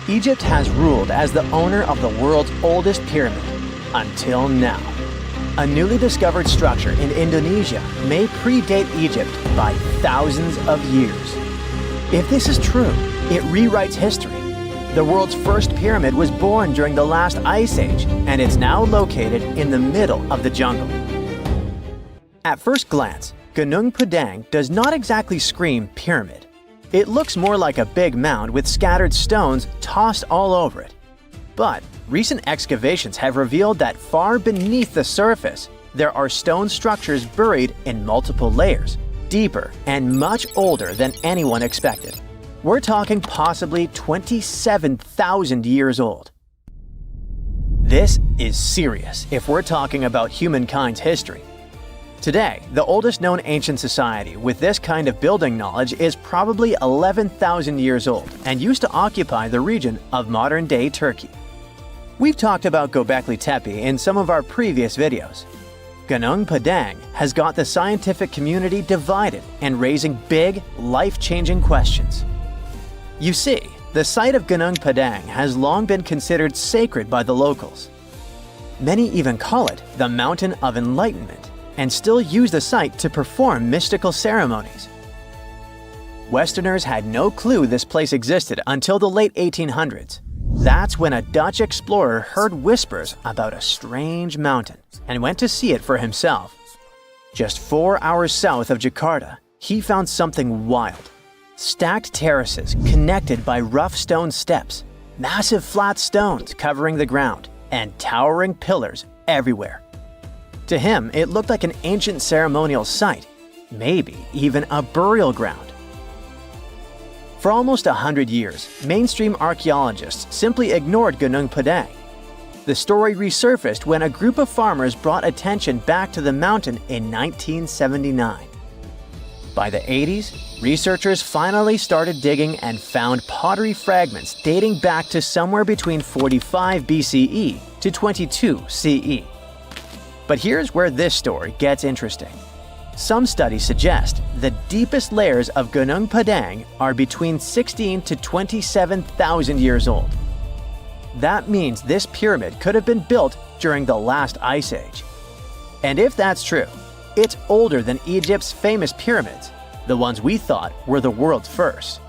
Egypt has ruled as the owner of the world's oldest pyramid, until now. A newly discovered structure in Indonesia may predate Egypt by thousands of years. If this is true, it rewrites history. The world's first pyramid was born during the last ice age, and it's now located in the middle of the jungle. At first glance, Gunung Padang does not exactly scream pyramid. It looks more like a big mound with scattered stones tossed all over it. But recent excavations have revealed that far beneath the surface, there are stone structures buried in multiple layers, deeper and much older than anyone expected. We're talking possibly 27,000 years old. This is serious if we're talking about humankind's history. Today, the oldest known ancient society with this kind of building knowledge is probably 11,000 years old and used to occupy the region of modern-day Turkey. We've talked about Göbekli Tepe in some of our previous videos. Gunung Padang has got the scientific community divided and raising big, life-changing questions. You see, the site of Gunung Padang has long been considered sacred by the locals. Many even call it the Mountain of Enlightenment, and still use the site to perform mystical ceremonies. Westerners had no clue this place existed until the late 1800s. That's when a Dutch explorer heard whispers about a strange mountain and went to see it for himself. Just 4 hours south of Jakarta, he found something wild. Stacked terraces connected by rough stone steps, massive flat stones covering the ground, and towering pillars everywhere. To him, it looked like an ancient ceremonial site, maybe even a burial ground. For almost 100 years, mainstream archaeologists simply ignored Gunung Padang. The story resurfaced when a group of farmers brought attention back to the mountain in 1979. By the 80s, researchers finally started digging and found pottery fragments dating back to somewhere between 45 BCE to 22 CE. But here's where this story gets interesting. Some studies suggest the deepest layers of Gunung Padang are between 16 to 27,000 years old. That means this pyramid could have been built during the last ice age. And if that's true, it's older than Egypt's famous pyramids, the ones we thought were the world's first.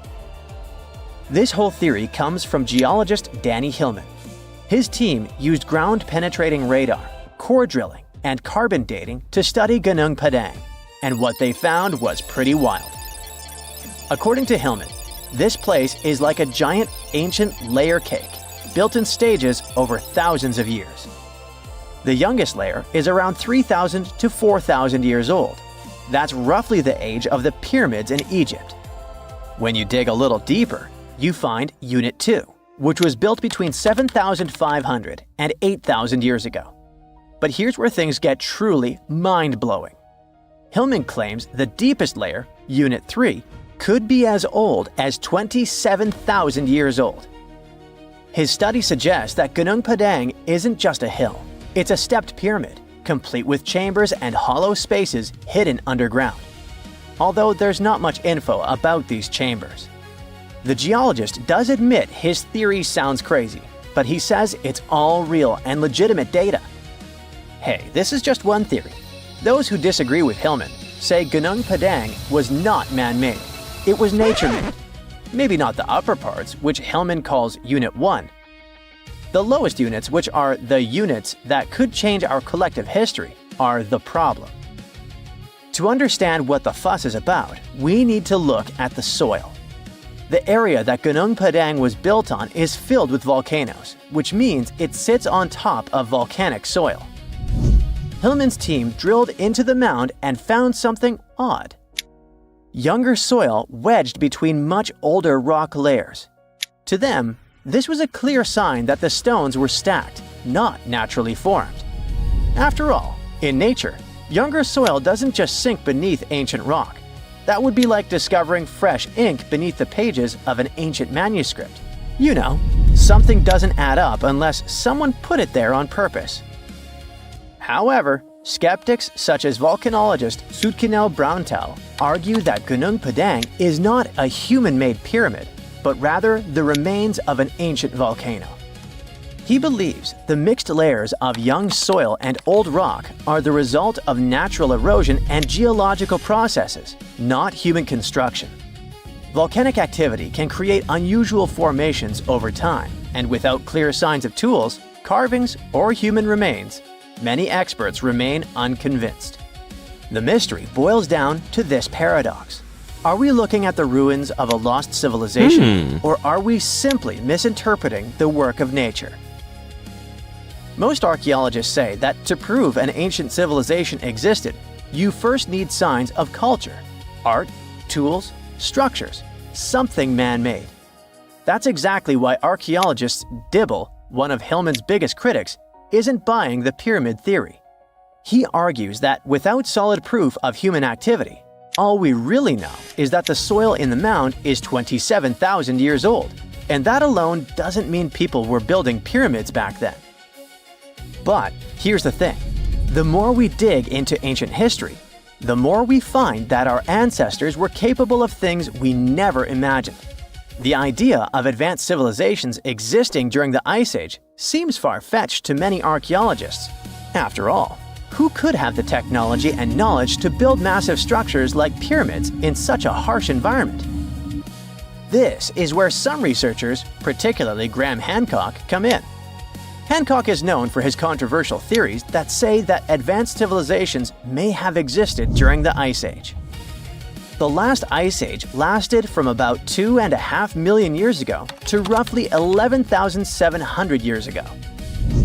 This whole theory comes from geologist Danny Hillman. His team used ground-penetrating radar, core drilling, and carbon dating to study Gunung Padang, and what they found was pretty wild. According to Hillman, this place is like a giant ancient layer cake, built in stages over thousands of years. The youngest layer is around 3,000 to 4,000 years old. That's roughly the age of the pyramids in Egypt. When you dig a little deeper, you find Unit 2, which was built between 7,500 and 8,000 years ago. But here's where things get truly mind-blowing. Hillman claims the deepest layer, Unit 3, could be as old as 27,000 years old. His study suggests that Gunung Padang isn't just a hill. It's a stepped pyramid, complete with chambers and hollow spaces hidden underground. Although there's not much info about these chambers. The geologist does admit his theory sounds crazy, but he says it's all real and legitimate data. Hey, this is just one theory. Those who disagree with Hillman say Gunung Padang was not man-made. It was nature-made. Maybe not the upper parts, which Hillman calls Unit 1. The lowest units, which are the units that could change our collective history, are the problem. To understand what the fuss is about, we need to look at the soil. The area that Gunung Padang was built on is filled with volcanoes, which means it sits on top of volcanic soil. Hillman's team drilled into the mound and found something odd. Younger soil wedged between much older rock layers. To them, this was a clear sign that the stones were stacked, not naturally formed. After all, in nature, younger soil doesn't just sink beneath ancient rock. That would be like discovering fresh ink beneath the pages of an ancient manuscript. You know, something doesn't add up unless someone put it there on purpose. However, skeptics such as volcanologist Zoetkenel Braunthal argue that Gunung Padang is not a human-made pyramid, but rather the remains of an ancient volcano. He believes the mixed layers of young soil and old rock are the result of natural erosion and geological processes, not human construction. Volcanic activity can create unusual formations over time, and without clear signs of tools, carvings, or human remains, many experts remain unconvinced. The mystery boils down to this paradox. Are we looking at the ruins of a lost civilization, or are we simply misinterpreting the work of nature? Most archaeologists say that to prove an ancient civilization existed, you first need signs of culture, art, tools, structures, something man-made. That's exactly why archaeologist Dibble, one of Hillman's biggest critics, isn't buying the pyramid theory. He argues that without solid proof of human activity, all we really know is that the soil in the mound is 27,000 years old, and that alone doesn't mean people were building pyramids back then. But here's the thing. The more we dig into ancient history, the more we find that our ancestors were capable of things we never imagined. The idea of advanced civilizations existing during the Ice Age seems far-fetched to many archaeologists. After all, who could have the technology and knowledge to build massive structures like pyramids in such a harsh environment? This is where some researchers, particularly Graham Hancock, come in. Hancock is known for his controversial theories that say that advanced civilizations may have existed during the Ice Age. The last Ice Age lasted from about 2.5 million years ago to roughly 11,700 years ago.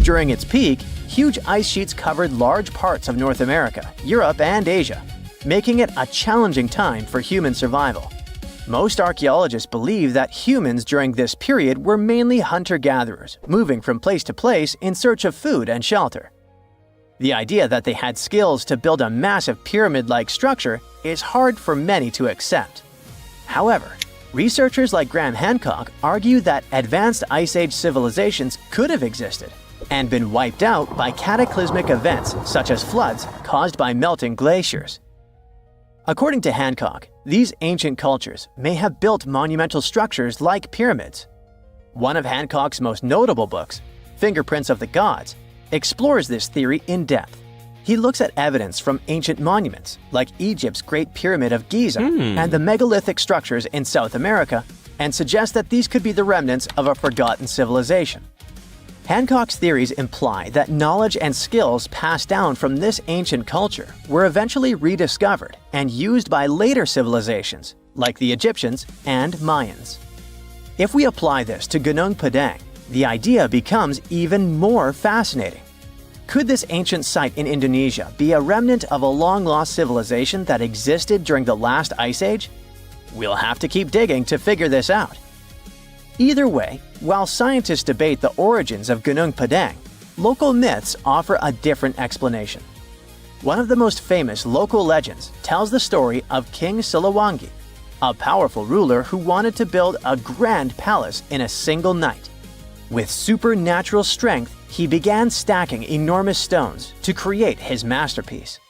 During its peak, huge ice sheets covered large parts of North America, Europe, and Asia, making it a challenging time for human survival. Most archaeologists believe that humans during this period were mainly hunter-gatherers, moving from place to place in search of food and shelter. The idea that they had skills to build a massive pyramid-like structure is hard for many to accept. However, researchers like Graham Hancock argue that advanced Ice Age civilizations could have existed and been wiped out by cataclysmic events such as floods caused by melting glaciers. According to Hancock, these ancient cultures may have built monumental structures like pyramids. One of Hancock's most notable books, Fingerprints of the Gods, explores this theory in depth. He looks at evidence from ancient monuments like Egypt's Great Pyramid of Giza and the megalithic structures in South America and suggests that these could be the remnants of a forgotten civilization. Hancock's theories imply that knowledge and skills passed down from this ancient culture were eventually rediscovered and used by later civilizations, like the Egyptians and Mayans. If we apply this to Gunung Padang, the idea becomes even more fascinating. Could this ancient site in Indonesia be a remnant of a long-lost civilization that existed during the last Ice Age? We'll have to keep digging to figure this out. Either way, while scientists debate the origins of Gunung Padang, local myths offer a different explanation. One of the most famous local legends tells the story of King Siliwangi, a powerful ruler who wanted to build a grand palace in a single night. With supernatural strength, he began stacking enormous stones to create his masterpiece.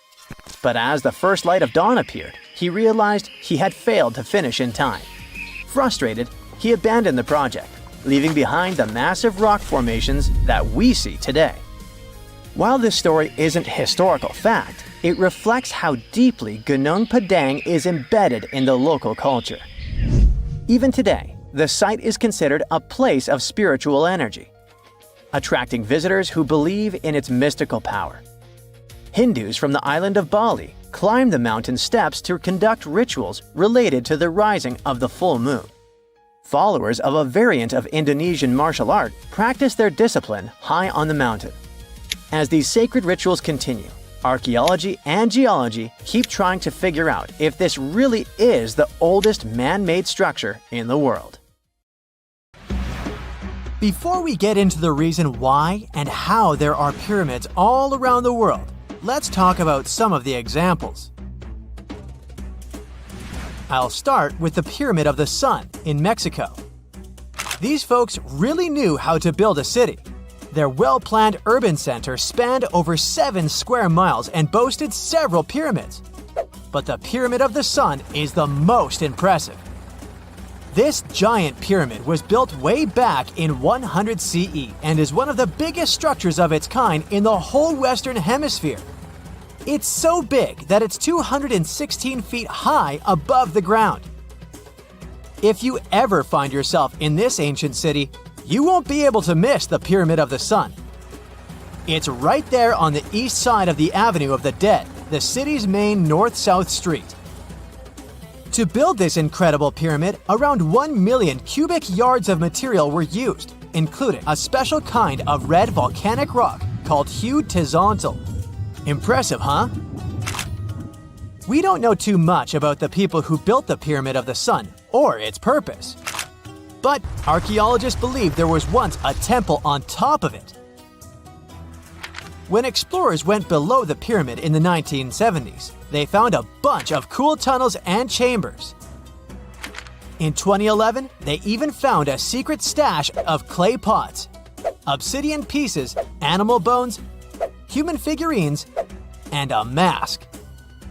But as the first light of dawn appeared, he realized he had failed to finish in time. Frustrated, he abandoned the project, leaving behind the massive rock formations that we see today. While this story isn't historical fact, it reflects how deeply Gunung Padang is embedded in the local culture. Even today, the site is considered a place of spiritual energy, attracting visitors who believe in its mystical power. Hindus from the island of Bali climb the mountain steps to conduct rituals related to the rising of the full moon. Followers of a variant of Indonesian martial art practice their discipline high on the mountain. As these sacred rituals continue, archaeology and geology keep trying to figure out if this really is the oldest man-made structure in the world. Before we get into the reason why and how there are pyramids all around the world, let's talk about some of the examples. I'll start with the Pyramid of the Sun in Mexico. These folks really knew how to build a city. Their well-planned urban center spanned over 7 square miles and boasted several pyramids. But the Pyramid of the Sun is the most impressive. This giant pyramid was built way back in 100 CE and is one of the biggest structures of its kind in the whole Western Hemisphere. It's so big that it's 216 feet high above the ground. If you ever find yourself in this ancient city, you won't be able to miss the Pyramid of the Sun. It's right there on the east side of the Avenue of the Dead, the city's main north-south street. To build this incredible pyramid, around 1 million cubic yards of material were used, including a special kind of red volcanic rock called hued tizontal. Impressive, huh? We don't know too much about the people who built the Pyramid of the Sun or its purpose. But archaeologists believe there was once a temple on top of it. When explorers went below the pyramid in the 1970s, they found a bunch of cool tunnels and chambers. In 2011, they even found a secret stash of clay pots, obsidian pieces, animal bones, human figurines, and a mask.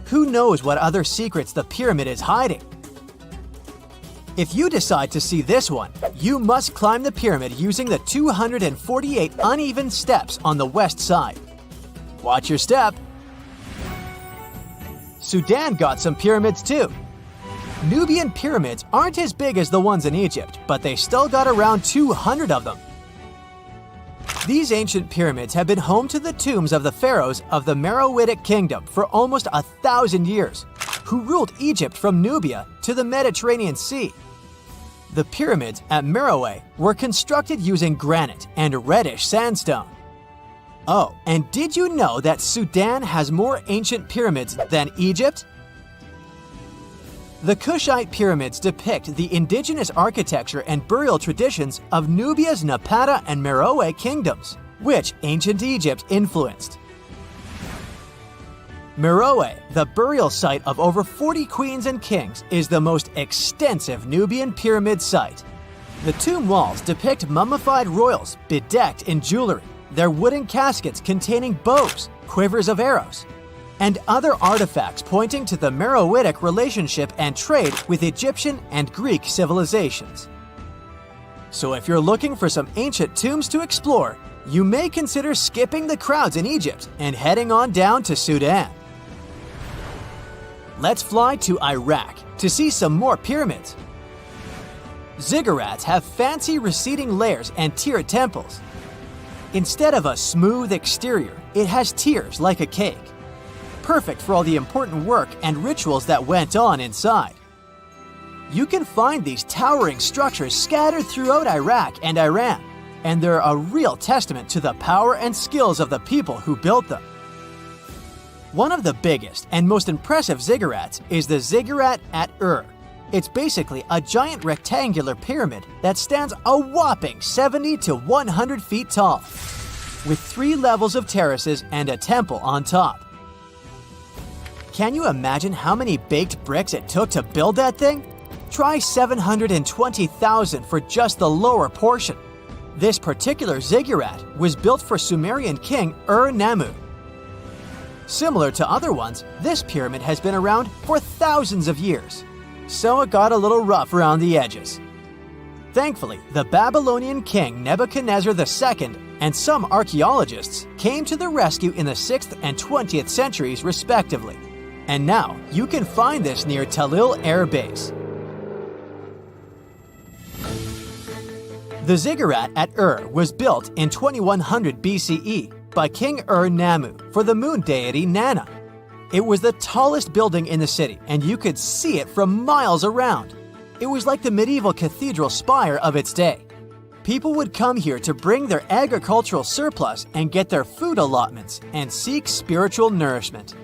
Who knows what other secrets the pyramid is hiding? If you decide to see this one, you must climb the pyramid using the 248 uneven steps on the west side. Watch your step. Sudan got some pyramids too. Nubian pyramids aren't as big as the ones in Egypt, but they still got around 200 of them. These ancient pyramids have been home to the tombs of the pharaohs of the Meroitic Kingdom for almost 1,000 years, who ruled Egypt from Nubia to the Mediterranean Sea. The pyramids at Meroe were constructed using granite and reddish sandstone. Oh, and did you know that Sudan has more ancient pyramids than Egypt? The Kushite pyramids depict the indigenous architecture and burial traditions of Nubia's Napata and Meroe kingdoms, which ancient Egypt influenced. Meroe, the burial site of over 40 queens and kings, is the most extensive Nubian pyramid site. The tomb walls depict mummified royals bedecked in jewelry, their wooden caskets containing bows, quivers of arrows, and other artifacts pointing to the Meroitic relationship and trade with Egyptian and Greek civilizations. So if you're looking for some ancient tombs to explore, you may consider skipping the crowds in Egypt and heading on down to Sudan. Let's fly to Iraq to see some more pyramids. Ziggurats have fancy receding layers and tiered temples. Instead of a smooth exterior, it has tiers like a cake. Perfect for all the important work and rituals that went on inside. You can find these towering structures scattered throughout Iraq and Iran, and they're a real testament to the power and skills of the people who built them. One of the biggest and most impressive ziggurats is the ziggurat at Ur. It's basically a giant rectangular pyramid that stands a whopping 70 to 100 feet tall, with 3 levels of terraces and a temple on top. Can you imagine how many baked bricks it took to build that thing? Try 720,000 for just the lower portion. This particular ziggurat was built for Sumerian king Ur-Nammu. Similar to other ones, this pyramid has been around for thousands of years, so it got a little rough around the edges. Thankfully, the Babylonian king Nebuchadnezzar II and some archaeologists came to the rescue in the 6th and 20th centuries respectively, and now you can find this near Talil Air Base. The ziggurat at Ur was built in 2100 BCE by King Ur-Nammu for the moon deity Nana. It was the tallest building in the city, and you could see it from miles around. It was like the medieval cathedral spire of its day. People would come here to bring their agricultural surplus and get their food allotments and seek spiritual nourishment.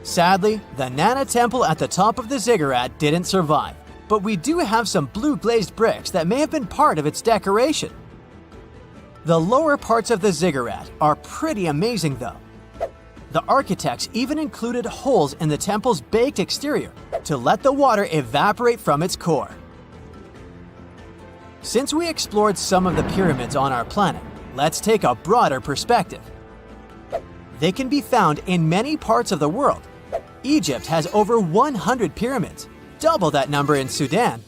Sadly, the Nana temple at the top of the ziggurat didn't survive, but we do have some blue glazed bricks that may have been part of its decoration. The lower parts of the ziggurat are pretty amazing though. The architects even included holes in the temple's baked exterior to let the water evaporate from its core. Since we explored some of the pyramids on our planet, let's take a broader perspective. They can be found in many parts of the world. Egypt has over 100 pyramids, double that number in Sudan,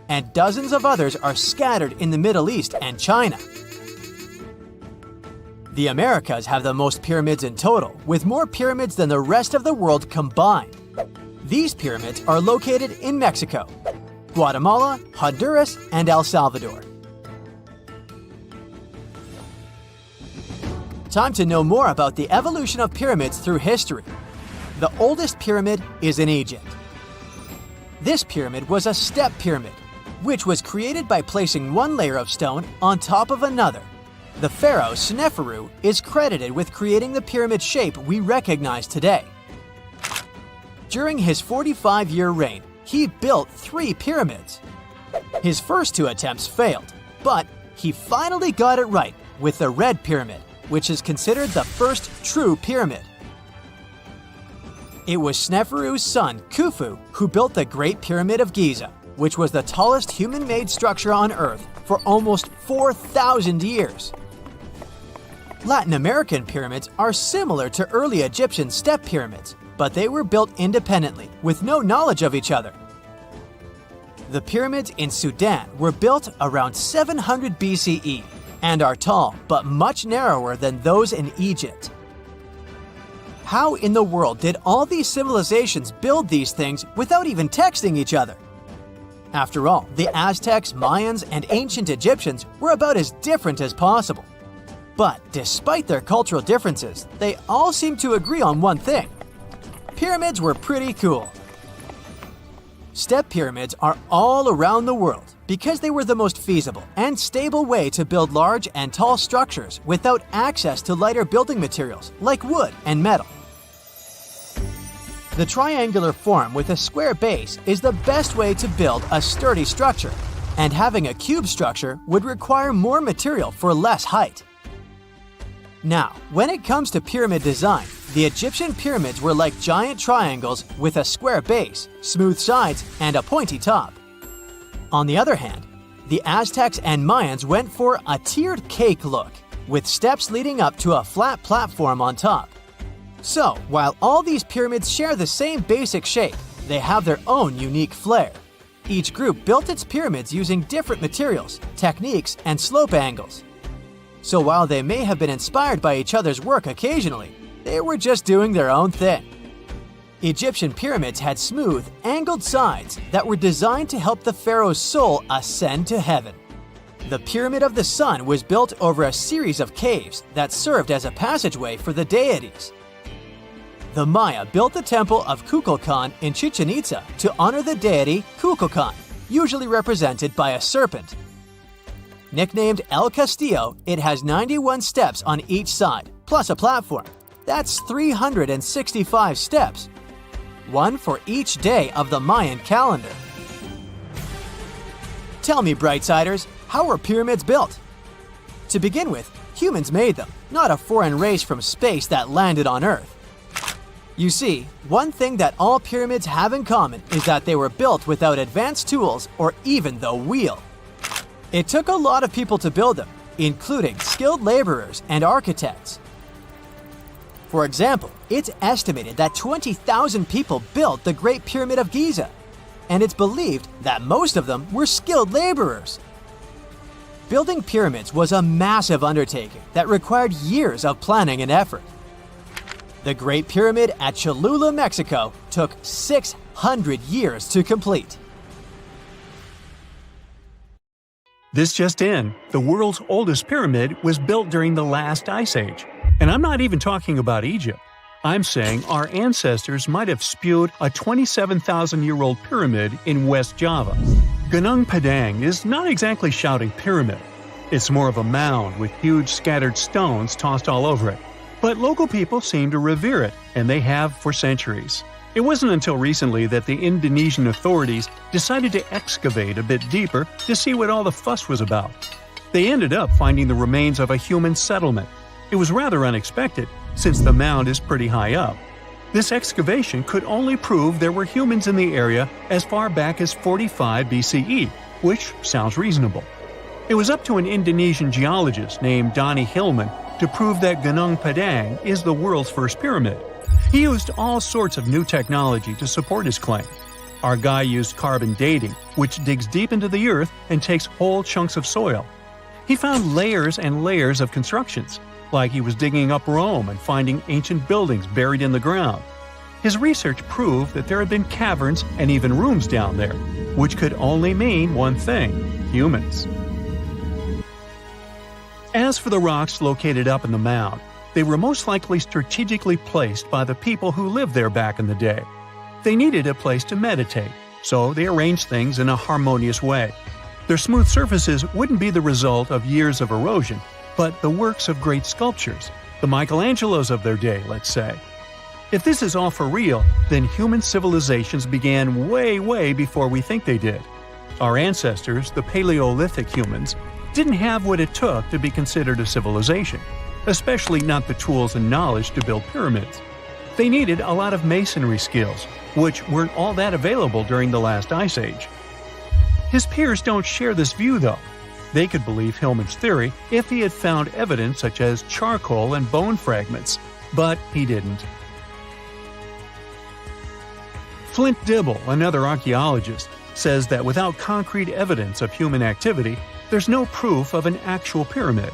and dozens of others are scattered in the Middle East and China. The Americas have the most pyramids in total, with more pyramids than the rest of the world combined. These pyramids are located in Mexico, Guatemala, Honduras, and El Salvador. Time to know more about the evolution of pyramids through history. The oldest pyramid is in Egypt. This pyramid was a step pyramid, which was created by placing one layer of stone on top of another. The pharaoh Sneferu is credited with creating the pyramid shape we recognize today. During his 45-year reign, he built 3 pyramids. His first 2 attempts failed, but he finally got it right with the Red Pyramid, which is considered the first true pyramid. It was Sneferu's son, Khufu, who built the Great Pyramid of Giza, which was the tallest human-made structure on Earth for almost 4,000 years. Latin American pyramids are similar to early Egyptian step pyramids, but they were built independently, with no knowledge of each other. The pyramids in Sudan were built around 700 BCE and are tall but much narrower than those in Egypt. How in the world did all these civilizations build these things without even texting each other? After all, the Aztecs, Mayans, and ancient Egyptians were about as different as possible. But despite their cultural differences, they all seem to agree on one thing: pyramids were pretty cool. Step pyramids are all around the world because they were the most feasible and stable way to build large and tall structures without access to lighter building materials like wood and metal. The triangular form with a square base is the best way to build a sturdy structure, and having a cube structure would require more material for less height. Now, when it comes to pyramid design, the Egyptian pyramids were like giant triangles with a square base, smooth sides, and a pointy top. On the other hand, the Aztecs and Mayans went for a tiered cake look, with steps leading up to a flat platform on top. So, while all these pyramids share the same basic shape, they have their own unique flair. Each group built its pyramids using different materials, techniques, and slope angles. So while they may have been inspired by each other's work occasionally, they were just doing their own thing. Egyptian pyramids had smooth, angled sides that were designed to help the pharaoh's soul ascend to heaven. The Pyramid of the Sun was built over a series of caves that served as a passageway for the deities. The Maya built the temple of Kukulkan in Chichen Itza to honor the deity Kukulkan, usually represented by a serpent. Nicknamed El Castillo, it has 91 steps on each side, plus a platform. That's 365 steps, one for each day of the Mayan calendar. Tell me, Brightsiders, how were pyramids built? To begin with, humans made them, not a foreign race from space that landed on Earth. You see, one thing that all pyramids have in common is that they were built without advanced tools or even the wheel. It took a lot of people to build them, including skilled laborers and architects. For example, it's estimated that 20,000 people built the Great Pyramid of Giza, and it's believed that most of them were skilled laborers. Building pyramids was a massive undertaking that required years of planning and effort. The Great Pyramid at Cholula, Mexico, took 600 years to complete. This just in, the world's oldest pyramid was built during the last ice age. And I'm not even talking about Egypt. I'm saying our ancestors might have spewed a 27,000-year-old pyramid in West Java. Gunung Padang is not exactly shouting pyramid. It's more of a mound with huge scattered stones tossed all over it. But local people seem to revere it, and they have for centuries. It wasn't until recently that the Indonesian authorities decided to excavate a bit deeper to see what all the fuss was about. They ended up finding the remains of a human settlement. It was rather unexpected, since the mound is pretty high up. This excavation could only prove there were humans in the area as far back as 45 BCE, which sounds reasonable. It was up to an Indonesian geologist named Donnie Hillman to prove that Gunung Padang is the world's first pyramid. He used all sorts of new technology to support his claim. Our guy used carbon dating, which digs deep into the earth and takes whole chunks of soil. He found layers and layers of constructions, like he was digging up Rome and finding ancient buildings buried in the ground. His research proved that there had been caverns and even rooms down there, which could only mean one thing: humans. As for the rocks located up in the mound, they were most likely strategically placed by the people who lived there back in the day. They needed a place to meditate, so they arranged things in a harmonious way. Their smooth surfaces wouldn't be the result of years of erosion, but the works of great sculptures, the Michelangelos of their day, let's say. If this is all for real, then human civilizations began way before we think they did. Our ancestors, the Paleolithic humans, didn't have what it took to be considered a civilization, especially not the tools and knowledge to build pyramids. They needed a lot of masonry skills, which weren't all that available during the last ice age. His peers don't share this view, though. They could believe Hillman's theory if he had found evidence such as charcoal and bone fragments, but he didn't. Flint Dibble, another archaeologist, says that without concrete evidence of human activity, there's no proof of an actual pyramid.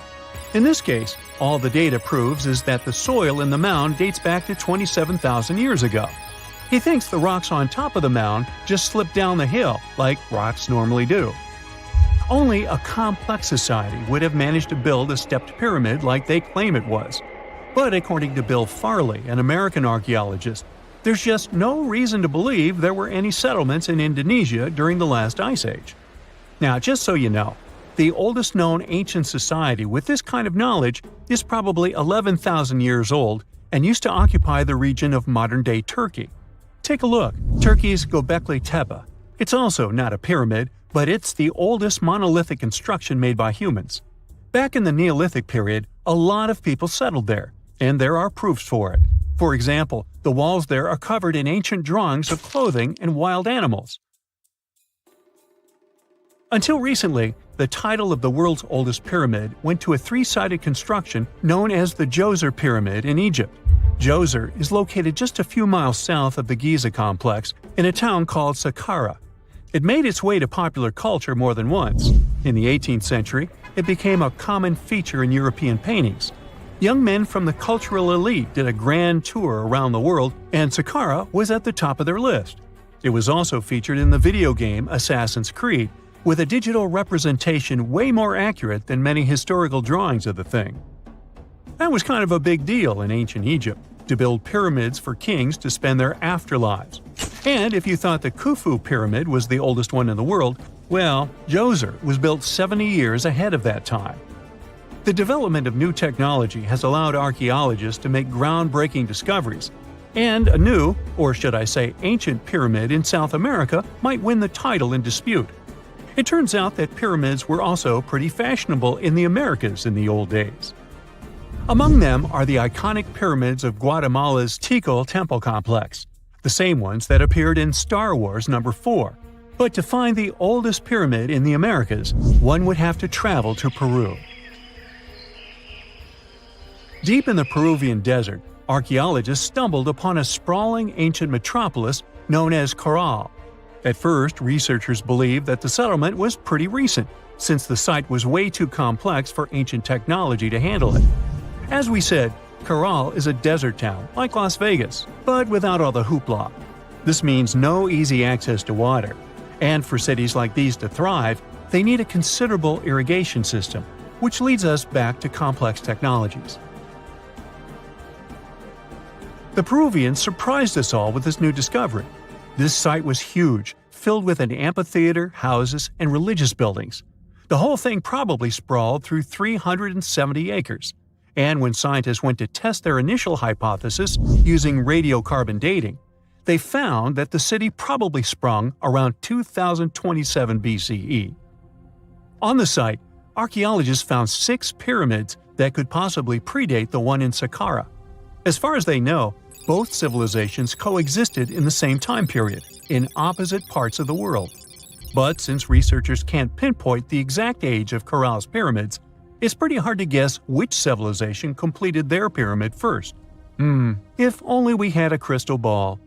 In this case, all the data proves is that the soil in the mound dates back to 27,000 years ago. He thinks the rocks on top of the mound just slipped down the hill, like rocks normally do. Only a complex society would have managed to build a stepped pyramid like they claim it was. But according to Bill Farley, an American archaeologist, there's just no reason to believe there were any settlements in Indonesia during the last ice age. Now, just so you know, the oldest known ancient society with this kind of knowledge is probably 11,000 years old and used to occupy the region of modern-day Turkey. Take a look, Turkey's Göbekli Tepe. It's also not a pyramid, but it's the oldest monolithic construction made by humans. Back in the Neolithic period, a lot of people settled there, and there are proofs for it. For example, the walls there are covered in ancient drawings of clothing and wild animals. Until recently, the title of the world's oldest pyramid went to a three-sided construction known as the Djoser Pyramid in Egypt. Djoser is located just a few miles south of the Giza complex in a town called Saqqara. It made its way to popular culture more than once. In the 18th century, it became a common feature in European paintings. Young men from the cultural elite did a grand tour around the world, and Saqqara was at the top of their list. It was also featured in the video game Assassin's Creed, with a digital representation way more accurate than many historical drawings of the thing. That was kind of a big deal in ancient Egypt, to build pyramids for kings to spend their afterlives. And if you thought the Khufu pyramid was the oldest one in the world, well, Djoser was built 70 years ahead of that time. The development of new technology has allowed archaeologists to make groundbreaking discoveries, and a new, or should I say ancient pyramid in South America might win the title in dispute. It turns out that pyramids were also pretty fashionable in the Americas in the old days. Among them are the iconic pyramids of Guatemala's Tikal Temple Complex, the same ones that appeared in Star Wars No. 4. But to find the oldest pyramid in the Americas, one would have to travel to Peru. Deep in the Peruvian desert, archaeologists stumbled upon a sprawling ancient metropolis known as Caral. At first, researchers believed that the settlement was pretty recent, since the site was way too complex for ancient technology to handle it. As we said, Caral is a desert town, like Las Vegas, but without all the hoopla. This means no easy access to water. And for cities like these to thrive, they need a considerable irrigation system, which leads us back to complex technologies. The Peruvians surprised us all with this new discovery. This site was huge, filled with an amphitheater, houses, and religious buildings. The whole thing probably sprawled through 370 acres. And when scientists went to test their initial hypothesis using radiocarbon dating, they found that the city probably sprung around 2027 BCE. On the site, archaeologists found 6 pyramids that could possibly predate the one in Saqqara. As far as they know, both civilizations coexisted in the same time period, in opposite parts of the world. But since researchers can't pinpoint the exact age of Caral's pyramids, it's pretty hard to guess which civilization completed their pyramid first. If only we had a crystal ball.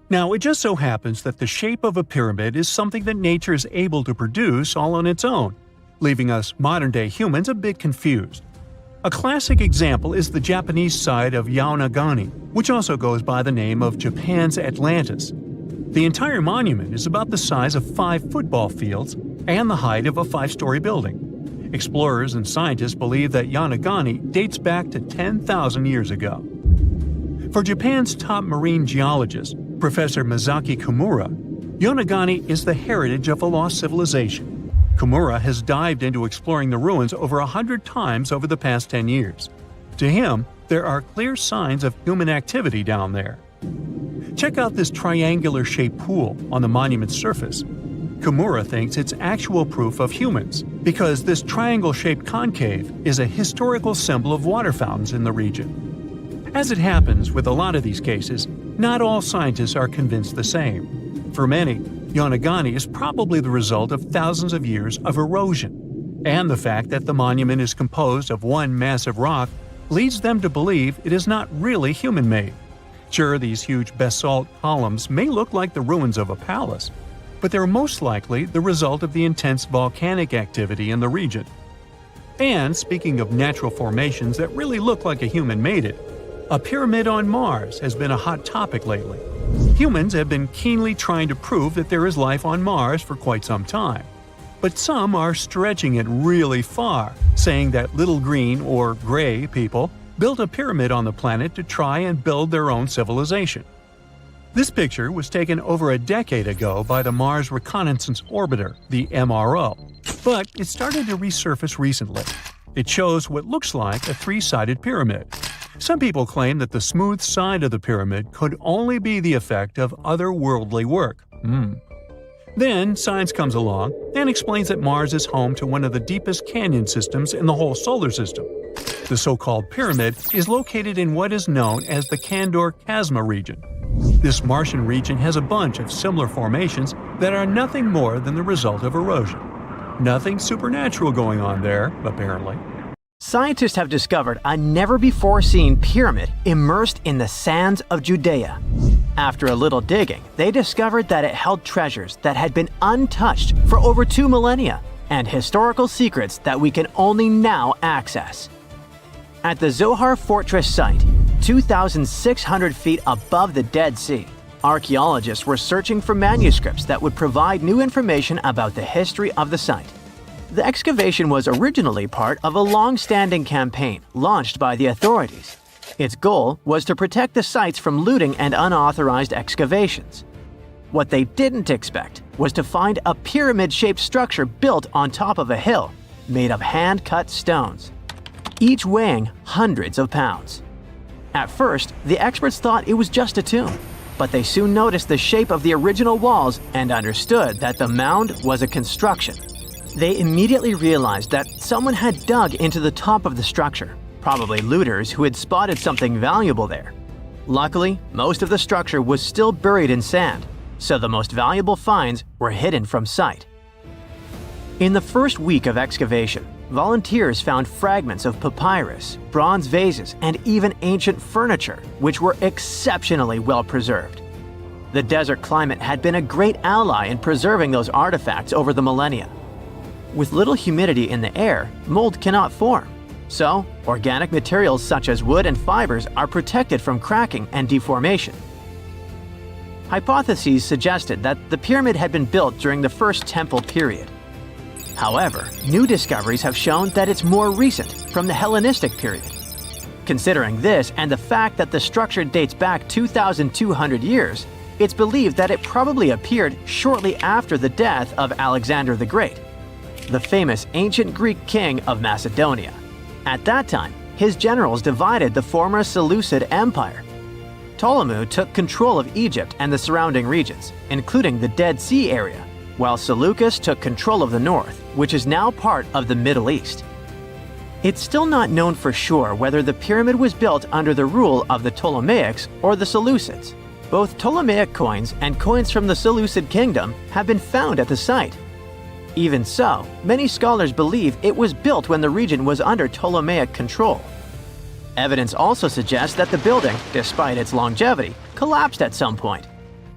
Now, it just so happens that the shape of a pyramid is something that nature is able to produce all on its own, leaving us modern-day humans a bit confused. A classic example is the Japanese site of Yaonagani, which also goes by the name of Japan's Atlantis. The entire monument is about the size of 5 football fields and the height of a 5-story building. Explorers and scientists believe that Yaonagani dates back to 10,000 years ago. For Japan's top marine geologist, Professor Masaki Kimura, Yaonagani is the heritage of a lost civilization. Kimura has dived into exploring the ruins over 100 times over the past 10 years. To him, there are clear signs of human activity down there. Check out this triangular-shaped pool on the monument's surface. Kimura thinks it's actual proof of humans, because this triangle-shaped concave is a historical symbol of water fountains in the region. As it happens with a lot of these cases, not all scientists are convinced the same. For many, Yaonagani is probably the result of thousands of years of erosion, and the fact that the monument is composed of one massive rock leads them to believe it is not really human-made. Sure, these huge basalt columns may look like the ruins of a palace, but they're most likely the result of the intense volcanic activity in the region. And speaking of natural formations that really look like a human made it, a pyramid on Mars has been a hot topic lately. Humans have been keenly trying to prove that there is life on Mars for quite some time. But some are stretching it really far, saying that little green or gray people built a pyramid on the planet to try and build their own civilization. This picture was taken over a decade ago by the Mars Reconnaissance Orbiter, the MRO, but it started to resurface recently. It shows what looks like a 3-sided pyramid. Some people claim that the smooth side of the pyramid could only be the effect of otherworldly work. Then science comes along and explains that Mars is home to one of the deepest canyon systems in the whole solar system. The so-called pyramid is located in what is known as the Kandor-Chasma region. This Martian region has a bunch of similar formations that are nothing more than the result of erosion. Nothing supernatural going on there, apparently. Scientists have discovered a never-before-seen pyramid immersed in the sands of Judea. After a little digging, they discovered that it held treasures that had been untouched for over 2 millennia and historical secrets that we can only now access. At the Zohar Fortress site, 2,600 feet above the Dead Sea, archaeologists were searching for manuscripts that would provide new information about the history of the site. The excavation was originally part of a long-standing campaign launched by the authorities. Its goal was to protect the sites from looting and unauthorized excavations. What they didn't expect was to find a pyramid-shaped structure built on top of a hill, made of hand-cut stones, each weighing hundreds of pounds. At first, the experts thought it was just a tomb, but they soon noticed the shape of the original walls and understood that the mound was a construction. They immediately realized that someone had dug into the top of the structure, probably looters who had spotted something valuable there. Luckily, most of the structure was still buried in sand, so the most valuable finds were hidden from sight. In the first week of excavation, volunteers found fragments of papyrus, bronze vases, and even ancient furniture, which were exceptionally well preserved. The desert climate had been a great ally in preserving those artifacts over the millennia. With little humidity in the air, mold cannot form. So, organic materials such as wood and fibers are protected from cracking and deformation. Hypotheses suggested that the pyramid had been built during the First Temple period. However, new discoveries have shown that it's more recent, from the Hellenistic period. Considering this and the fact that the structure dates back 2,200 years, it's believed that it probably appeared shortly after the death of Alexander the Great, the famous ancient Greek king of Macedonia. At that time, his generals divided the former Seleucid Empire. Ptolemy took control of Egypt and the surrounding regions, including the Dead Sea area, while Seleucus took control of the north, which is now part of the Middle East. It's still not known for sure whether the pyramid was built under the rule of the Ptolemaics or the Seleucids. Both Ptolemaic coins and coins from the Seleucid kingdom have been found at the site. Even so, many scholars believe it was built when the region was under Ptolemaic control. Evidence also suggests that the building, despite its longevity, collapsed at some point.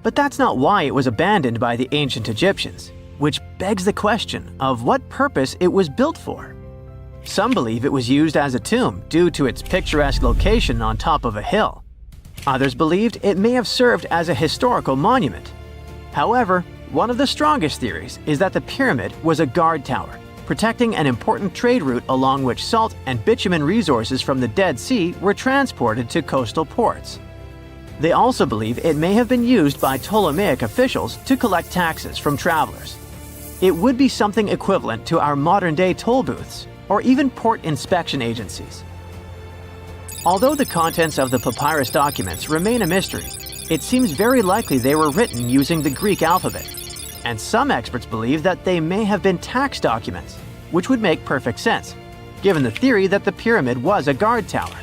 But that's not why it was abandoned by the ancient Egyptians, which begs the question of what purpose it was built for. Some believe it was used as a tomb due to its picturesque location on top of a hill. Others believed it may have served as a historical monument. However, one of the strongest theories is that the pyramid was a guard tower, protecting an important trade route along which salt and bitumen resources from the Dead Sea were transported to coastal ports. They also believe it may have been used by Ptolemaic officials to collect taxes from travelers. It would be something equivalent to our modern-day toll booths, or even port inspection agencies. Although the contents of the papyrus documents remain a mystery, it seems very likely they were written using the Greek alphabet, and some experts believe that they may have been tax documents, which would make perfect sense, given the theory that the pyramid was a guard tower.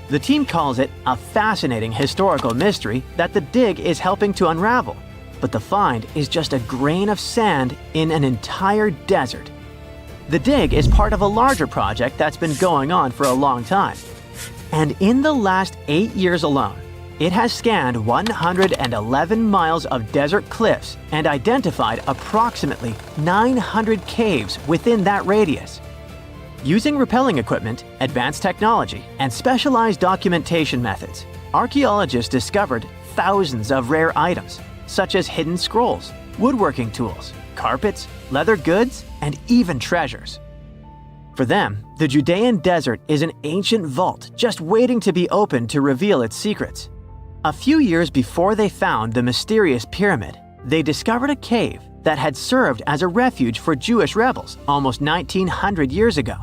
The team calls it a fascinating historical mystery that the dig is helping to unravel, but the find is just a grain of sand in an entire desert. The dig is part of a larger project that's been going on for a long time. And in the last 8 years alone, it has scanned 111 miles of desert cliffs and identified approximately 900 caves within that radius. Using rappelling equipment, advanced technology, and specialized documentation methods, archaeologists discovered thousands of rare items, such as hidden scrolls, woodworking tools, carpets, leather goods, and even treasures. For them, the Judean desert is an ancient vault just waiting to be opened to reveal its secrets. A few years before they found the mysterious pyramid, they discovered a cave that had served as a refuge for Jewish rebels almost 1900 years ago.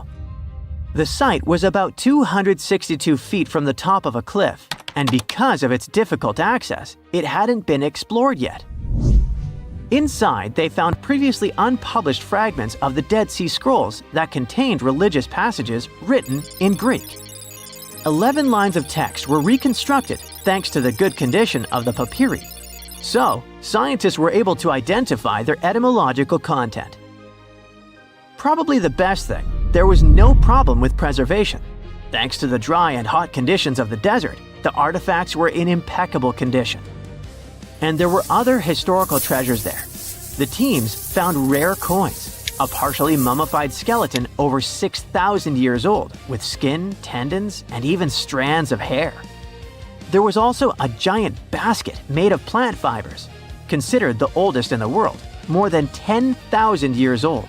The site was about 262 feet from the top of a cliff, and because of its difficult access, it hadn't been explored yet. Inside, they found previously unpublished fragments of the Dead Sea Scrolls that contained religious passages written in Greek. 11 lines of text were reconstructed thanks to the good condition of the papyri. So, scientists were able to identify their etymological content. Probably the best thing, there was no problem with preservation. Thanks to the dry and hot conditions of the desert, the artifacts were in impeccable condition. And there were other historical treasures there. The teams found rare coins, a partially mummified skeleton over 6,000 years old, with skin, tendons, and even strands of hair. There was also a giant basket made of plant fibers, considered the oldest in the world, more than 10,000 years old.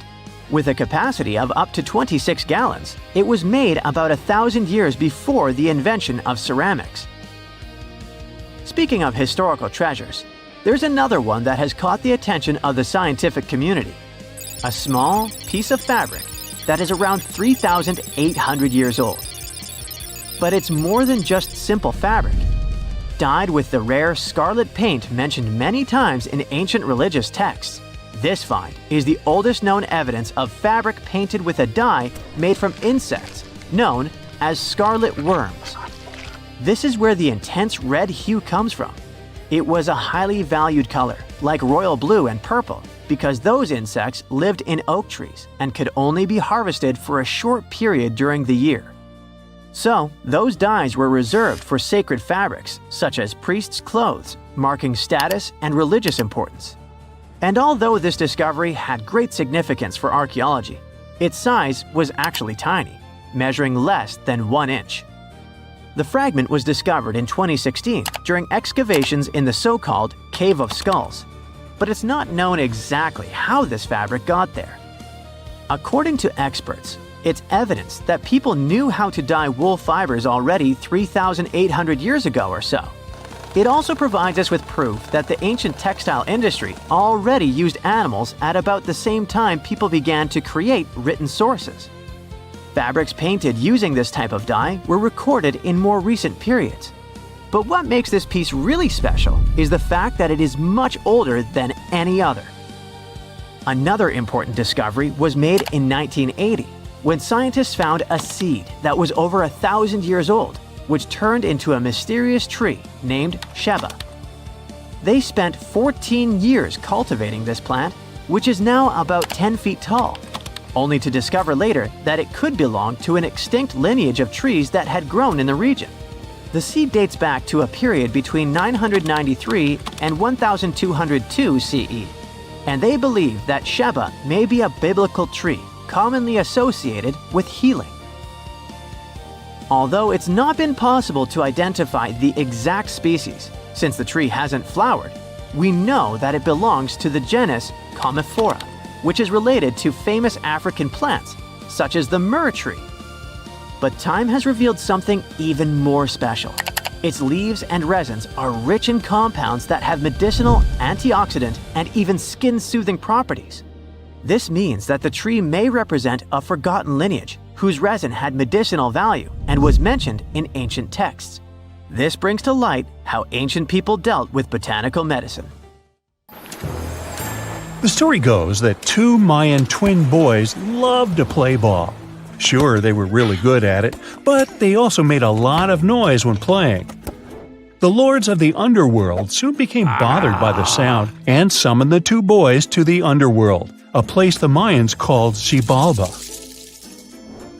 With a capacity of up to 26 gallons, it was made about 1,000 years before the invention of ceramics. Speaking of historical treasures, there's another one that has caught the attention of the scientific community. A small piece of fabric that is around 3,800 years old. But it's more than just simple fabric. Dyed with the rare scarlet paint mentioned many times in ancient religious texts, this find is the oldest known evidence of fabric painted with a dye made from insects, known as scarlet worms. This is where the intense red hue comes from. It was a highly valued color, like royal blue and purple, because those insects lived in oak trees and could only be harvested for a short period during the year. So, those dyes were reserved for sacred fabrics, such as priests' clothes, marking status and religious importance. And although this discovery had great significance for archaeology, its size was actually tiny, measuring less than 1 inch. The fragment was discovered in 2016 during excavations in the so-called Cave of Skulls, but it's not known exactly how this fabric got there. According to experts, it's evidence that people knew how to dye wool fibers already 3,800 years ago or so. It also provides us with proof that the ancient textile industry already used animals at about the same time people began to create written sources. Fabrics painted using this type of dye were recorded in more recent periods. But what makes this piece really special is the fact that it is much older than any other. Another important discovery was made in 1980, when scientists found a seed that was over 1,000 years old, which turned into a mysterious tree named Sheba. They spent 14 years cultivating this plant, which is now about 10 feet tall, only to discover later that it could belong to an extinct lineage of trees that had grown in the region. The seed dates back to a period between 993 and 1202 CE, and they believe that Sheba may be a biblical tree commonly associated with healing. Although it's not been possible to identify the exact species, since the tree hasn't flowered, we know that it belongs to the genus Commiphora, which is related to famous African plants, such as the myrrh tree. But time has revealed something even more special. Its leaves and resins are rich in compounds that have medicinal, antioxidant, and even skin-soothing properties. This means that the tree may represent a forgotten lineage whose resin had medicinal value and was mentioned in ancient texts. This brings to light how ancient people dealt with botanical medicine. The story goes that two Mayan twin boys loved to play ball. Sure, they were really good at it, but they also made a lot of noise when playing. The lords of the underworld soon became bothered by the sound and summoned the two boys to the underworld, a place the Mayans called Xibalba.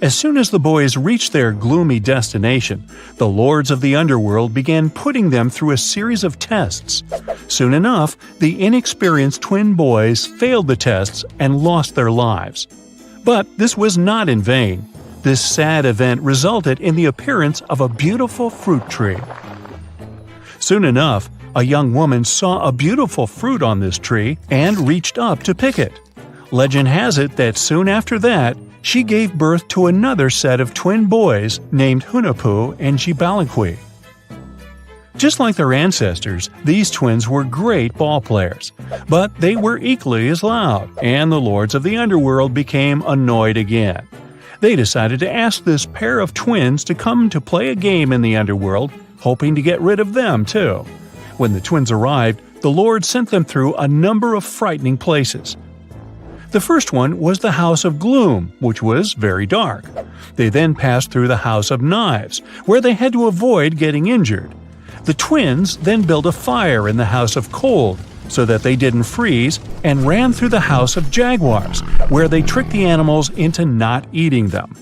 As soon as the boys reached their gloomy destination, the lords of the underworld began putting them through a series of tests. Soon enough, the inexperienced twin boys failed the tests and lost their lives. But this was not in vain. This sad event resulted in the appearance of a beautiful fruit tree. Soon enough, a young woman saw a beautiful fruit on this tree and reached up to pick it. Legend has it that soon after that, she gave birth to another set of twin boys named Hunahpu and Xibalba. Just like their ancestors, these twins were great ball players, but they were equally as loud, and the lords of the underworld became annoyed again. They decided to ask this pair of twins to come to play a game in the underworld, hoping to get rid of them too. When the twins arrived, the lord sent them through a number of frightening places. The first one was the House of Gloom, which was very dark. They then passed through the House of Knives, where they had to avoid getting injured. The twins then built a fire in the House of Cold, so that they didn't freeze, and ran through the House of Jaguars, where they tricked the animals into not eating them.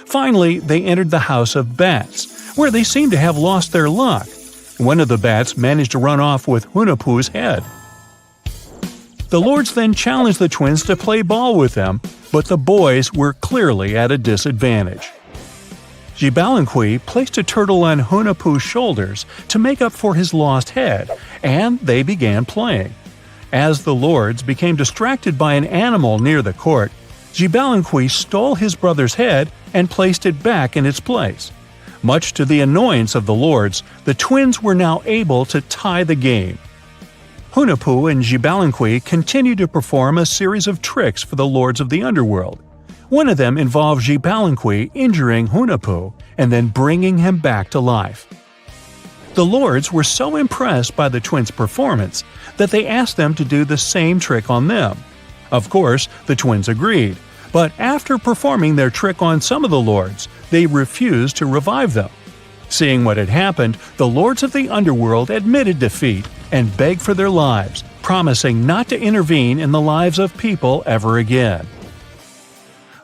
Finally, they entered the House of Bats, where they seemed to have lost their luck. One of the bats managed to run off with Hunahpu's head. The lords then challenged the twins to play ball with them, but the boys were clearly at a disadvantage. Xibalba placed a turtle on Hunahpu's shoulders to make up for his lost head, and they began playing. As the lords became distracted by an animal near the court, Xibalba stole his brother's head and placed it back in its place. Much to the annoyance of the lords, the twins were now able to tie the game. Hunahpu and Xibalba continued to perform a series of tricks for the lords of the underworld. One of them involved Xibalba injuring Hunahpu and then bringing him back to life. The lords were so impressed by the twins' performance that they asked them to do the same trick on them. Of course, the twins agreed, but after performing their trick on some of the lords, they refused to revive them. Seeing what had happened, the lords of the underworld admitted defeat and begged for their lives, promising not to intervene in the lives of people ever again.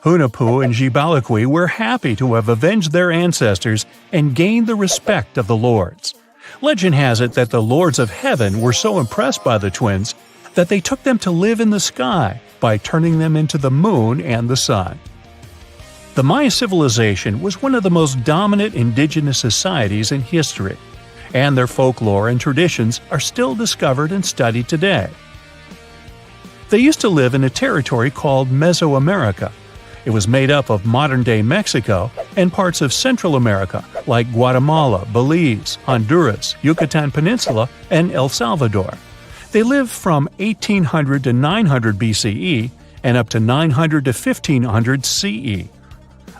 Hunahpu and Xibalba were happy to have avenged their ancestors and gained the respect of the lords. Legend has it that the lords of heaven were so impressed by the twins that they took them to live in the sky by turning them into the moon and the sun. The Maya civilization was one of the most dominant indigenous societies in history, and their folklore and traditions are still discovered and studied today. They used to live in a territory called Mesoamerica. It was made up of modern-day Mexico and parts of Central America like Guatemala, Belize, Honduras, Yucatan Peninsula, and El Salvador. They lived from 1800 to 900 BCE and up to 900 to 1500 CE.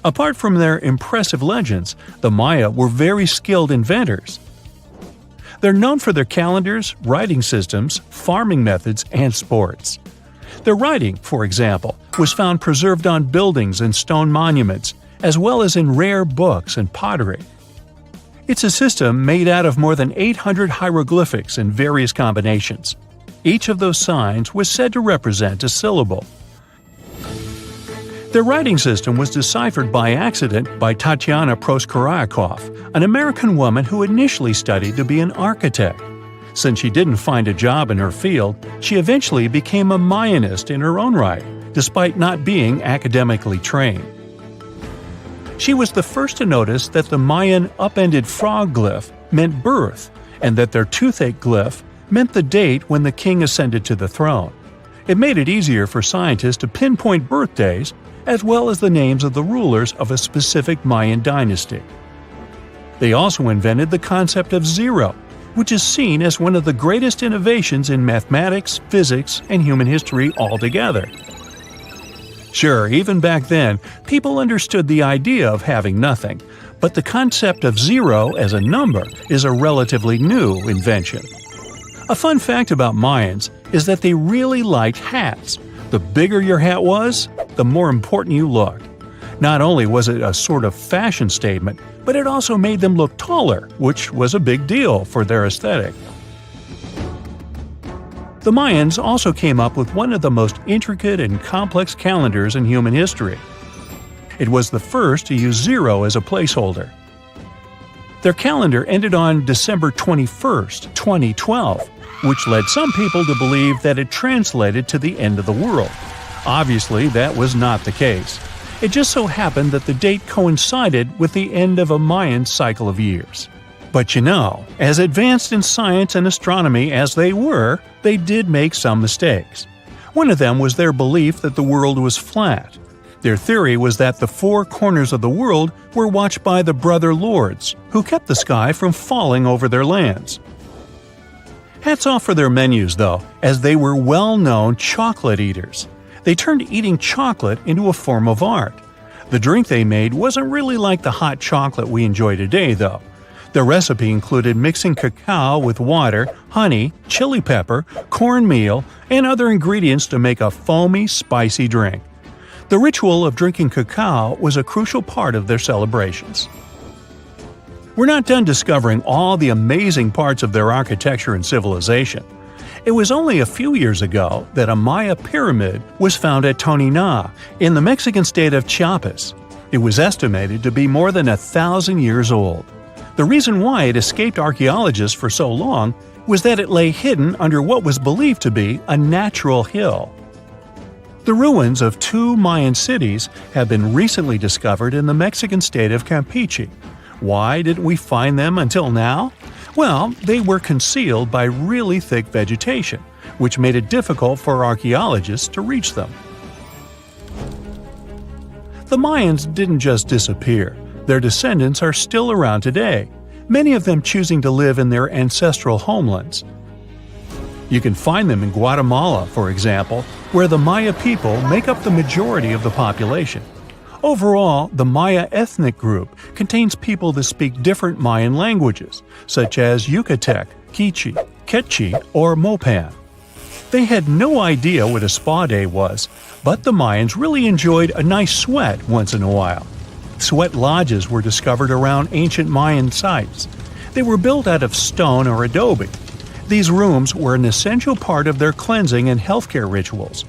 Apart from their impressive legends, the Maya were very skilled inventors. They're known for their calendars, writing systems, farming methods, and sports. Their writing, for example, was found preserved on buildings and stone monuments, as well as in rare books and pottery. It's a system made out of more than 800 hieroglyphics in various combinations. Each of those signs was said to represent a syllable. Their writing system was deciphered by accident by Tatiana Proskorakov, an American woman who initially studied to be an architect. Since she didn't find a job in her field, she eventually became a Mayanist in her own right, despite not being academically trained. She was the first to notice that the Mayan upended frog glyph meant birth, and that their toothache glyph meant the date when the king ascended to the throne. It made it easier for scientists to pinpoint birthdays, as well as the names of the rulers of a specific Mayan dynasty. They also invented the concept of zero, which is seen as one of the greatest innovations in mathematics, physics, and human history altogether. Sure, even back then, people understood the idea of having nothing, but the concept of zero as a number is a relatively new invention. A fun fact about Mayans is that they really liked hats. The bigger your hat was, the more important you looked. Not only was it a sort of fashion statement, but it also made them look taller, which was a big deal for their aesthetic. The Mayans also came up with one of the most intricate and complex calendars in human history. It was the first to use zero as a placeholder. Their calendar ended on December 21st, 2012, which led some people to believe that it translated to the end of the world. Obviously, that was not the case. It just so happened that the date coincided with the end of a Mayan cycle of years. But you know, as advanced in science and astronomy as they were, they did make some mistakes. One of them was their belief that the world was flat. Their theory was that the four corners of the world were watched by the Brother Lords, who kept the sky from falling over their lands. Hats off for their menus, though, as they were well-known chocolate eaters. They turned eating chocolate into a form of art. The drink they made wasn't really like the hot chocolate we enjoy today, though. The recipe included mixing cacao with water, honey, chili pepper, cornmeal, and other ingredients to make a foamy, spicy drink. The ritual of drinking cacao was a crucial part of their celebrations. We're not done discovering all the amazing parts of their architecture and civilization. It was only a few years ago that a Maya pyramid was found at Tonina, in the Mexican state of Chiapas. It was estimated to be more than 1,000 years old. The reason why it escaped archaeologists for so long was that it lay hidden under what was believed to be a natural hill. The ruins of two Mayan cities have been recently discovered in the Mexican state of Campeche. Why didn't we find them until now? Well, they were concealed by really thick vegetation, which made it difficult for archaeologists to reach them. The Mayans didn't just disappear. Their descendants are still around today, many of them choosing to live in their ancestral homelands. You can find them in Guatemala, for example, where the Maya people make up the majority of the population. Overall, the Maya ethnic group contains people that speak different Mayan languages, such as Yucatec, Quiche, Quechua, or Mopan. They had no idea what a spa day was, but the Mayans really enjoyed a nice sweat once in a while. Sweat lodges were discovered around ancient Mayan sites. They were built out of stone or adobe. These rooms were an essential part of their cleansing and healthcare rituals.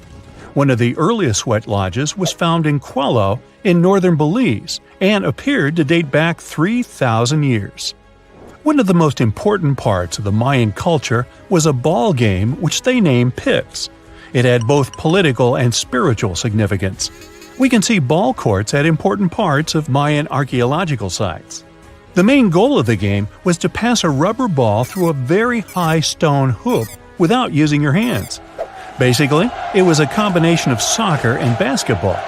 One of the earliest sweat lodges was found in Quello in northern Belize and appeared to date back 3,000 years. One of the most important parts of the Mayan culture was a ball game which they named Pix. It had both political and spiritual significance. We can see ball courts at important parts of Mayan archaeological sites. The main goal of the game was to pass a rubber ball through a very high stone hoop without using your hands. Basically, it was a combination of soccer and basketball.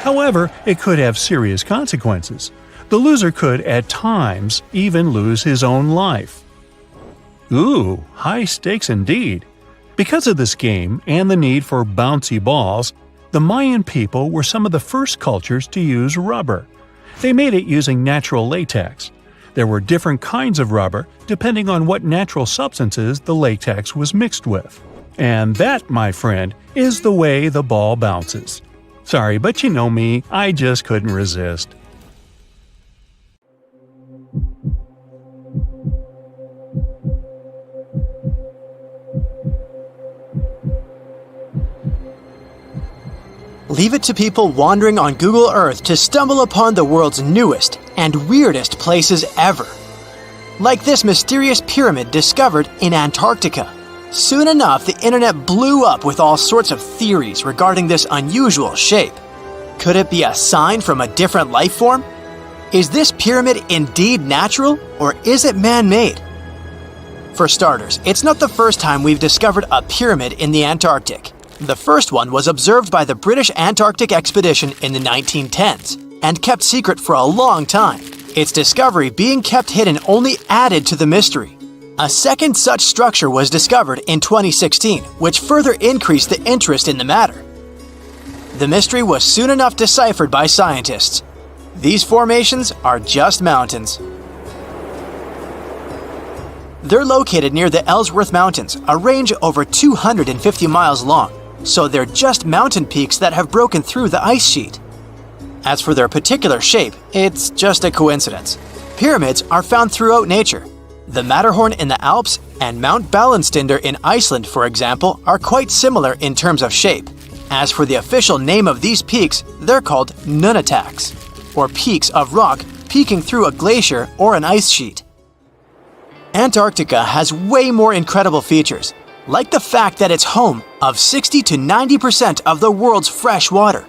However, it could have serious consequences. The loser could, at times, even lose his own life. Ooh, high stakes indeed. Because of this game and the need for bouncy balls, the Mayan people were some of the first cultures to use rubber. They made it using natural latex. There were different kinds of rubber depending on what natural substances the latex was mixed with. And that, my friend, is the way the ball bounces. Sorry, but you know me, I just couldn't resist. Leave it to people wandering on Google Earth to stumble upon the world's newest and weirdest places ever. Like this mysterious pyramid discovered in Antarctica. Soon enough, the internet blew up with all sorts of theories regarding this unusual shape. Could it be a sign from a different life form? Is this pyramid indeed natural, or is it man-made? For starters, it's not the first time we've discovered a pyramid in the Antarctic. The first one was observed by the British Antarctic expedition in the 1910s, and kept secret for a long time. Its discovery being kept hidden only added to the mystery. A second such structure was discovered in 2016, which further increased the interest in the matter. The mystery was soon enough deciphered by scientists. These formations are just mountains. They're located near the Ellsworth Mountains, a range over 250 miles long, so they're just mountain peaks that have broken through the ice sheet. As for their particular shape, it's just a coincidence. Pyramids are found throughout nature. The Matterhorn in the Alps and Mount Ballenstinder in Iceland, for example, are quite similar in terms of shape. As for the official name of these peaks, they're called nunataks, or peaks of rock peeking through a glacier or an ice sheet. Antarctica has way more incredible features, like the fact that it's home of 60 to 90% of the world's fresh water.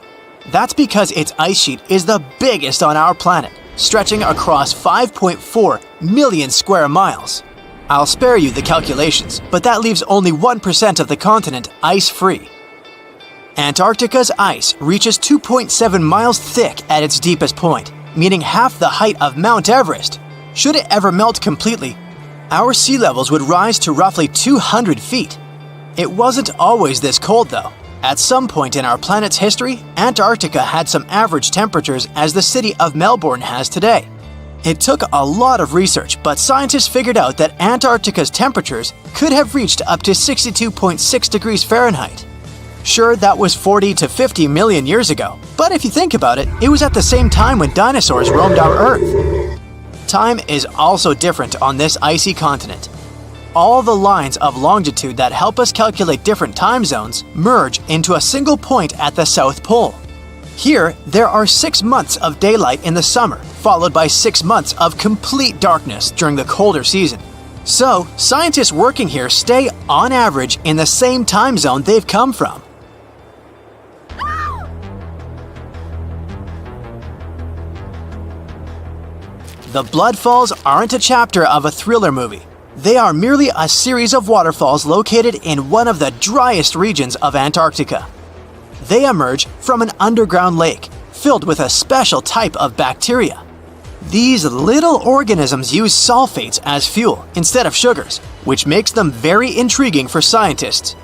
That's because its ice sheet is the biggest on our planet, stretching across 5.4 million square miles. I'll spare you the calculations, but that leaves only 1% of the continent ice-free. Antarctica's ice reaches 2.7 miles thick at its deepest point, meaning half the height of Mount Everest. Should it ever melt completely, our sea levels would rise to roughly 200 feet. It wasn't always this cold, though. At some point in our planet's history, Antarctica had some average temperatures as the city of Melbourne has today. It took a lot of research, but scientists figured out that Antarctica's temperatures could have reached up to 62.6 degrees Fahrenheit. Sure, that was 40 to 50 million years ago, but if you think about it, it was at the same time when dinosaurs roamed our Earth. Time is also different on this icy continent. All the lines of longitude that help us calculate different time zones merge into a single point at the South Pole. Here, there are 6 months of daylight in the summer, followed by 6 months of complete darkness during the colder season. So, scientists working here stay, on average, in the same time zone they've come from. The Blood Falls aren't a chapter of a thriller movie. They are merely a series of waterfalls located in one of the driest regions of Antarctica. They emerge from an underground lake filled with a special type of bacteria. These little organisms use sulfates as fuel instead of sugars, which makes them very intriguing for scientists.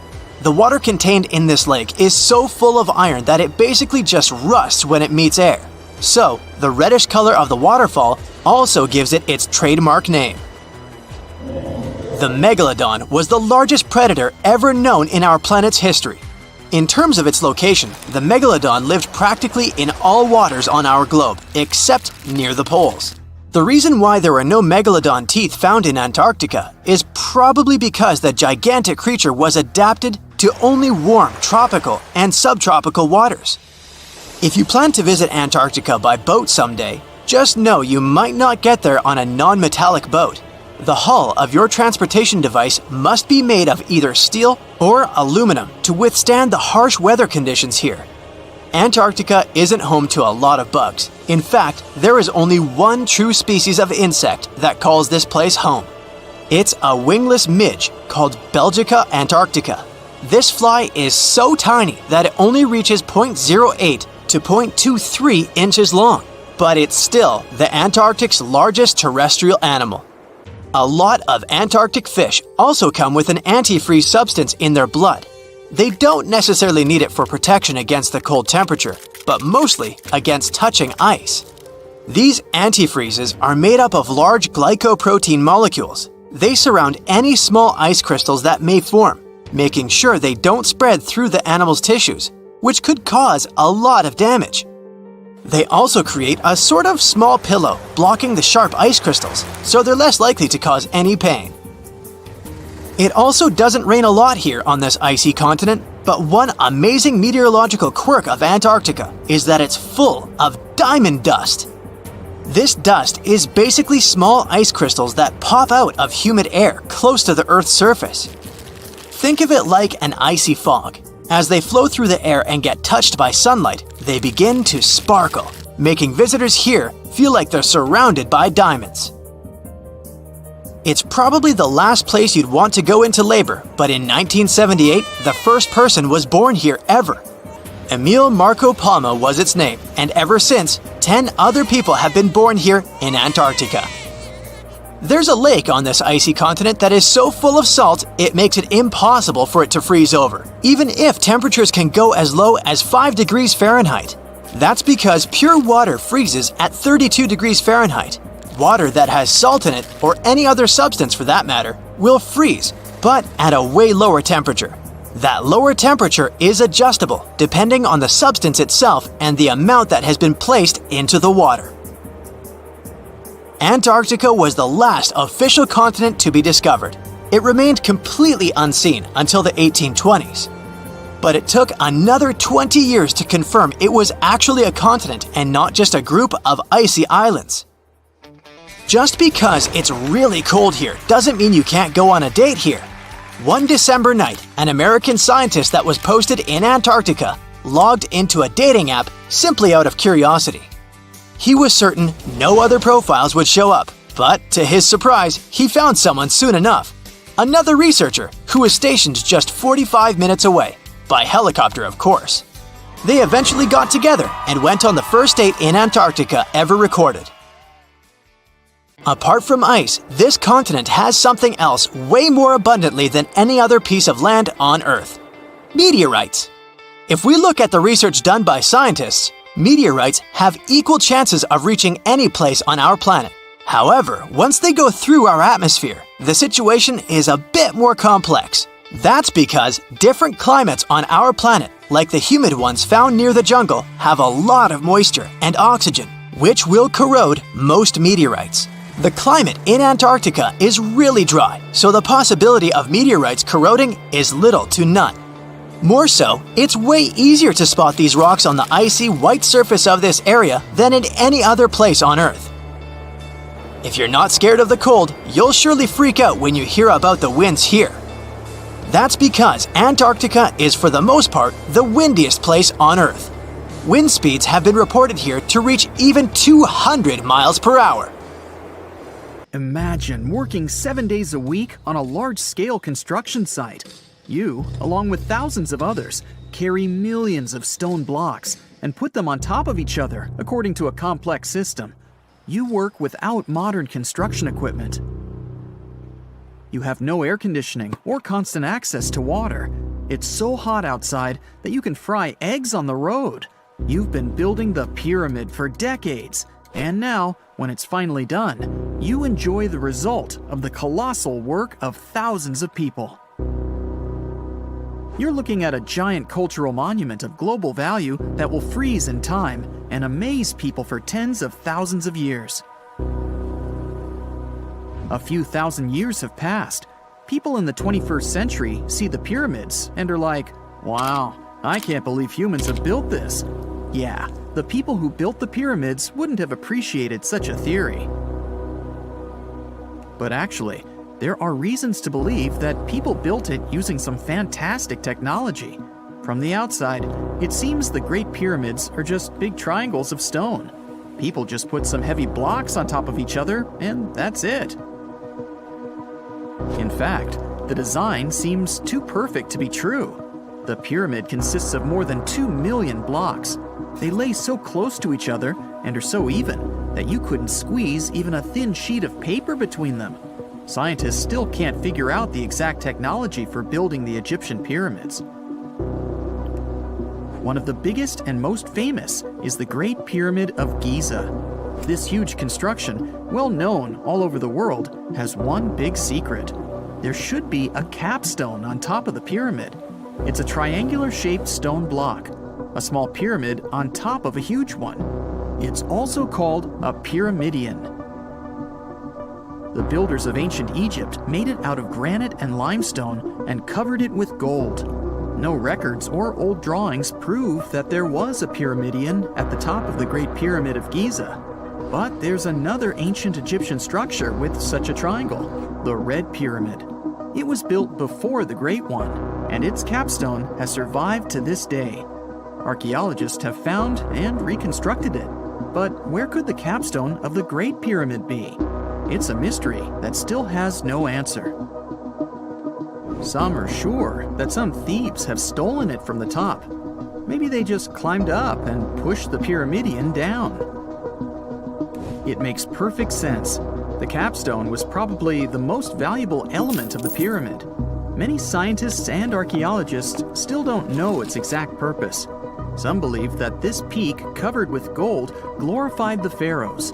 The water contained in this lake is so full of iron that it basically just rusts when it meets air. So, the reddish color of the waterfall also gives it its trademark name. The megalodon was the largest predator ever known in our planet's history. In terms of its location, the megalodon lived practically in all waters on our globe, except near the poles. The reason why there were no megalodon teeth found in Antarctica is probably because the gigantic creature was adapted to only warm tropical and subtropical waters. If you plan to visit Antarctica by boat someday, just know you might not get there on a non-metallic boat. The hull of your transportation device must be made of either steel or aluminum to withstand the harsh weather conditions here. Antarctica isn't home to a lot of bugs. In fact, there is only one true species of insect that calls this place home. It's a wingless midge called Belgica antarctica. This fly is so tiny that it only reaches 0.08 to 0.23 inches long, but it's still the Antarctic's largest terrestrial animal. A lot of Antarctic fish also come with an antifreeze substance in their blood. They don't necessarily need it for protection against the cold temperature, but mostly against touching ice. These antifreezes are made up of large glycoprotein molecules. They surround any small ice crystals that may form, making sure they don't spread through the animal's tissues, which could cause a lot of damage. They also create a sort of small pillow blocking the sharp ice crystals, so they're less likely to cause any pain. It also doesn't rain a lot here on this icy continent, But one amazing meteorological quirk of Antarctica is that it's full of diamond dust. This dust is basically small ice crystals that pop out of humid air close to the Earth's surface. Think of it like an icy fog. As they flow through the air and get touched by sunlight, they begin to sparkle, making visitors here feel like they're surrounded by diamonds. It's probably the last place you'd want to go into labor, but in 1978, the first person was born here ever. Emil Marco Palma was its name, and ever since, 10 other people have been born here in Antarctica. There's a lake on this icy continent that is so full of salt, it makes it impossible for it to freeze over, even if temperatures can go as low as 5 degrees Fahrenheit. That's because pure water freezes at 32 degrees Fahrenheit. Water that has salt in it, or any other substance for that matter, will freeze, but at a way lower temperature. That lower temperature is adjustable depending on the substance itself and the amount that has been placed into the water. Antarctica was the last official continent to be discovered. It remained completely unseen until the 1820s. But it took another 20 years to confirm it was actually a continent and not just a group of icy islands. Just because it's really cold here doesn't mean you can't go on a date here. One December night, an American scientist that was posted in Antarctica logged into a dating app simply out of curiosity. He was certain no other profiles would show up, but to his surprise, he found someone soon enough. Another researcher who was stationed just 45 minutes away, by helicopter of course. They eventually got together and went on the first date in Antarctica ever recorded. Apart from ice, this continent has something else way more abundantly than any other piece of land on Earth: meteorites. If we look at the research done by scientists, meteorites have equal chances of reaching any place on our planet. However, once they go through our atmosphere, the situation is a bit more complex. That's because different climates on our planet, like the humid ones found near the jungle, have a lot of moisture and oxygen, which will corrode most meteorites. The climate in Antarctica is really dry, so the possibility of meteorites corroding is little to none. More so, it's way easier to spot these rocks on the icy white surface of this area than in any other place on Earth. If you're not scared of the cold, you'll surely freak out when you hear about the winds here. That's because Antarctica is for the most part the windiest place on Earth. Wind speeds have been reported here to reach even 200 miles per hour. Imagine working 7 days a week on a large-scale construction site. You, along with thousands of others, carry millions of stone blocks and put them on top of each other according to a complex system. You work without modern construction equipment. You have no air conditioning or constant access to water. It's so hot outside that you can fry eggs on the road. You've been building the pyramid for decades, and now, when it's finally done, you enjoy the result of the colossal work of thousands of people. You're looking at a giant cultural monument of global value that will freeze in time and amaze people for tens of thousands of years. A few thousand years have passed. People in the 21st century see the pyramids and are like, "Wow, I can't believe humans have built this." Yeah, the people who built the pyramids wouldn't have appreciated such a theory. But actually, there are reasons to believe that people built it using some fantastic technology. From the outside, it seems the Great Pyramids are just big triangles of stone. People just put some heavy blocks on top of each other, and that's it. In fact, the design seems too perfect to be true. The pyramid consists of more than 2 million blocks. They lay so close to each other and are so even that you couldn't squeeze even a thin sheet of paper between them. Scientists still can't figure out the exact technology for building the Egyptian pyramids. One of the biggest and most famous is the Great Pyramid of Giza. This huge construction, well known all over the world, has one big secret. There should be a capstone on top of the pyramid. It's a triangular-shaped stone block, a small pyramid on top of a huge one. It's also called a pyramidion. The builders of ancient Egypt made it out of granite and limestone and covered it with gold. No records or old drawings prove that there was a pyramidion at the top of the Great Pyramid of Giza. But there's another ancient Egyptian structure with such a triangle, the Red Pyramid. It was built before the Great One, and its capstone has survived to this day. Archaeologists have found and reconstructed it. But where could the capstone of the Great Pyramid be? It's a mystery that still has no answer. Some are sure that some thieves have stolen it from the top. Maybe they just climbed up and pushed the pyramidion down. It makes perfect sense. The capstone was probably the most valuable element of the pyramid. Many scientists and archaeologists still don't know its exact purpose. Some believe that this peak covered with gold glorified the pharaohs.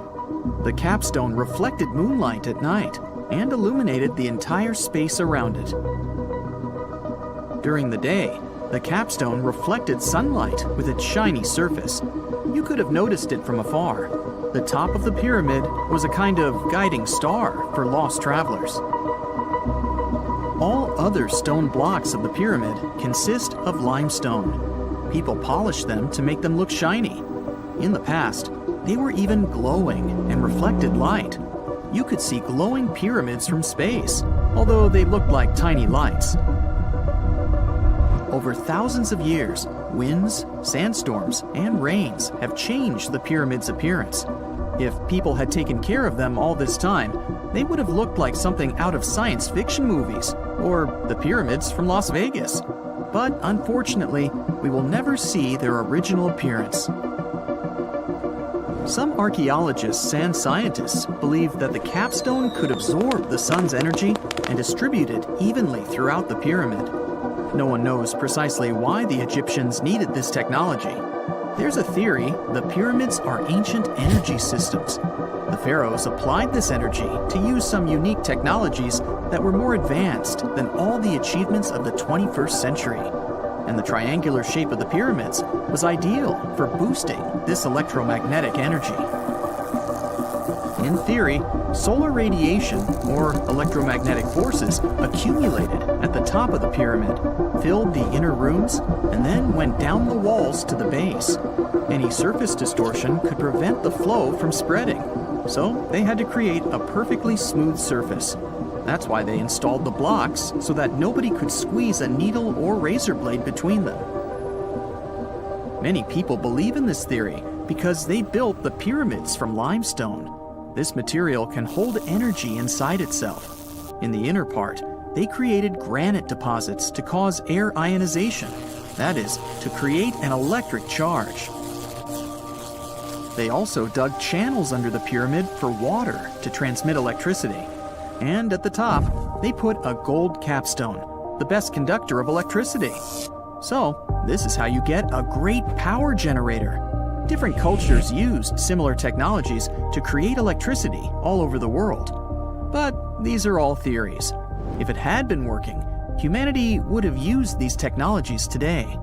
The capstone reflected moonlight at night and illuminated the entire space around it. During the day, the capstone reflected sunlight with its shiny surface. You could have noticed it from afar. The top of the pyramid was a kind of guiding star for lost travelers. All other stone blocks of the pyramid consist of limestone. People polished them to make them look shiny. In the past, they were even glowing and reflected light. You could see glowing pyramids from space, although they looked like tiny lights. Over thousands of years, winds, sandstorms, and rains have changed the pyramid's appearance. If people had taken care of them all this time, they would have looked like something out of science fiction movies, or the pyramids from Las Vegas. But unfortunately, we will never see their original appearance. Some archaeologists and scientists believe that the capstone could absorb the sun's energy and distribute it evenly throughout the pyramid. No one knows precisely why the Egyptians needed this technology. There's a theory the pyramids are ancient energy systems. The pharaohs applied this energy to use some unique technologies that were more advanced than all the achievements of the 21st century. And the triangular shape of the pyramids was ideal for boosting this electromagnetic energy. In theory, solar radiation, or electromagnetic forces, accumulated at the top of the pyramid, filled the inner rooms, and then went down the walls to the base. Any surface distortion could prevent the flow from spreading, so they had to create a perfectly smooth surface. That's why they installed the blocks so that nobody could squeeze a needle or razor blade between them. Many people believe in this theory because they built the pyramids from limestone. This material can hold energy inside itself. In the inner part, they created granite deposits to cause air ionization, that is, to create an electric charge. They also dug channels under the pyramid for water to transmit electricity. And at the top, they put a gold capstone, the best conductor of electricity. So, this is how you get a great power generator. Different cultures used similar technologies to create electricity all over the world. But these are all theories. If it had been working, humanity would have used these technologies today.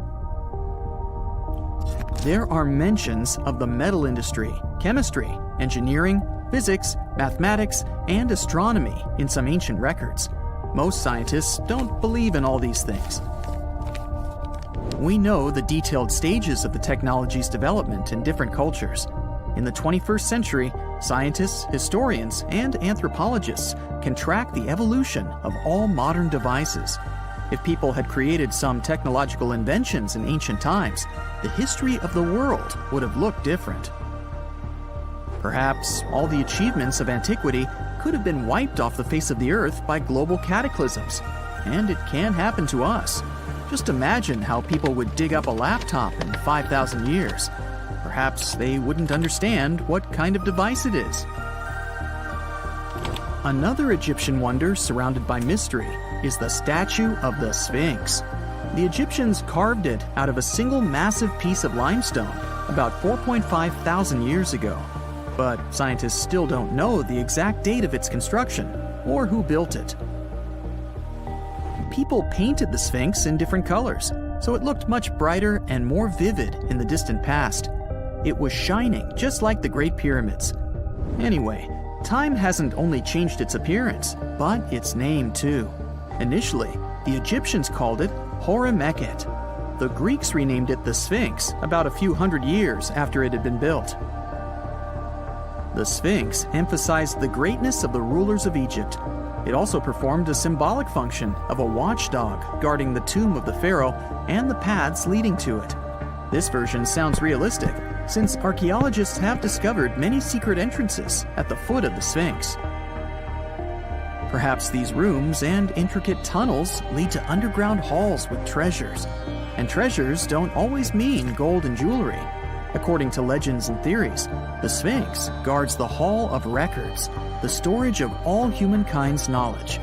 There are mentions of the metal industry, chemistry, engineering, physics, mathematics, and astronomy in some ancient records. Most scientists don't believe in all these things. We know the detailed stages of the technology's development in different cultures. In the 21st century, scientists, historians, and anthropologists can track the evolution of all modern devices. If people had created some technological inventions in ancient times, the history of the world would have looked different. Perhaps all the achievements of antiquity could have been wiped off the face of the earth by global cataclysms. And it can happen to us. Just imagine how people would dig up a laptop in 5,000 years. Perhaps they wouldn't understand what kind of device it is. Another Egyptian wonder surrounded by mystery is the statue of the Sphinx. The Egyptians carved it out of a single massive piece of limestone about 4.5 thousand years ago. But scientists still don't know the exact date of its construction or who built it. People painted the Sphinx in different colors, so it looked much brighter and more vivid in the distant past. It was shining just like the Great Pyramids. Anyway, time hasn't only changed its appearance, but its name too. Initially, the Egyptians called it Horemakhet. The Greeks renamed it the Sphinx about a few hundred years after it had been built. The Sphinx emphasized the greatness of the rulers of Egypt. It also performed a symbolic function of a watchdog guarding the tomb of the pharaoh and the paths leading to it. This version sounds realistic, since archaeologists have discovered many secret entrances at the foot of the Sphinx. Perhaps these rooms and intricate tunnels lead to underground halls with treasures. And treasures don't always mean gold and jewelry. According to legends and theories, the Sphinx guards the Hall of Records, the storage of all humankind's knowledge.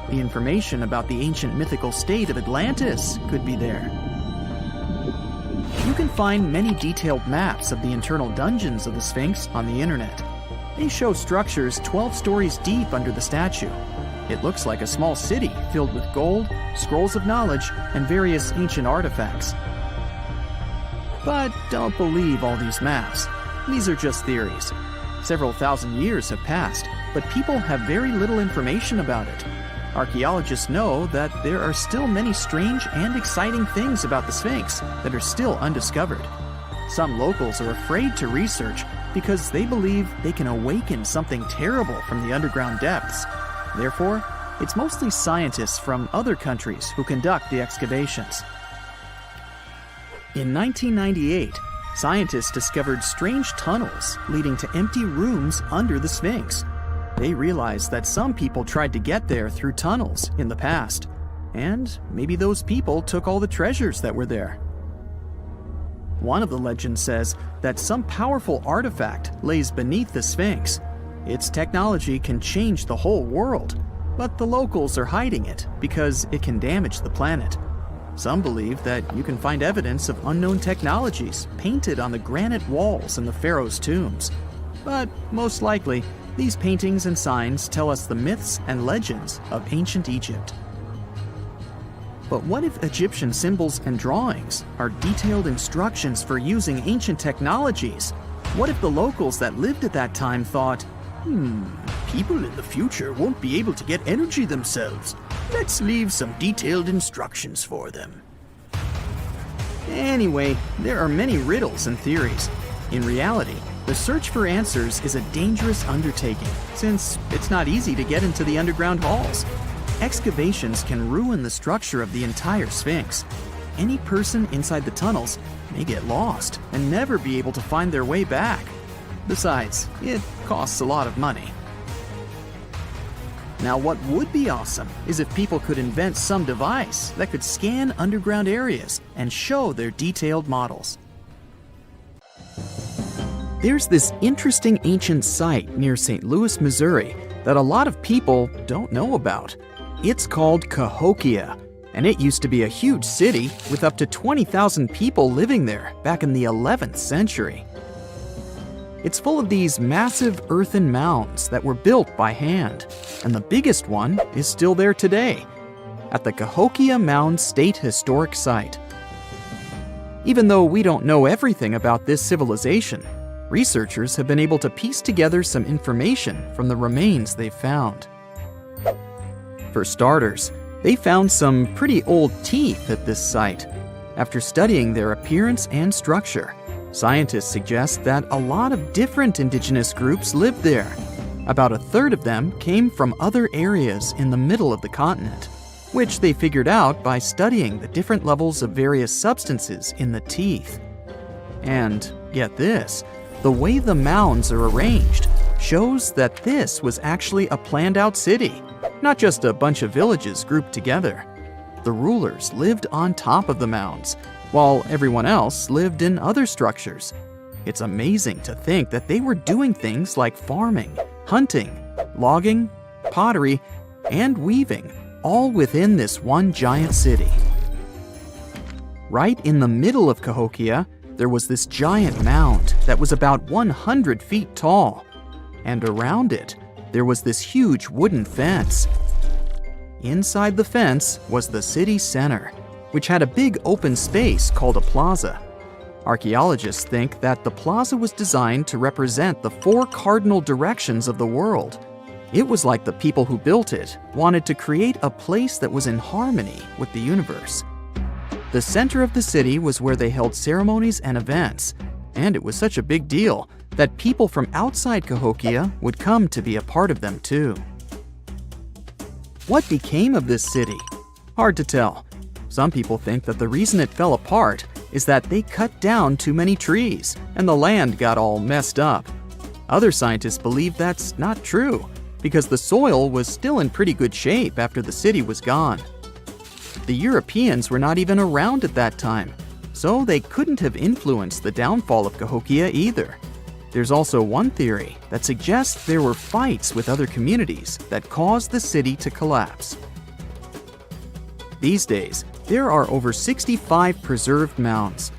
The information about the ancient mythical state of Atlantis could be there. You can find many detailed maps of the internal dungeons of the Sphinx on the internet. They show structures 12 stories deep under the statue. It looks like a small city filled with gold, scrolls of knowledge, and various ancient artifacts. But don't believe all these maps. These are just theories. Several thousand years have passed, but people have very little information about it. Archaeologists know that there are still many strange and exciting things about the Sphinx that are still undiscovered. Some locals are afraid to research because they believe they can awaken something terrible from the underground depths. Therefore, it's mostly scientists from other countries who conduct the excavations. In 1998, scientists discovered strange tunnels leading to empty rooms under the Sphinx. They realized that some people tried to get there through tunnels in the past, and maybe those people took all the treasures that were there. One of the legends says that some powerful artifact lays beneath the Sphinx. Its technology can change the whole world, but the locals are hiding it because it can damage the planet. Some believe that you can find evidence of unknown technologies painted on the granite walls in the pharaoh's tombs. But most likely, these paintings and signs tell us the myths and legends of ancient Egypt. But what if Egyptian symbols and drawings are detailed instructions for using ancient technologies? What if the locals that lived at that time thought, people in the future won't be able to get energy themselves. Let's leave some detailed instructions for them. Anyway, there are many riddles and theories. In reality, the search for answers is a dangerous undertaking, since it's not easy to get into the underground halls. Excavations can ruin the structure of the entire Sphinx. Any person inside the tunnels may get lost and never be able to find their way back. Besides, it costs a lot of money. Now, what would be awesome is if people could invent some device that could scan underground areas and show their detailed models. There's this interesting ancient site near St. Louis, Missouri, that a lot of people don't know about. It's called Cahokia, and it used to be a huge city with up to 20,000 people living there back in the 11th century. It's full of these massive earthen mounds that were built by hand, and the biggest one is still there today, at the Cahokia Mound State Historic Site. Even though we don't know everything about this civilization, researchers have been able to piece together some information from the remains they've found. For starters, they found some pretty old teeth at this site. After studying their appearance and structure, scientists suggest that a lot of different indigenous groups lived there. About a third of them came from other areas in the middle of the continent, which they figured out by studying the different levels of various substances in the teeth. And get this, the way the mounds are arranged shows that this was actually a planned-out city, not just a bunch of villages grouped together. The rulers lived on top of the mounds, while everyone else lived in other structures. It's amazing to think that they were doing things like farming, hunting, logging, pottery, and weaving, all within this one giant city. Right in the middle of Cahokia, there was this giant mound that was about 100 feet tall, and around it, there was this huge wooden fence. Inside the fence was the city center, which had a big open space called a plaza. Archaeologists think that the plaza was designed to represent the 4 cardinal directions of the world. It was like the people who built it wanted to create a place that was in harmony with the universe. The center of the city was where they held ceremonies and events, and it was such a big deal that people from outside Cahokia would come to be a part of them too. What became of this city? Hard to tell. Some people think that the reason it fell apart is that they cut down too many trees and the land got all messed up. Other scientists believe that's not true because the soil was still in pretty good shape after the city was gone. The Europeans were not even around at that time, so they couldn't have influenced the downfall of Cahokia either. There's also one theory that suggests there were fights with other communities that caused the city to collapse. These days, there are over 65 preserved mounds,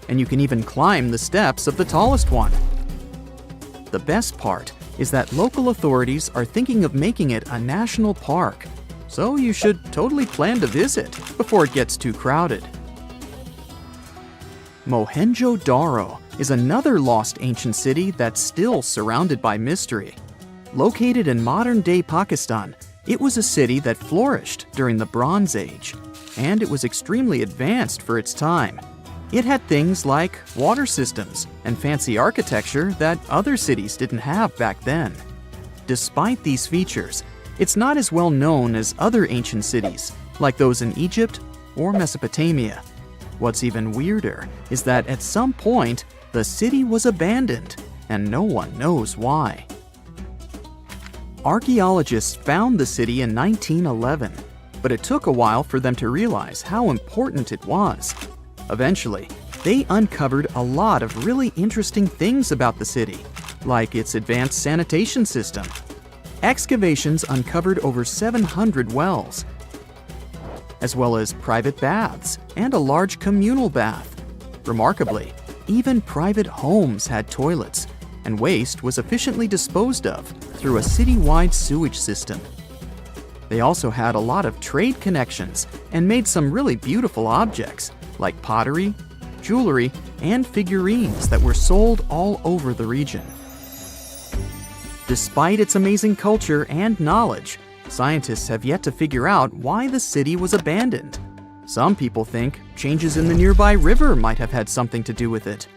and you can even climb the steps of the tallest one. The best part is that local authorities are thinking of making it a national park, so you should totally plan to visit before it gets too crowded. Mohenjo-Daro is another lost ancient city that's still surrounded by mystery. Located in modern-day Pakistan, it was a city that flourished during the Bronze Age, and it was extremely advanced for its time. It had things like water systems and fancy architecture that other cities didn't have back then. Despite these features, it's not as well known as other ancient cities, like those in Egypt or Mesopotamia. What's even weirder is that at some point, the city was abandoned, and no one knows why. Archaeologists found the city in 1911, but it took a while for them to realize how important it was. Eventually, they uncovered a lot of really interesting things about the city, like its advanced sanitation system. Excavations uncovered over 700 wells, as well as private baths and a large communal bath. Remarkably, even private homes had toilets, and waste was efficiently disposed of through a citywide sewage system. They also had a lot of trade connections and made some really beautiful objects, like pottery, jewelry, and figurines that were sold all over the region. Despite its amazing culture and knowledge, scientists have yet to figure out why the city was abandoned. Some people think changes in the nearby river might have had something to do with it.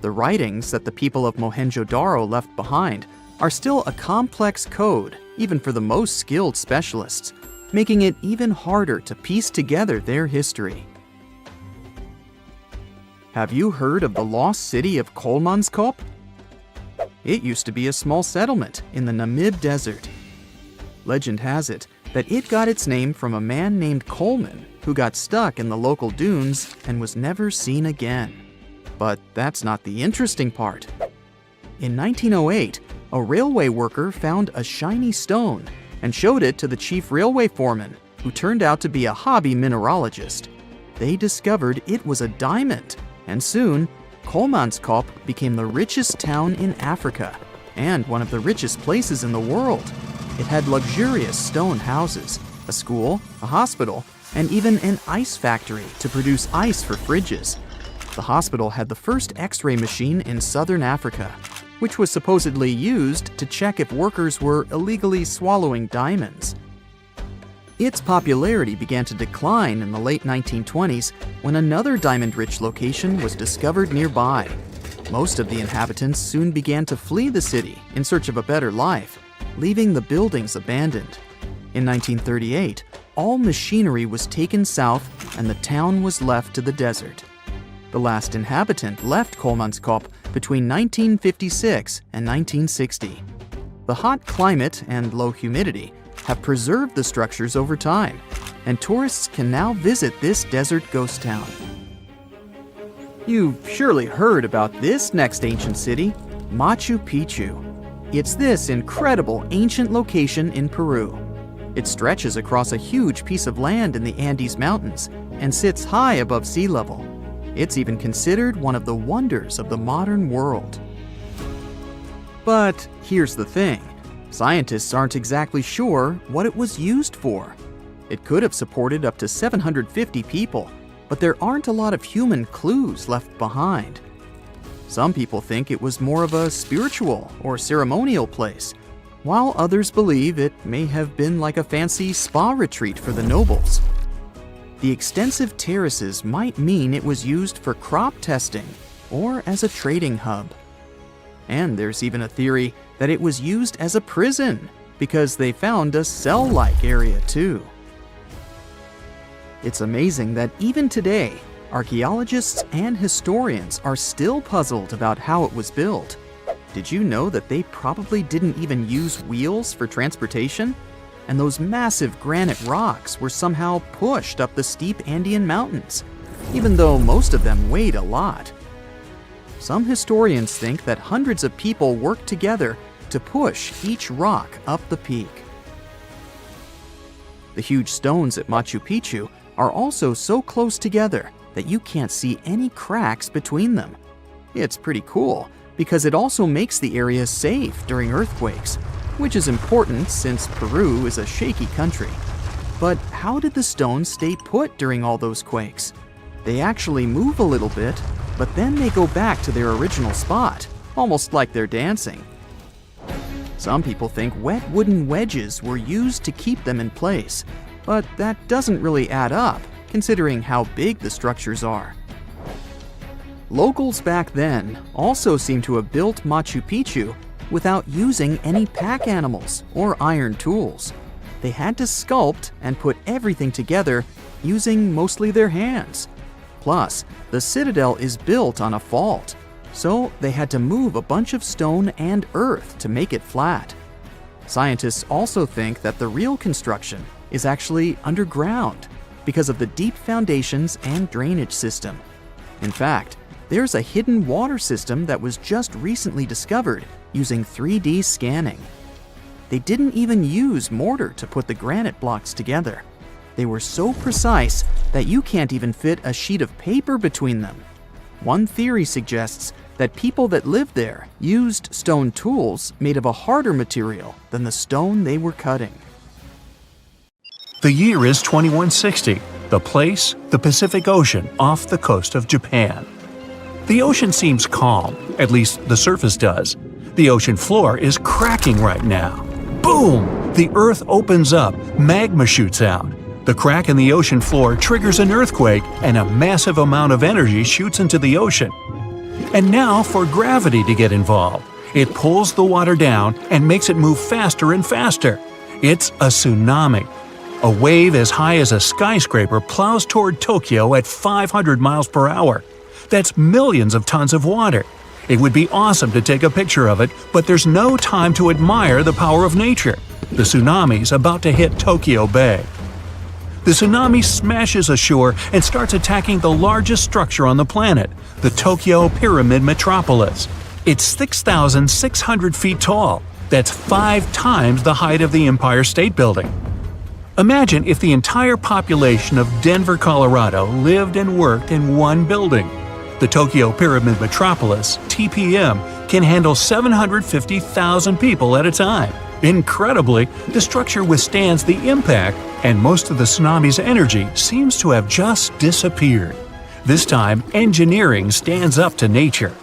The writings that the people of Mohenjo-Daro left behind are still a complex code, even for the most skilled specialists, making it even harder to piece together their history. Have you heard of the lost city of Kolmanskop? It used to be a small settlement in the Namib Desert. Legend has it that it got its name from a man named Coleman who got stuck in the local dunes and was never seen again. But that's not the interesting part. In 1908, a railway worker found a shiny stone and showed it to the chief railway foreman, who turned out to be a hobby mineralogist. They discovered it was a diamond, and soon, Kolmanskop became the richest town in Africa and one of the richest places in the world. It had luxurious stone houses, a school, a hospital, and even an ice factory to produce ice for fridges. The hospital had the first X-ray machine in southern Africa, which was supposedly used to check if workers were illegally swallowing diamonds. Its popularity began to decline in the late 1920s when another diamond-rich location was discovered nearby. Most of the inhabitants soon began to flee the city in search of a better life, leaving the buildings abandoned. In 1938, all machinery was taken south and the town was left to the desert. The last inhabitant left Kolmanskop between 1956 and 1960. The hot climate and low humidity have preserved the structures over time, and tourists can now visit this desert ghost town. You've surely heard about this next ancient city, Machu Picchu. It's this incredible ancient location in Peru. It stretches across a huge piece of land in the Andes Mountains and sits high above sea level. It's even considered one of the wonders of the modern world. But here's the thing. Scientists aren't exactly sure what it was used for. It could have supported up to 750 people, but there aren't a lot of human clues left behind. Some people think it was more of a spiritual or ceremonial place, while others believe it may have been like a fancy spa retreat for the nobles. the extensive terraces might mean it was used for crop testing or as a trading hub. And there's even a theory that it was used as a prison because they found a cell-like area too. It's amazing that even today, archaeologists and historians are still puzzled about how it was built. Did you know that they probably didn't even use wheels for transportation? And those massive granite rocks were somehow pushed up the steep Andean mountains, even though most of them weighed a lot. Some historians think that hundreds of people worked together to push each rock up the peak. The huge stones at Machu Picchu are also so close together that you can't see any cracks between them. It's pretty cool because it also makes the area safe during earthquakes, which is important since Peru is a shaky country. But how did the stones stay put during all those quakes? They actually move a little bit, but then they go back to their original spot, almost like they're dancing. Some people think wet wooden wedges were used to keep them in place, but that doesn't really add up, considering how big the structures are. Locals back then also seem to have built Machu Picchu without using any pack animals or iron tools. They had to sculpt and put everything together using mostly their hands. Plus, the citadel is built on a fault, so they had to move a bunch of stone and earth to make it flat. Scientists also think that the real construction is actually underground because of the deep foundations and drainage system. In fact, there's a hidden water system that was just recently discovered using 3D scanning. They didn't even use mortar to put the granite blocks together. They were so precise that you can't even fit a sheet of paper between them. One theory suggests that people that lived there used stone tools made of a harder material than the stone they were cutting. The year is 2160. The place, the Pacific Ocean off the coast of Japan. The ocean seems calm, at least the surface does. The ocean floor is cracking right now. Boom! The earth opens up, magma shoots out. The crack in the ocean floor triggers an earthquake, and a massive amount of energy shoots into the ocean. And now for gravity to get involved. It pulls the water down and makes it move faster and faster. It's a tsunami. A wave as high as a skyscraper plows toward Tokyo at 500 miles per hour. That's millions of tons of water. It would be awesome to take a picture of it, but there's no time to admire the power of nature. The tsunami's about to hit Tokyo Bay. The tsunami smashes ashore and starts attacking the largest structure on the planet, the Tokyo Pyramid Metropolis. It's 6,600 feet tall. That's 5 times the height of the Empire State Building. Imagine if the entire population of Denver, Colorado lived and worked in one building. The Tokyo Pyramid Metropolis, TPM, can handle 750,000 people at a time. Incredibly, the structure withstands the impact, and most of the tsunami's energy seems to have just disappeared. This time, engineering stands up to nature.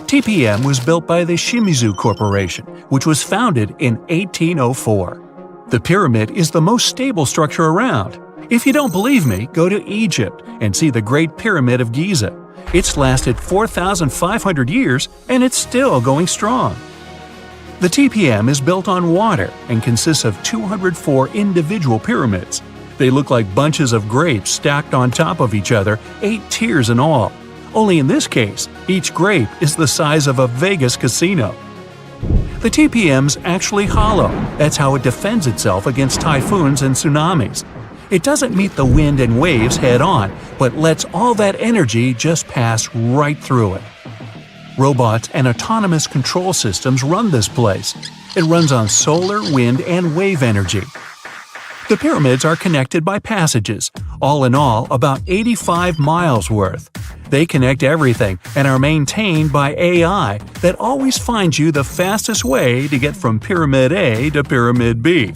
TPM was built by the Shimizu Corporation, which was founded in 1804. The pyramid is the most stable structure around. If you don't believe me, go to Egypt and see the Great Pyramid of Giza. It's lasted 4,500 years and it's still going strong. The TPM is built on water and consists of 204 individual pyramids. They look like bunches of grapes stacked on top of each other, 8 tiers in all. Only in this case, each grape is the size of a Vegas casino. The TPM's actually hollow. That's how it defends itself against typhoons and tsunamis. It doesn't meet the wind and waves head-on, but lets all that energy just pass right through it. Robots and autonomous control systems run this place. It runs on solar, wind, and wave energy. The pyramids are connected by passages, all in all about 85 miles worth. They connect everything and are maintained by AI that always finds you the fastest way to get from Pyramid A to Pyramid B.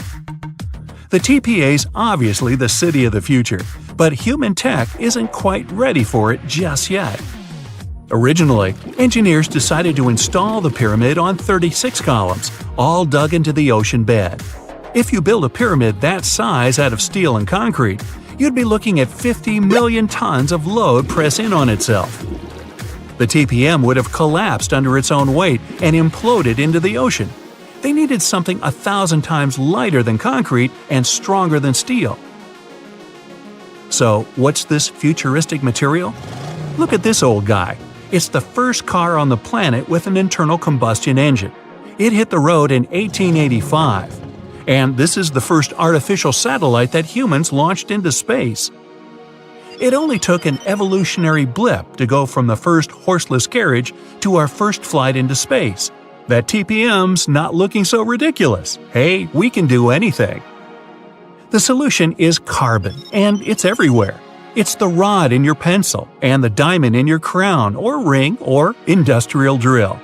The TPA's obviously the city of the future, but human tech isn't quite ready for it just yet. Originally, engineers decided to install the pyramid on 36 columns, all dug into the ocean bed. If you build a pyramid that size out of steel and concrete, you'd be looking at 50 million tons of load press in on itself. The TPM would have collapsed under its own weight and imploded into the ocean. They needed something 1,000 times lighter than concrete and stronger than steel. So, what's this futuristic material? Look at this old guy. It's the first car on the planet with an internal combustion engine. It hit the road in 1885. And this is the first artificial satellite that humans launched into space. It only took an evolutionary blip to go from the first horseless carriage to our first flight into space. That TPM's not looking so ridiculous. Hey, we can do anything. The solution is carbon, and it's everywhere. It's the rod in your pencil, and the diamond in your crown or ring or industrial drill.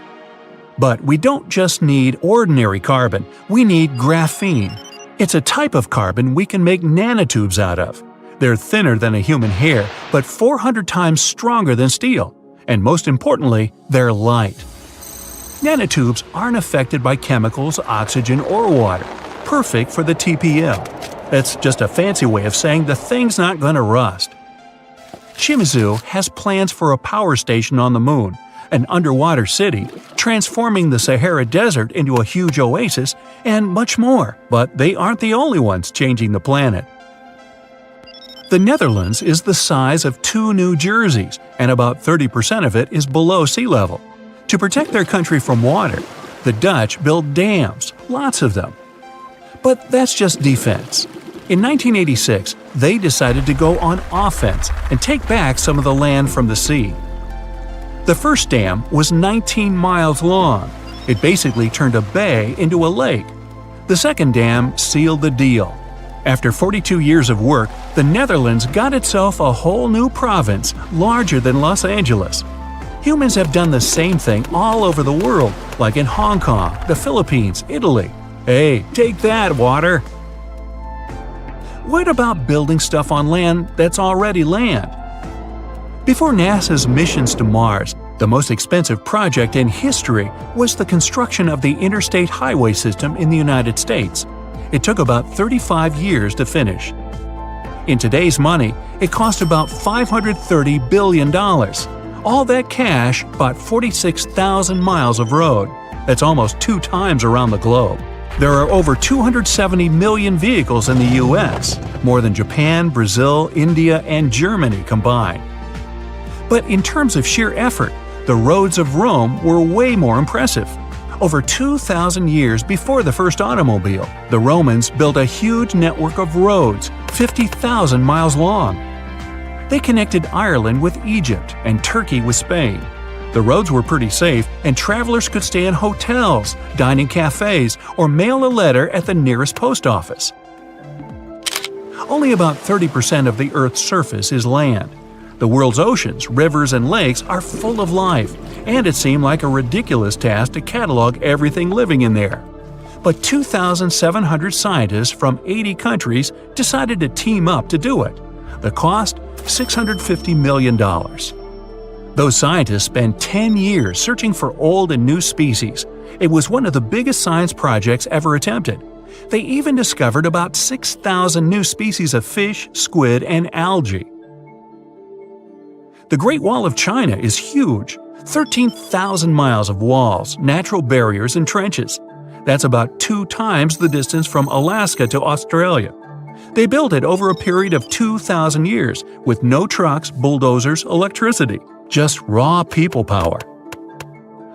But we don't just need ordinary carbon, we need graphene. It's a type of carbon we can make nanotubes out of. They're thinner than a human hair, but 400 times stronger than steel. And most importantly, they're light. Nanotubes aren't affected by chemicals, oxygen, or water. Perfect for the TPM. That's just a fancy way of saying the thing's not gonna rust. Shimizu has plans for a power station on the moon, an underwater city, transforming the Sahara Desert into a huge oasis, and much more. But they aren't the only ones changing the planet. The Netherlands is the size of 2 New Jerseys, and about 30% of it is below sea level. To protect their country from water, the Dutch built dams, lots of them. But that's just defense. In 1986, they decided to go on offense and take back some of the land from the sea. The first dam was 19 miles long. It basically turned a bay into a lake. The second dam sealed the deal. After 42 years of work, the Netherlands got itself a whole new province, larger than Los Angeles. Humans have done the same thing all over the world, like in Hong Kong, the Philippines, Italy. Hey, take that, water! What about building stuff on land that's already land? Before NASA's missions to Mars, the most expensive project in history was the construction of the interstate highway system in the United States. It took about 35 years to finish. In today's money, it cost about $530 billion. All that cash bought 46,000 miles of road. That's almost 2 times around the globe. There are over 270 million vehicles in the U.S., more than Japan, Brazil, India, and Germany combined. But in terms of sheer effort, the roads of Rome were way more impressive. Over 2,000 years before the first automobile, the Romans built a huge network of roads, 50,000 miles long. They connected Ireland with Egypt and Turkey with Spain. The roads were pretty safe, and travelers could stay in hotels, dine in cafes, or mail a letter at the nearest post office. Only about 30% of the Earth's surface is land. The world's oceans, rivers, and lakes are full of life, and it seemed like a ridiculous task to catalog everything living in there. But 2,700 scientists from 80 countries decided to team up to do it. The cost? $650 million. Those scientists spent 10 years searching for old and new species. It was one of the biggest science projects ever attempted. They even discovered about 6,000 new species of fish, squid, and algae. The Great Wall of China is huge. 13,000 miles of walls, natural barriers, and trenches. That's about 2 times the distance from Alaska to Australia. They built it over a period of 2,000 years, with no trucks, bulldozers, electricity. Just raw people power.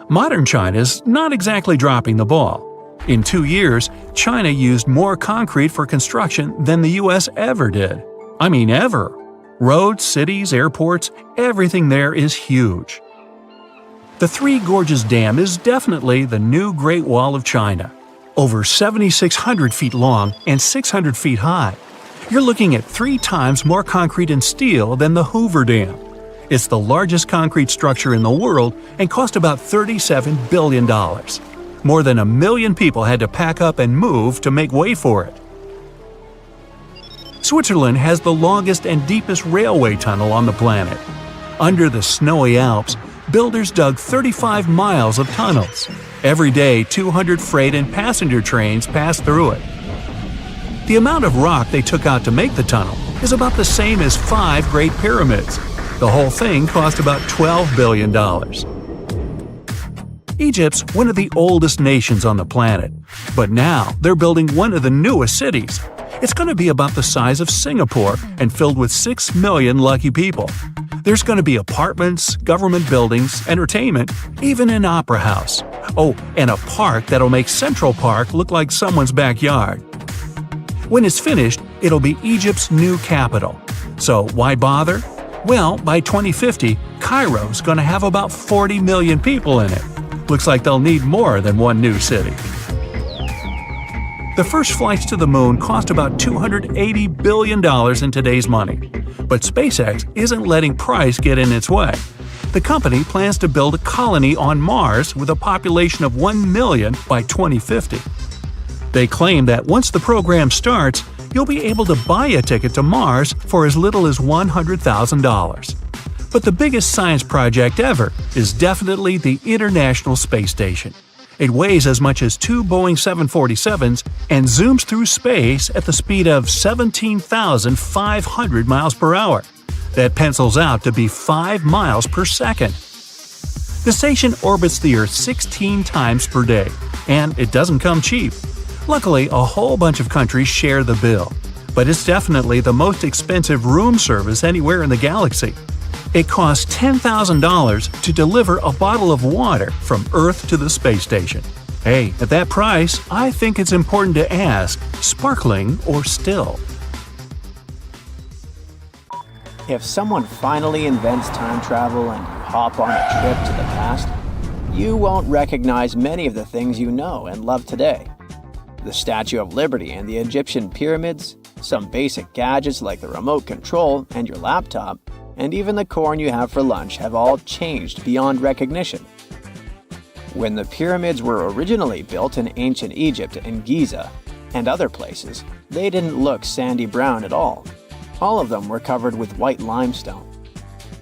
Modern China's not exactly dropping the ball. In 2 years, China used more concrete for construction than the US ever did. I mean ever. Roads, cities, airports, everything there is huge. The Three Gorges Dam is definitely the new Great Wall of China. Over 7,600 feet long and 600 feet high. You're looking at 3 times more concrete and steel than the Hoover Dam. It's the largest concrete structure in the world and cost about $37 billion. More than 1 million people had to pack up and move to make way for it. Switzerland has the longest and deepest railway tunnel on the planet. Under the snowy Alps, builders dug 35 miles of tunnels. Every day, 200 freight and passenger trains pass through it. The amount of rock they took out to make the tunnel is about the same as 5 Great Pyramids. The whole thing cost about $12 billion. Egypt's one of the oldest nations on the planet, but now they're building one of the newest cities. It's going to be about the size of Singapore and filled with 6 million lucky people. There's going to be apartments, government buildings, entertainment, even an opera house. Oh, and a park that'll make Central Park look like someone's backyard. When it's finished, it'll be Egypt's new capital. So why bother? Well, by 2050, Cairo's going to have about 40 million people in it. Looks like they'll need more than one new city. The first flights to the moon cost about $280 billion in today's money. But SpaceX isn't letting price get in its way. The company plans to build a colony on Mars with a population of 1 million by 2050. They claim that once the program starts, you'll be able to buy a ticket to Mars for as little as $100,000. But the biggest science project ever is definitely the International Space Station. It weighs as much as 2 Boeing 747s and zooms through space at the speed of 17,500 miles per hour. That pencils out to be 5 miles per second. The station orbits the Earth 16 times per day, and it doesn't come cheap. Luckily, a whole bunch of countries share the bill, but it's definitely the most expensive room service anywhere in the galaxy. It costs $10,000 to deliver a bottle of water from Earth to the space station. Hey, at that price, I think it's important to ask, sparkling or still? If someone finally invents time travel and you hop on a trip to the past, you won't recognize many of the things you know and love today. The Statue of Liberty and the Egyptian pyramids, some basic gadgets like the remote control and your laptop, and even the corn you have for lunch have all changed beyond recognition. When the pyramids were originally built in ancient Egypt and Giza and other places, they didn't look sandy brown at all. All of them were covered with white limestone.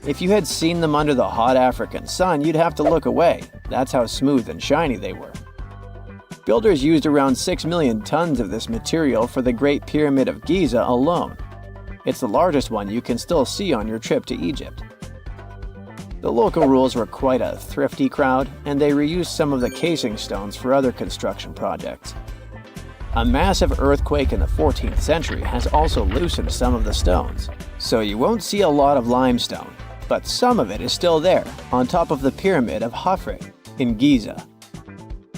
If you had seen them under the hot African sun, you'd have to look away. That's how smooth and shiny they were. Builders used around 6 million tons of this material for the Great Pyramid of Giza alone. It's the largest one you can still see on your trip to Egypt. The local rules were quite a thrifty crowd, and they reused some of the casing stones for other construction projects. A massive earthquake in the 14th century has also loosened some of the stones, so you won't see a lot of limestone, but some of it is still there, on top of the Pyramid of Khafre in Giza.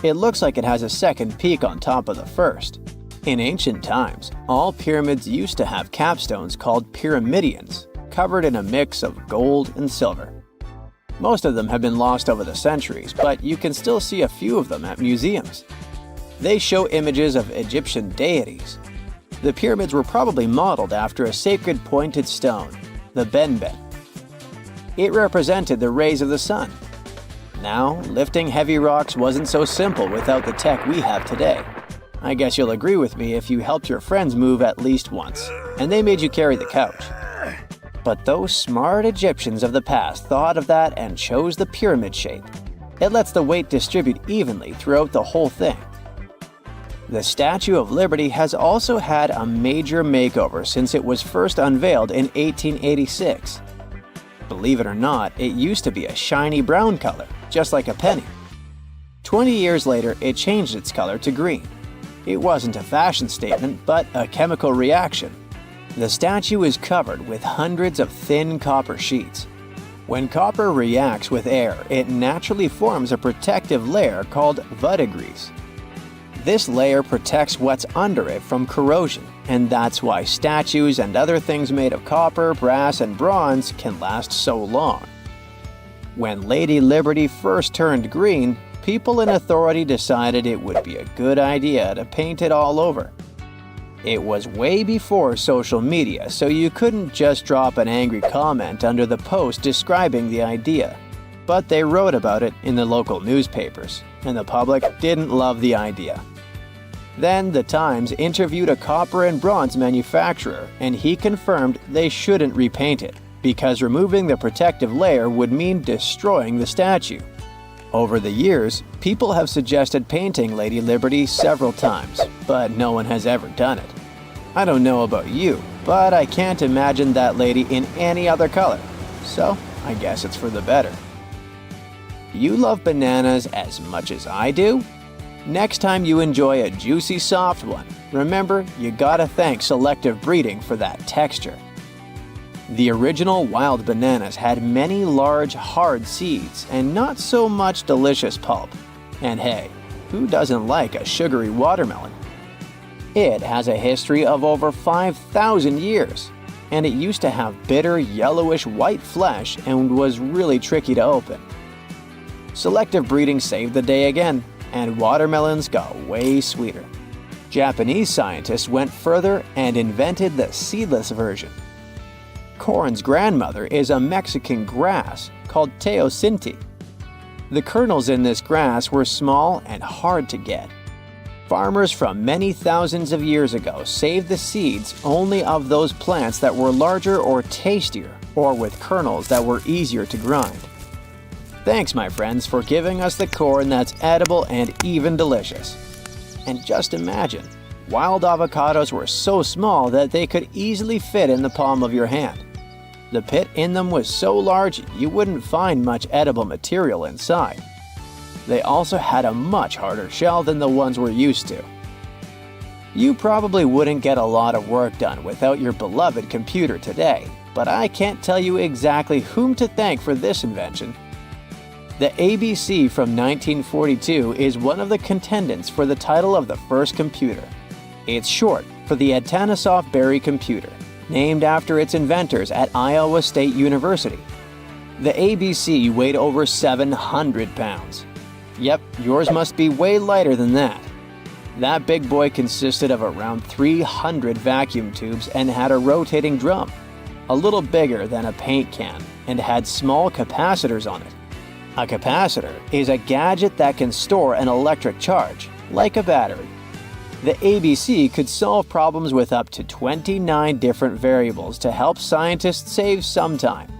It looks like it has a second peak on top of the first. In ancient times, all pyramids used to have capstones called pyramidions, covered in a mix of gold and silver. Most of them have been lost over the centuries, but you can still see a few of them at museums. They show images of Egyptian deities. The pyramids were probably modeled after a sacred pointed stone, the benben. It represented the rays of the sun. Now, lifting heavy rocks wasn't so simple without the tech we have today. I guess you'll agree with me if you helped your friends move at least once, and they made you carry the couch. But those smart Egyptians of the past thought of that and chose the pyramid shape. It lets the weight distribute evenly throughout the whole thing. The Statue of Liberty has also had a major makeover since it was first unveiled in 1886. Believe it or not, it used to be a shiny brown color, just like a penny. 20 years later, it changed its color to green. It wasn't a fashion statement, but a chemical reaction. The statue is covered with hundreds of thin copper sheets. When copper reacts with air, it naturally forms a protective layer called verdigris. This layer protects what's under it from corrosion, and that's why statues and other things made of copper, brass, and bronze can last so long. When Lady Liberty first turned green, people in authority decided it would be a good idea to paint it all over. It was way before social media, so you couldn't just drop an angry comment under the post describing the idea. But they wrote about it in the local newspapers, and the public didn't love the idea. Then the Times interviewed a copper and bronze manufacturer, and he confirmed they shouldn't repaint it, because removing the protective layer would mean destroying the statue. Over the years, people have suggested painting Lady Liberty several times, but no one has ever done it. I don't know about you, but I can't imagine that lady in any other color, so I guess it's for the better. You love bananas as much as I do? Next time you enjoy a juicy soft one, remember you gotta thank selective breeding for that texture. The original wild bananas had many large, hard seeds and not so much delicious pulp. And hey, who doesn't like a sugary watermelon? It has a history of over 5,000 years, and it used to have bitter yellowish white flesh and was really tricky to open. Selective breeding saved the day again, and watermelons got way sweeter. Japanese scientists went further and invented the seedless version. Corn's grandmother is a Mexican grass called teosinte. The kernels in this grass were small and hard to get. Farmers from many thousands of years ago saved the seeds only of those plants that were larger or tastier, or with kernels that were easier to grind. Thanks, my friends, for giving us the corn that's edible and even delicious. And just imagine, wild avocados were so small that they could easily fit in the palm of your hand. The pit in them was so large you wouldn't find much edible material inside. They also had a much harder shell than the ones we're used to. You probably wouldn't get a lot of work done without your beloved computer today, but I can't tell you exactly whom to thank for this invention. The ABC from 1942 is one of the contendants for the title of the first computer. It's short for the Atanasoff Berry computer, named after its inventors at Iowa State University. The ABC weighed over 700 pounds. Yep, yours must be way lighter than that. That big boy consisted of around 300 vacuum tubes and had a rotating drum, a little bigger than a paint can, and had small capacitors on it. A capacitor is a gadget that can store an electric charge, like a battery. The ABC could solve problems with up to 29 different variables to help scientists save some time.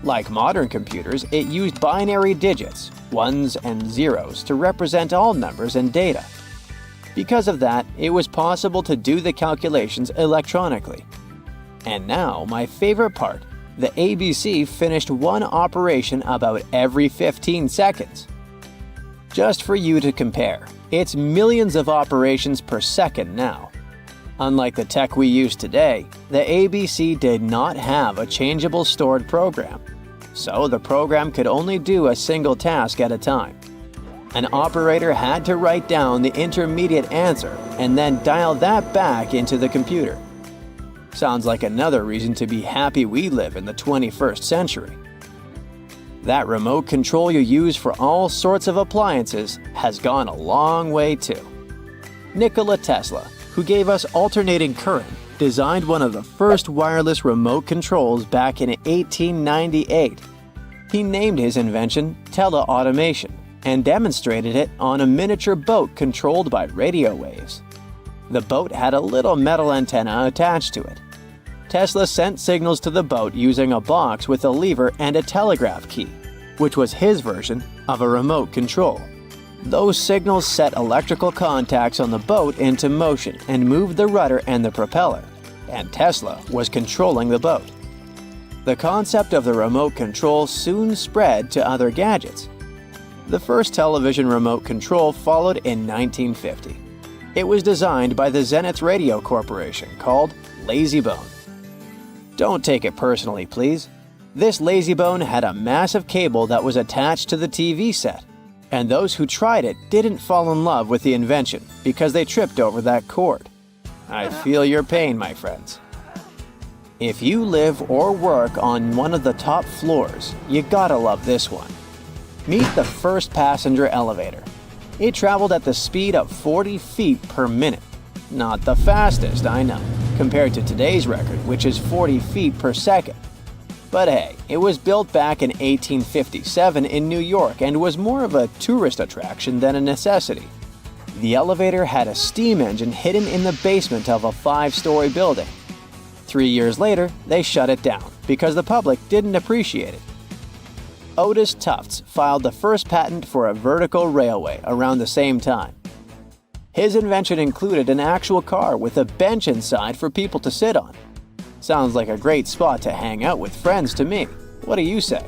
Like modern computers, it used binary digits, ones and zeros, to represent all numbers and data. Because of that, it was possible to do the calculations electronically. And now, my favorite part, the ABC finished one operation about every 15 seconds. Just for you to compare, it's millions of operations per second now. Unlike the tech we use today, the ABC did not have a changeable stored program, so the program could only do a single task at a time. An operator had to write down the intermediate answer and then dial that back into the computer. Sounds like another reason to be happy we live in the 21st century. That remote control you use for all sorts of appliances has gone a long way too. Nikola Tesla, who gave us alternating current, designed one of the first wireless remote controls back in 1898. He named his invention teleautomation and demonstrated it on a miniature boat controlled by radio waves. The boat had a little metal antenna attached to it. Tesla sent signals to the boat using a box with a lever and a telegraph key, which was his version of a remote control. Those signals set electrical contacts on the boat into motion and moved the rudder and the propeller, and Tesla was controlling the boat. The concept of the remote control soon spread to other gadgets. The first television remote control followed in 1950. It was designed by the Zenith Radio Corporation called LazyBone. Don't take it personally, please. This LazyBone had a massive cable that was attached to the TV set, and those who tried it didn't fall in love with the invention because they tripped over that cord. I feel your pain, my friends. If you live or work on one of the top floors, you gotta love this one. Meet the first passenger elevator. It traveled at the speed of 40 feet per minute. Not the fastest, I know, compared to today's record, which is 40 feet per second. But hey, it was built back in 1857 in New York and was more of a tourist attraction than a necessity. The elevator had a steam engine hidden in the basement of a 5-story building. 3 years later, they shut it down because the public didn't appreciate it. Otis Tufts filed the first patent for a vertical railway around the same time. His invention included an actual car with a bench inside for people to sit on. Sounds like a great spot to hang out with friends to me. What do you say?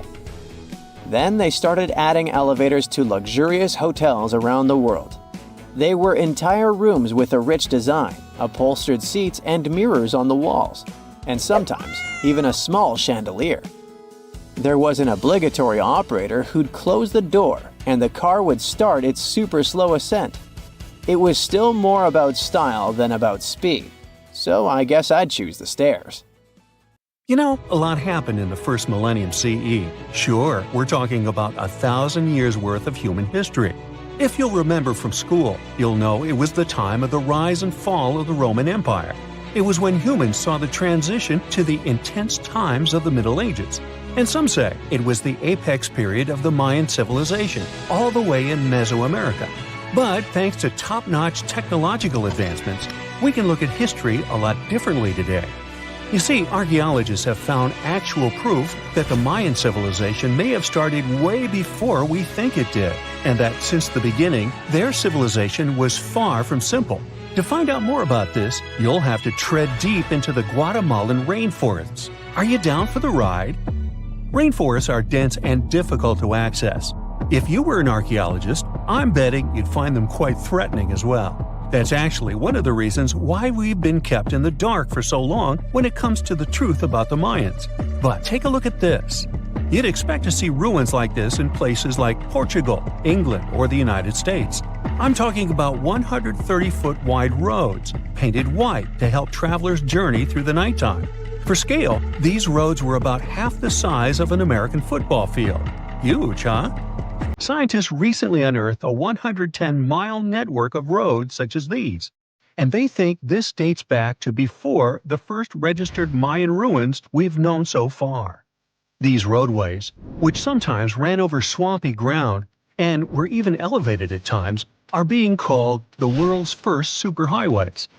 Then they started adding elevators to luxurious hotels around the world. They were entire rooms with a rich design, upholstered seats and mirrors on the walls, and sometimes even a small chandelier. There was an obligatory operator who'd close the door and the car would start its super slow ascent. It was still more about style than about speed, so I guess I'd choose the stairs. You know, a lot happened in the first millennium CE. Sure, we're talking about 1,000 years worth of human history. If you'll remember from school, you'll know it was the time of the rise and fall of the Roman Empire. It was when humans saw the transition to the intense times of the Middle Ages. And some say it was the apex period of the Mayan civilization, all the way in Mesoamerica. But thanks to top-notch technological advancements, we can look at history a lot differently today. You see, archaeologists have found actual proof that the Mayan civilization may have started way before we think it did, and that since the beginning, their civilization was far from simple. To find out more about this, you'll have to tread deep into the Guatemalan rainforests. Are you down for the ride? Rainforests are dense and difficult to access. If you were an archaeologist, I'm betting you'd find them quite threatening as well. That's actually one of the reasons why we've been kept in the dark for so long when it comes to the truth about the Mayans. But take a look at this. You'd expect to see ruins like this in places like Portugal, England, or the United States. I'm talking about 130-foot wide roads, painted white to help travelers journey through the nighttime. For scale, these roads were about half the size of an American football field. Huge, huh? Scientists recently unearthed a 110-mile network of roads such as these, and they think this dates back to before the first registered Mayan ruins we've known so far. These roadways, which sometimes ran over swampy ground and were even elevated at times, are being called the world's first superhighways.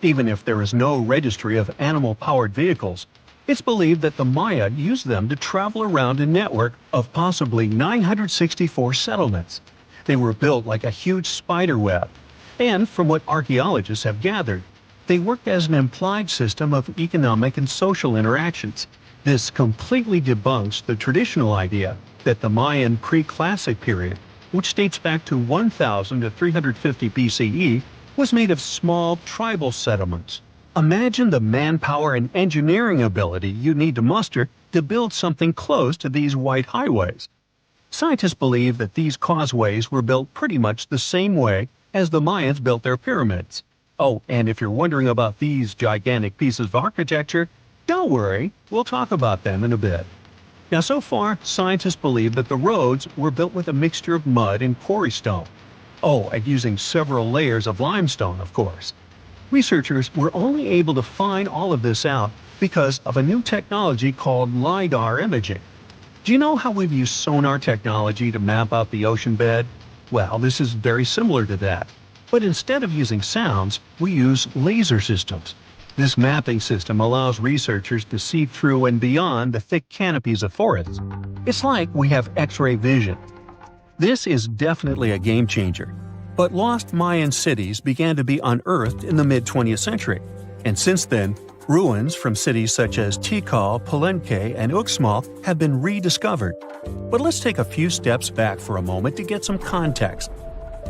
Even if there is no registry of animal-powered vehicles, it's believed that the Maya used them to travel around a network of possibly 964 settlements. They were built like a huge spider web, and from what archaeologists have gathered, they worked as an implied system of economic and social interactions. This completely debunks the traditional idea that the Mayan pre-classic period, which dates back to 1000 to 350 BCE, was made of small tribal settlements. Imagine the manpower and engineering ability you need to muster to build something close to these white highways. Scientists believe that these causeways were built pretty much the same way as the Mayans built their pyramids. Oh, and if you're wondering about these gigantic pieces of architecture, don't worry, we'll talk about them in a bit. Now, so far, scientists believe that the roads were built with a mixture of mud and quarry stone. Oh, and using several layers of limestone, of course. Researchers were only able to find all of this out because of a new technology called LiDAR imaging. Do you know how we've used sonar technology to map out the ocean bed? Well, this is very similar to that. But instead of using sounds, we use laser systems. This mapping system allows researchers to see through and beyond the thick canopies of forests. It's like we have X-ray vision. This is definitely a game changer. But lost Mayan cities began to be unearthed in the mid-20th century, and since then, ruins from cities such as Tikal, Palenque, and Uxmal have been rediscovered. But let's take a few steps back for a moment to get some context.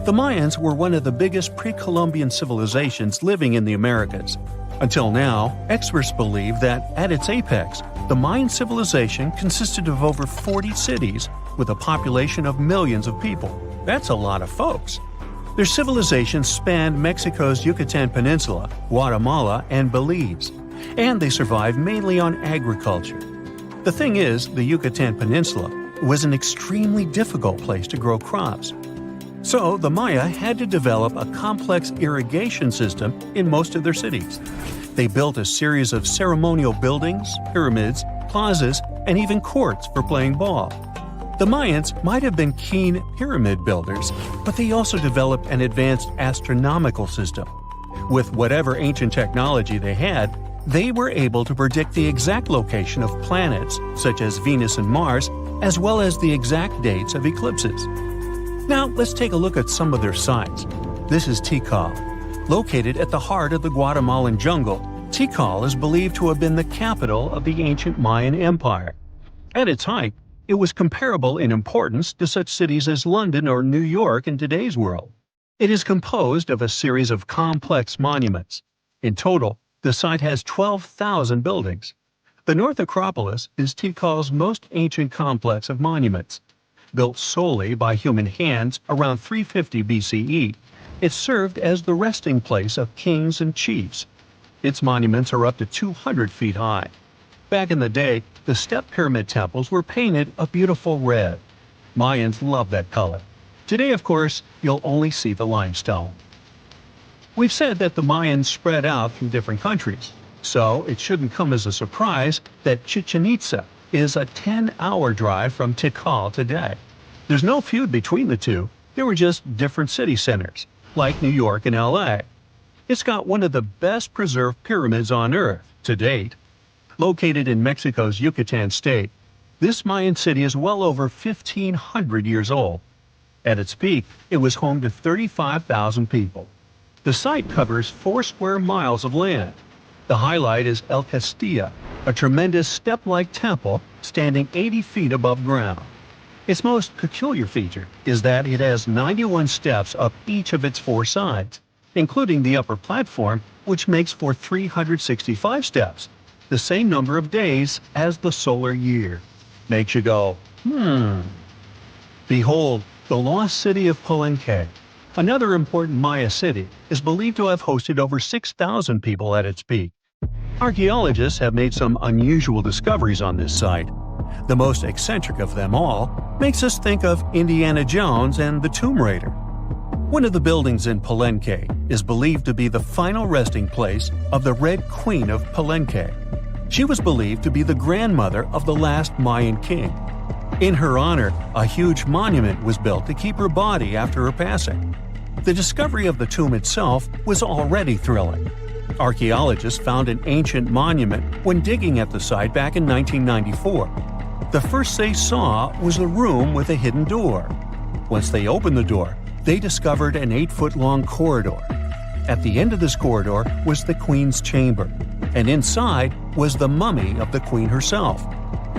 The Mayans were one of the biggest pre-Columbian civilizations living in the Americas. Until now, experts believe that, at its apex, the Mayan civilization consisted of over 40 cities with a population of millions of people. That's a lot of folks. Their civilization spanned Mexico's Yucatan Peninsula, Guatemala, and Belize, and they survived mainly on agriculture. The thing is, the Yucatan Peninsula was an extremely difficult place to grow crops. So the Maya had to develop a complex irrigation system in most of their cities. They built a series of ceremonial buildings, pyramids, plazas, and even courts for playing ball. The Mayans might have been keen pyramid builders, but they also developed an advanced astronomical system. With whatever ancient technology they had, they were able to predict the exact location of planets, such as Venus and Mars, as well as the exact dates of eclipses. Now, let's take a look at some of their sites. This is Tikal. Located at the heart of the Guatemalan jungle, Tikal is believed to have been the capital of the ancient Mayan Empire. At its height, it was comparable in importance to such cities as London or New York in today's world. It is composed of a series of complex monuments. In total, the site has 12,000 buildings. The North Acropolis is Tikal's most ancient complex of monuments. Built solely by human hands around 350 BCE, it served as the resting place of kings and chiefs. Its monuments are up to 200 feet high. Back in the day, the step pyramid temples were painted a beautiful red. Mayans loved that color. Today, of course, you'll only see the limestone. We've said that the Mayans spread out through different countries, so it shouldn't come as a surprise that Chichen Itza is a 10-hour drive from Tikal today. There's no feud between the two, they were just different city centers, like New York and LA. It's got one of the best preserved pyramids on Earth to date. Located in Mexico's Yucatan state, this Mayan city is well over 1,500 years old. At its peak, it was home to 35,000 people. The site covers 4 square miles of land. The highlight is El Castillo, a tremendous step-like temple standing 80 feet above ground. Its most peculiar feature is that it has 91 steps up each of its 4 sides, including the upper platform, which makes for 365 steps, the same number of days as the solar year. Makes you go, Behold, the lost city of Palenque. Another important Maya city is believed to have hosted over 6,000 people at its peak. Archaeologists have made some unusual discoveries on this site. The most eccentric of them all makes us think of Indiana Jones and the Tomb Raider. One of the buildings in Palenque is believed to be the final resting place of the Red Queen of Palenque. She was believed to be the grandmother of the last Mayan king. In her honor, a huge monument was built to keep her body after her passing. The discovery of the tomb itself was already thrilling. Archaeologists found an ancient monument when digging at the site back in 1994. The first they saw was a room with a hidden door. Once they opened the door, they discovered an 8-foot-long corridor. At the end of this corridor was the queen's chamber, and inside was the mummy of the queen herself.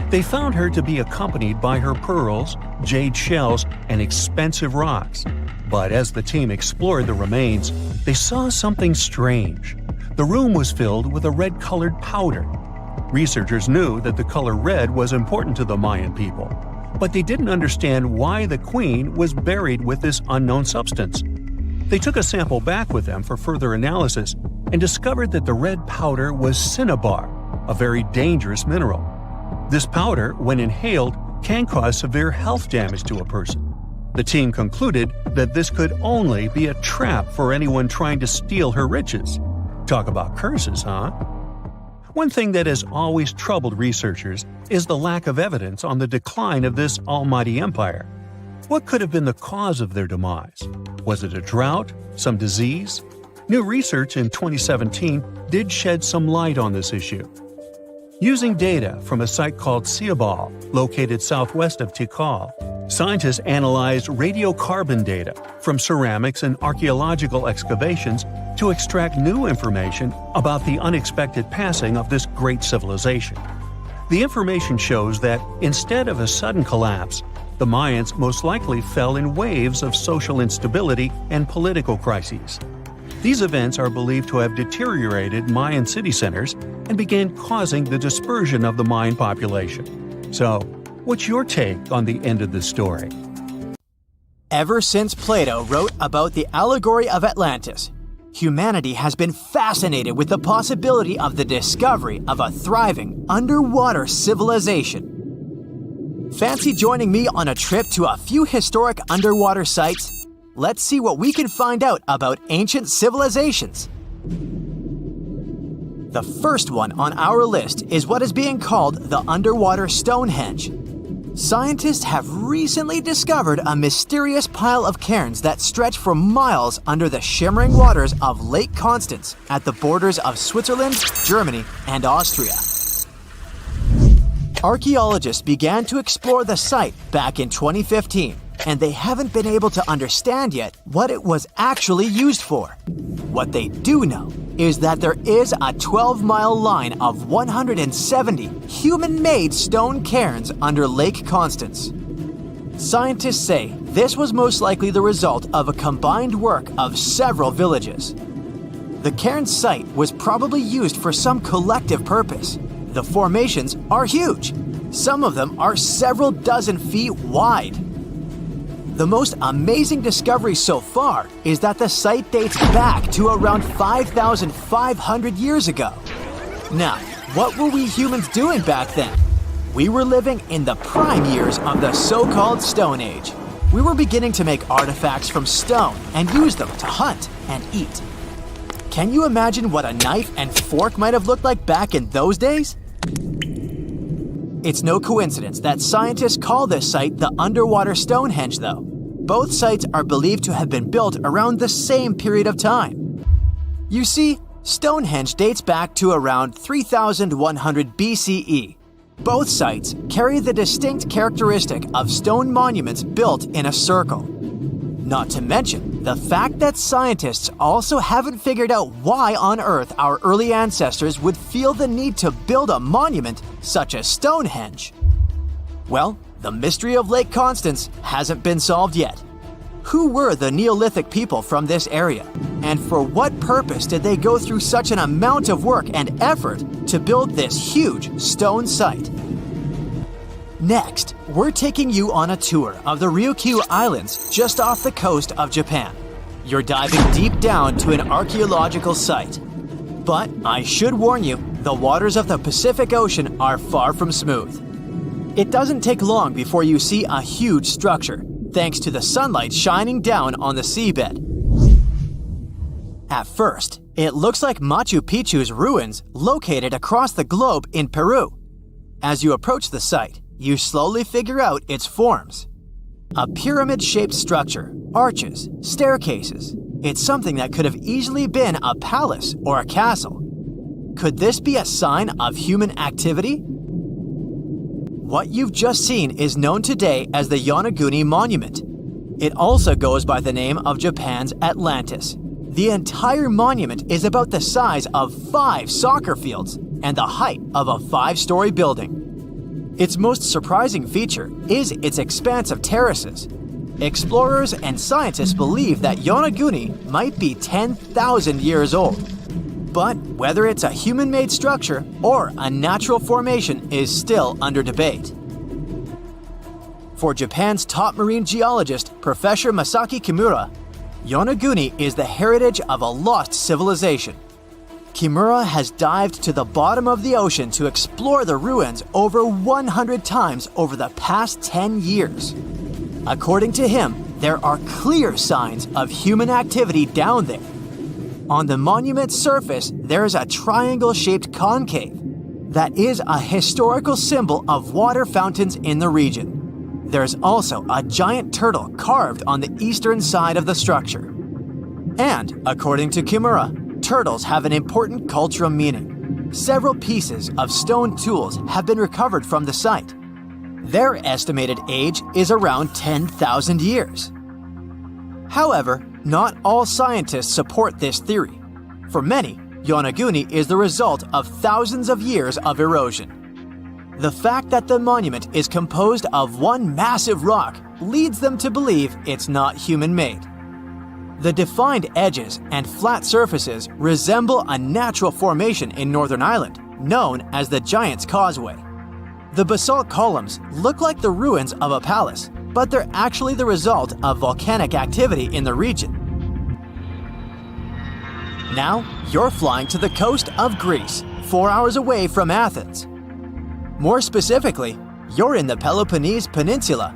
They found her to be accompanied by her pearls, jade shells, and expensive rocks. But as the team explored the remains, they saw something strange. The room was filled with a red-colored powder. Researchers knew that the color red was important to the Mayan people, but they didn't understand why the queen was buried with this unknown substance. They took a sample back with them for further analysis and discovered that the red powder was cinnabar, a very dangerous mineral. This powder, when inhaled, can cause severe health damage to a person. The team concluded that this could only be a trap for anyone trying to steal her riches. Talk about curses, huh? One thing that has always troubled researchers is the lack of evidence on the decline of this almighty empire. What could have been the cause of their demise? Was it a drought? Some disease? New research in 2017 did shed some light on this issue. Using data from a site called Ciabal, located southwest of Tikal, scientists analyzed radiocarbon data from ceramics and archaeological excavations to extract new information about the unexpected passing of this great civilization. The information shows that instead of a sudden collapse, the Mayans most likely fell in waves of social instability and political crises. These events are believed to have deteriorated Mayan city centers and began causing the dispersion of the Mayan population. So, what's your take on the end of this story? Ever since Plato wrote about the allegory of Atlantis, humanity has been fascinated with the possibility of the discovery of a thriving underwater civilization. Fancy joining me on a trip to a few historic underwater sites? Let's see what we can find out about ancient civilizations. The first one on our list is what is being called the underwater Stonehenge. Scientists have recently discovered a mysterious pile of cairns that stretch for miles under the shimmering waters of Lake Constance at the borders of Switzerland, Germany, and Austria. Archaeologists began to explore the site back in 2015 and they haven't been able to understand yet what it was actually used for. What they do know is that there is a 12-mile line of 170 human-made stone cairns under Lake Constance. Scientists say this was most likely the result of a combined work of several villages. The cairn site was probably used for some collective purpose. The formations are huge. Some of them are several dozen feet wide. The most amazing discovery so far is that the site dates back to around 5,500 years ago. Now, what were we humans doing back then? We were living in the prime years of the so-called Stone Age. We were beginning to make artifacts from stone and use them to hunt and eat. Can you imagine what a knife and fork might have looked like back in those days? It's no coincidence that scientists call this site the underwater Stonehenge, though. Both sites are believed to have been built around the same period of time. You see, Stonehenge dates back to around 3100 BCE. Both sites carry the distinct characteristic of stone monuments built in a circle. Not to mention the fact that scientists also haven't figured out why on earth our early ancestors would feel the need to build a monument such as Stonehenge. Well, the mystery of Lake Constance hasn't been solved yet. Who were the Neolithic people from this area? And for what purpose did they go through such an amount of work and effort to build this huge stone site? Next, we're taking you on a tour of the Ryukyu Islands just off the coast of Japan. You're diving deep down to an archaeological site. But I should warn you, the waters of the Pacific Ocean are far from smooth. It doesn't take long before you see a huge structure, thanks to the sunlight shining down on the seabed. At first, it looks like Machu Picchu's ruins located across the globe in Peru. As you approach the site, you slowly figure out its forms. A pyramid-shaped structure, arches, staircases. It's something that could have easily been a palace or a castle. Could this be a sign of human activity? What you've just seen is known today as the Yonaguni Monument. It also goes by the name of Japan's Atlantis. The entire monument is about the size of 5 soccer fields and the height of a 5-story building. Its most surprising feature is its expanse of terraces. Explorers and scientists believe that Yonaguni might be 10,000 years old. But whether it's a human-made structure or a natural formation is still under debate. For Japan's top marine geologist, Professor Masaki Kimura, Yonaguni is the heritage of a lost civilization. Kimura has dived to the bottom of the ocean to explore the ruins over 100 times over the past 10 years. According to him, there are clear signs of human activity down there. On the monument's surface, there is a triangle-shaped concave that is a historical symbol of water fountains in the region. There's also a giant turtle carved on the eastern side of the structure. And, according to Kimura, turtles have an important cultural meaning. Several pieces of stone tools have been recovered from the site. Their estimated age is around 10,000 years. However, not all scientists support this theory. For many, Yonaguni is the result of thousands of years of erosion. The fact that the monument is composed of one massive rock leads them to believe it's not human-made. The defined edges and flat surfaces resemble a natural formation in Northern Ireland, known as the Giant's Causeway. The basalt columns look like the ruins of a palace, but they're actually the result of volcanic activity in the region. Now, you're flying to the coast of Greece, 4 hours away from Athens. More specifically, you're in the Peloponnese Peninsula.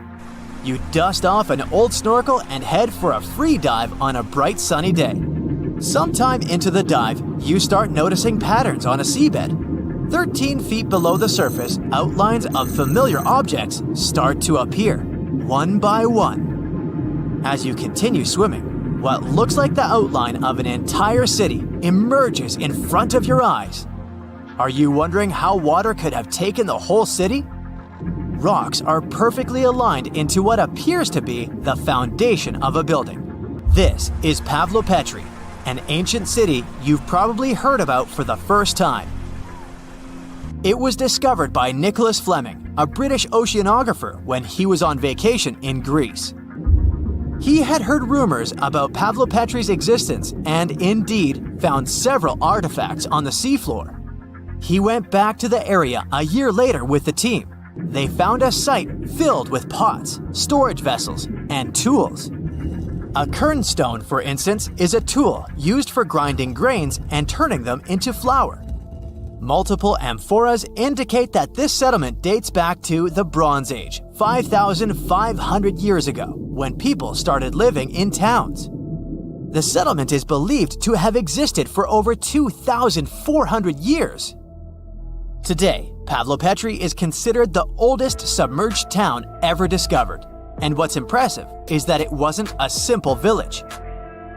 You dust off an old snorkel and head for a free dive on a bright sunny day. Sometime into the dive, you start noticing patterns on a seabed. 13 feet below the surface, outlines of familiar objects start to appear, one by one. As you continue swimming, what looks like the outline of an entire city emerges in front of your eyes. Are you wondering how water could have taken the whole city? rocks are perfectly aligned into what appears to be the foundation of a building. This is Pavlopetri, an ancient city you've probably heard about for the first time. It was discovered by Nicholas Fleming, a British oceanographer, when he was on vacation in Greece. He had heard rumors about Pavlopetri's existence and indeed found several artifacts on the seafloor. He went back to the area a year later with the team. They found a site filled with pots, storage vessels, and tools. A kernstone, for instance, is a tool used for grinding grains and turning them into flour. Multiple amphoras indicate that this settlement dates back to the Bronze Age, 5,500 years ago, when people started living in towns. The settlement is believed to have existed for over 2,400 years. Today, Pavlopetri is considered the oldest submerged town ever discovered. And what's impressive is that it wasn't a simple village.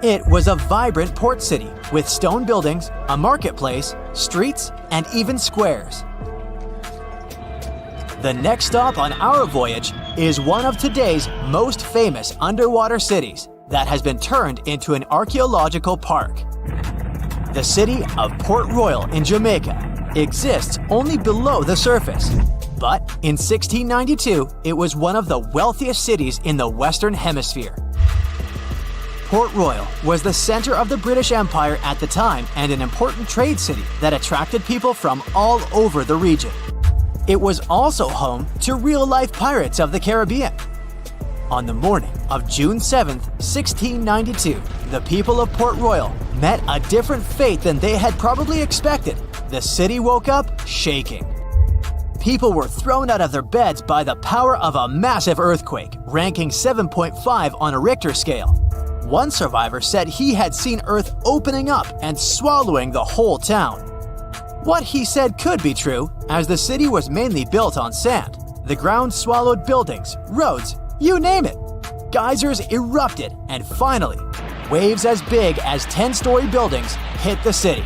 It was a vibrant port city with stone buildings, a marketplace, streets, and even squares. The next stop on our voyage is one of today's most famous underwater cities that has been turned into an archaeological park. The city of Port Royal in Jamaica exists only below the surface, but in 1692 it was one of the wealthiest cities in the Western Hemisphere. Port Royal was the center of the British Empire at the time and an important trade city that attracted people from all over the region. It was also home to real-life pirates of the Caribbean. On the morning of June 7, 1692, the people of Port Royal met a different fate than they had probably expected. The city woke up shaking. People were thrown out of their beds by the power of a massive earthquake, ranking 7.5 on a Richter scale. One survivor said he had seen Earth opening up and swallowing the whole town. What he said could be true, as the city was mainly built on sand. The ground swallowed buildings, roads, you name it. Geysers erupted, and finally, waves as big as 10-story buildings hit the city.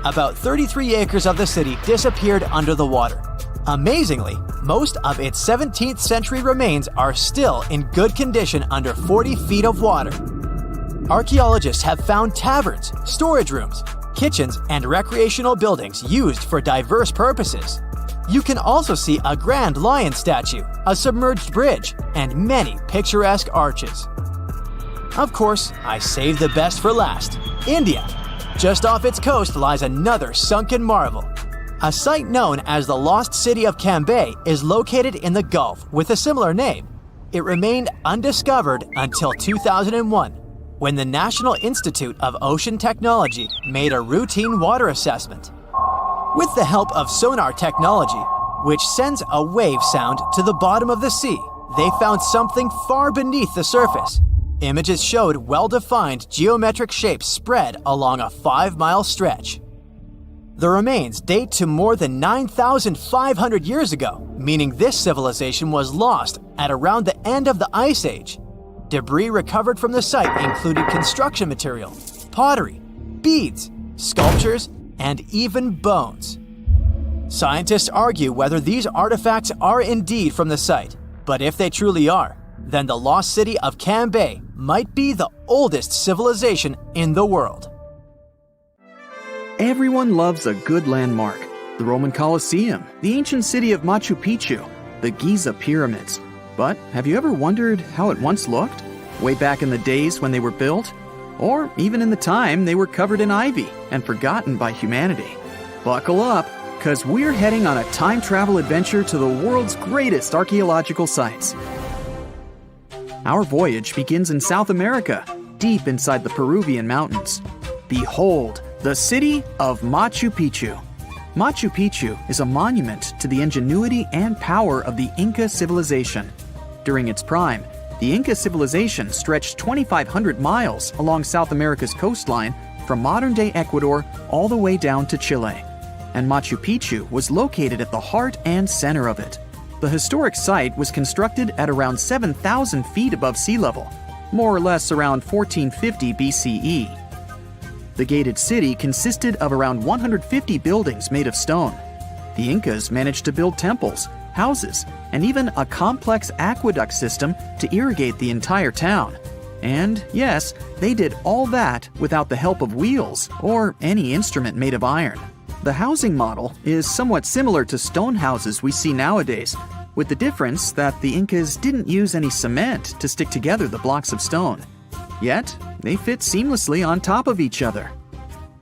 About 33 acres of the city disappeared under the water. Amazingly, most of its 17th century remains are still in good condition under 40 feet of water. Archaeologists have found taverns, storage rooms, kitchens, and recreational buildings used for diverse purposes. You can also see a grand lion statue, a submerged bridge, and many picturesque arches. Of course, I saved the best for last: India. Just off its coast lies another sunken marvel. A site known as the Lost City of Cambay is located in the Gulf with a similar name. It remained undiscovered until 2001, when the National Institute of Ocean Technology made a routine water assessment. With the help of sonar technology, which sends a wave sound to the bottom of the sea, they found something far beneath the surface. Images showed well-defined geometric shapes spread along a 5-mile stretch. The remains date to more than 9,500 years ago, meaning this civilization was lost at around the end of the Ice Age. Debris recovered from the site included construction material, pottery, beads, sculptures, and even bones. Scientists argue whether these artifacts are indeed from the site, but if they truly are, then the lost city of Cambay might be the oldest civilization in the world. Everyone loves a good landmark. The Roman Colosseum, the ancient city of Machu Picchu, the Giza pyramids. But have you ever wondered how it once looked? Way back in the days when they were built? Or even in the time they were covered in ivy and forgotten by humanity? Buckle up, because we're heading on a time travel adventure to the world's greatest archaeological sites. Our voyage begins in South America, deep inside the Peruvian mountains. Behold, the city of Machu Picchu. Machu Picchu is a monument to the ingenuity and power of the Inca civilization. During its prime, the Inca civilization stretched 2,500 miles along South America's coastline from modern-day Ecuador all the way down to Chile. And Machu Picchu was located at the heart and center of it. The historic site was constructed at around 7,000 feet above sea level, more or less around 1450 BCE. The gated city consisted of around 150 buildings made of stone. The Incas managed to build temples, houses, and even a complex aqueduct system to irrigate the entire town. And yes, they did all that without the help of wheels or any instrument made of iron. The housing model is somewhat similar to stone houses we see nowadays, with the difference that the Incas didn't use any cement to stick together the blocks of stone. Yet, they fit seamlessly on top of each other.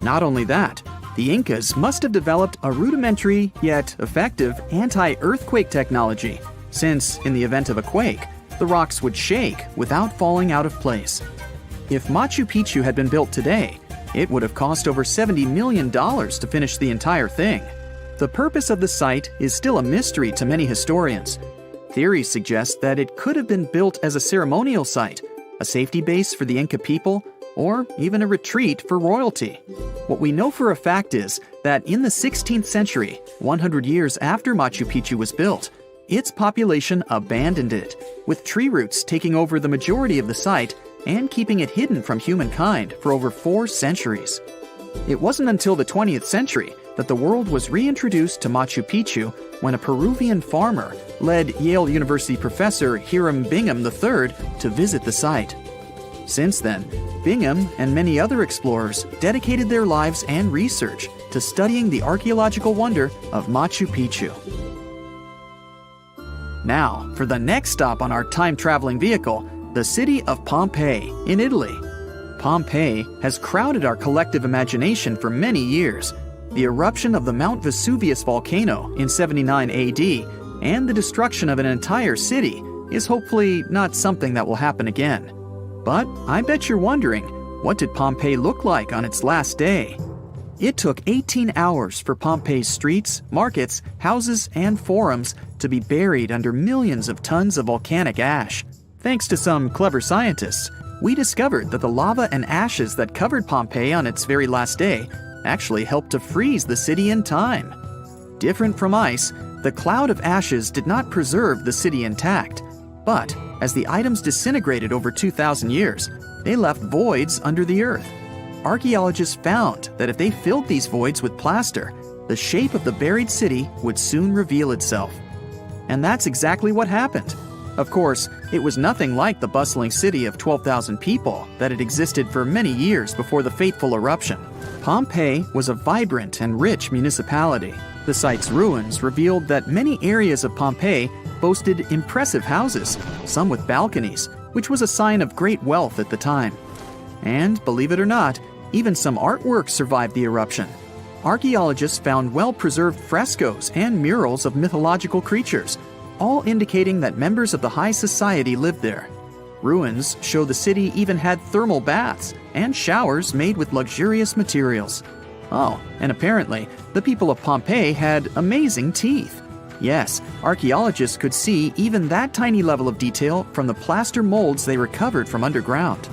Not only that, the Incas must have developed a rudimentary yet effective anti-earthquake technology, since in the event of a quake, the rocks would shake without falling out of place. If Machu Picchu had been built today, it would have cost over $70 million to finish the entire thing. The purpose of the site is still a mystery to many historians. Theories suggest that it could have been built as a ceremonial site, a safety base for the Inca people, or even a retreat for royalty. What we know for a fact is that in the 16th century, 100 years after Machu Picchu was built, its population abandoned it, with tree roots taking over the majority of the site and keeping it hidden from humankind for over 4 centuries. It wasn't until the 20th century that the world was reintroduced to Machu Picchu when a Peruvian farmer led Yale University professor Hiram Bingham III to visit the site. Since then, Bingham and many other explorers dedicated their lives and research to studying the archaeological wonder of Machu Picchu. Now, for the next stop on our time-traveling vehicle, the city of Pompeii in Italy. Pompeii has crowded our collective imagination for many years. The eruption of the Mount Vesuvius volcano in 79 AD and the destruction of an entire city is hopefully not something that will happen again. But I bet you're wondering, what did Pompeii look like on its last day? It took 18 hours for Pompeii's streets, markets, houses, and forums to be buried under millions of tons of volcanic ash. Thanks to some clever scientists, we discovered that the lava and ashes that covered Pompeii on its very last day actually helped to freeze the city in time. Different from ice, the cloud of ashes did not preserve the city intact, but as the items disintegrated over 2,000 years, they left voids under the earth. Archaeologists found that if they filled these voids with plaster, the shape of the buried city would soon reveal itself. And that's exactly what happened. Of course, it was nothing like the bustling city of 12,000 people that had existed for many years before the fateful eruption. Pompeii was a vibrant and rich municipality. The site's ruins revealed that many areas of Pompeii boasted impressive houses, some with balconies, which was a sign of great wealth at the time. And, believe it or not, even some artwork survived the eruption. Archaeologists found well-preserved frescoes and murals of mythological creatures, all indicating that members of the high society lived there. Ruins show the city even had thermal baths and showers made with luxurious materials. Oh, and apparently, the people of Pompeii had amazing teeth. Yes, archaeologists could see even that tiny level of detail from the plaster molds they recovered from underground.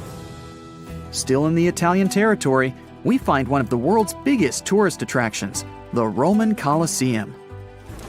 Still in the Italian territory, we find one of the world's biggest tourist attractions, the Roman Colosseum.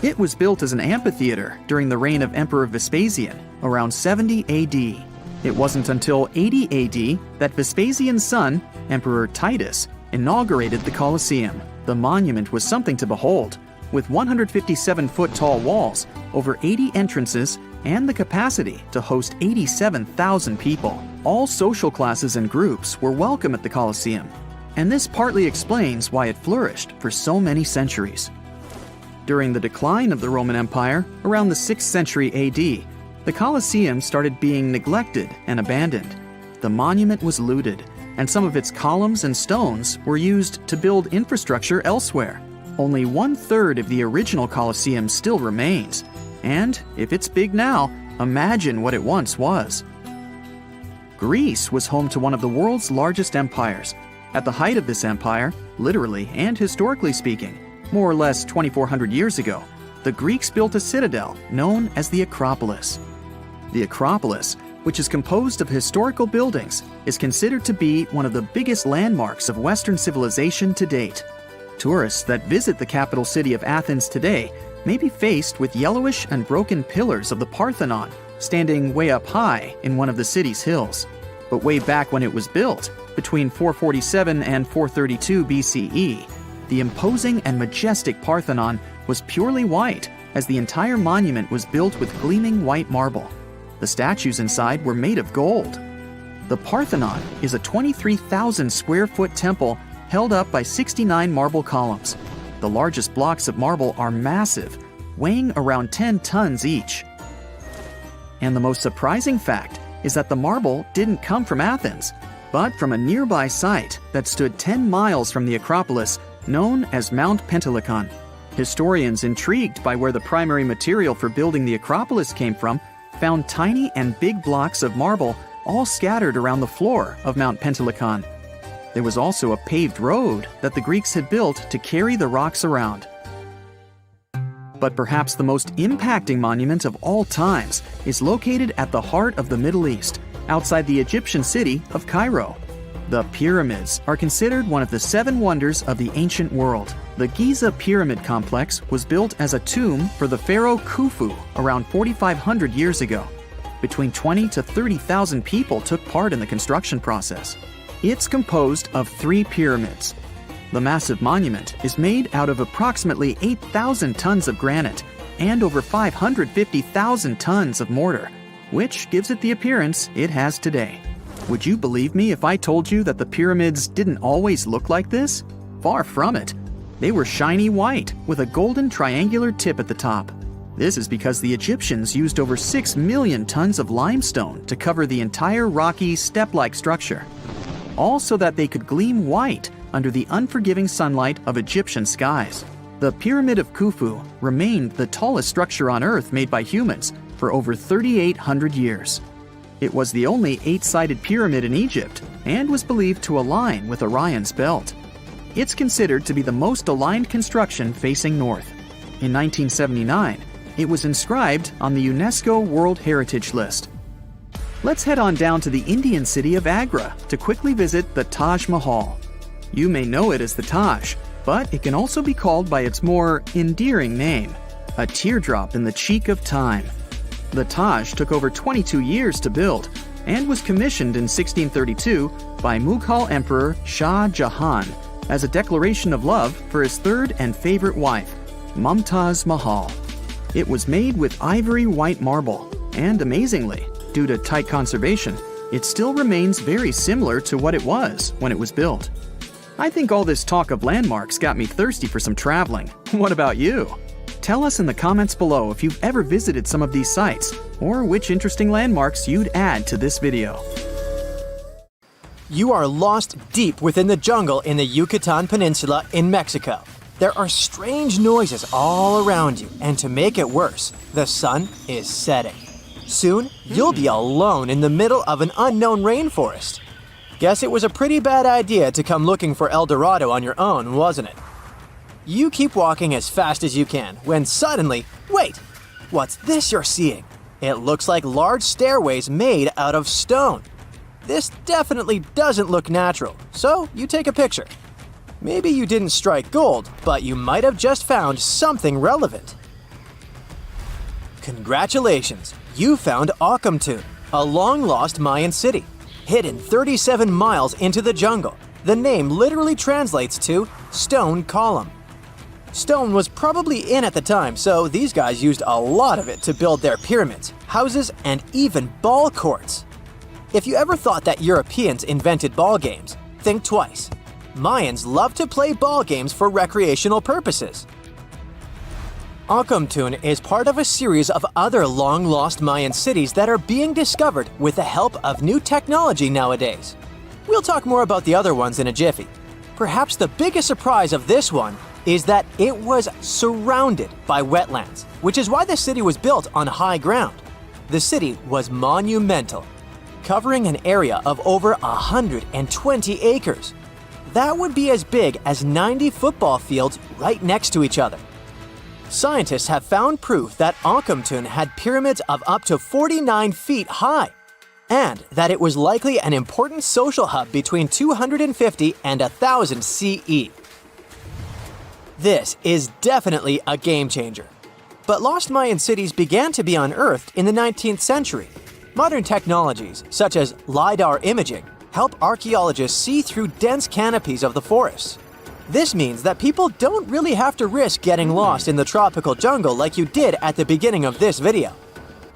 It was built as an amphitheater during the reign of Emperor Vespasian, around 70 AD. It wasn't until 80 AD that Vespasian's son, Emperor Titus, inaugurated the Colosseum. The monument was something to behold, with 157-foot-tall walls, over 80 entrances, and the capacity to host 87,000 people. All social classes and groups were welcome at the Colosseum, and this partly explains why it flourished for so many centuries. During the decline of the Roman Empire, around the 6th century AD, the Colosseum started being neglected and abandoned. The monument was looted, and some of its columns and stones were used to build infrastructure elsewhere. Only 1/3 of the original Colosseum still remains, and if it's big now, imagine what it once was. Greece was home to one of the world's largest empires. At the height of this empire, literally and historically speaking, more or less 2,400 years ago, the Greeks built a citadel known as the Acropolis. The Acropolis, which is composed of historical buildings, is considered to be one of the biggest landmarks of Western civilization to date. Tourists that visit the capital city of Athens today may be faced with yellowish and broken pillars of the Parthenon standing way up high in one of the city's hills. But way back when it was built, between 447 and 432 BCE, the imposing and majestic Parthenon was purely white, as the entire monument was built with gleaming white marble. The statues inside were made of gold. The Parthenon is a 23,000 square foot temple held up by 69 marble columns. The largest blocks of marble are massive, weighing around 10 tons each. And the most surprising fact is that the marble didn't come from Athens, but from a nearby site that stood 10 miles from the Acropolis, known as Mount Pentelicon. Historians intrigued by where the primary material for building the Acropolis came from found tiny and big blocks of marble all scattered around the floor of Mount Pentelicon. There was also a paved road that the Greeks had built to carry the rocks around. But perhaps the most impacting monument of all times is located at the heart of the Middle East, outside the Egyptian city of Cairo. The pyramids are considered one of the 7 wonders of the ancient world. The Giza Pyramid Complex was built as a tomb for the pharaoh Khufu around 4,500 years ago. Between 20 to 30,000 people took part in the construction process. It's composed of 3 pyramids. The massive monument is made out of approximately 8,000 tons of granite and over 550,000 tons of mortar, which gives it the appearance it has today. Would you believe me if I told you that the pyramids didn't always look like this? Far from it. They were shiny white with a golden triangular tip at the top. This is because the Egyptians used over 6 million tons of limestone to cover the entire rocky, step-like structure, all so that they could gleam white under the unforgiving sunlight of Egyptian skies. The Pyramid of Khufu remained the tallest structure on Earth made by humans for over 3,800 years. It was the only 8-sided pyramid in Egypt and was believed to align with Orion's belt. It's considered to be the most aligned construction facing north. In 1979, it was inscribed on the UNESCO World Heritage List. Let's head on down to the Indian city of Agra to quickly visit the Taj Mahal. You may know it as the Taj, but it can also be called by its more endearing name, a teardrop in the cheek of time. The Taj took over 22 years to build and was commissioned in 1632 by Mughal Emperor Shah Jahan as a declaration of love for his third and favorite wife, Mumtaz Mahal. It was made with ivory white marble, and amazingly, due to tight conservation, it still remains very similar to what it was when it was built. I think all this talk of landmarks got me thirsty for some traveling. What about you? Tell us in the comments below if you've ever visited some of these sites, or which interesting landmarks you'd add to this video. You are lost deep within the jungle in the Yucatan Peninsula in Mexico. There are strange noises all around you, and to make it worse, the sun is setting. Soon, you'll be alone in the middle of an unknown rainforest. Guess it was a pretty bad idea to come looking for El Dorado on your own, wasn't it? You keep walking as fast as you can, when suddenly, wait! What's this you're seeing? It looks like large stairways made out of stone. This definitely doesn't look natural, so you take a picture. Maybe you didn't strike gold, but you might have just found something relevant. Congratulations! You found Akamtun, a long-lost Mayan city, hidden 37 miles into the jungle. The name literally translates to stone column. Stone was probably in at the time, so these guys used a lot of it to build their pyramids, houses, and even ball courts. If you ever thought that Europeans invented ball games, think twice. Mayans love to play ball games for recreational purposes. Akamtun is part of a series of other long-lost Mayan cities that are being discovered with the help of new technology nowadays. We'll talk more about the other ones in a jiffy. Perhaps the biggest surprise of this one is that it was surrounded by wetlands, which is why the city was built on high ground. The city was monumental, covering an area of over 120 acres. That would be as big as 90 football fields right next to each other. Scientists have found proof that Akamtun had pyramids of up to 49 feet high, and that it was likely an important social hub between 250 and 1000 CE. This is definitely a game changer. But lost Mayan cities began to be unearthed in the 19th century. Modern technologies, such as LiDAR imaging, help archaeologists see through dense canopies of the forests. This means that people don't really have to risk getting lost in the tropical jungle like you did at the beginning of this video.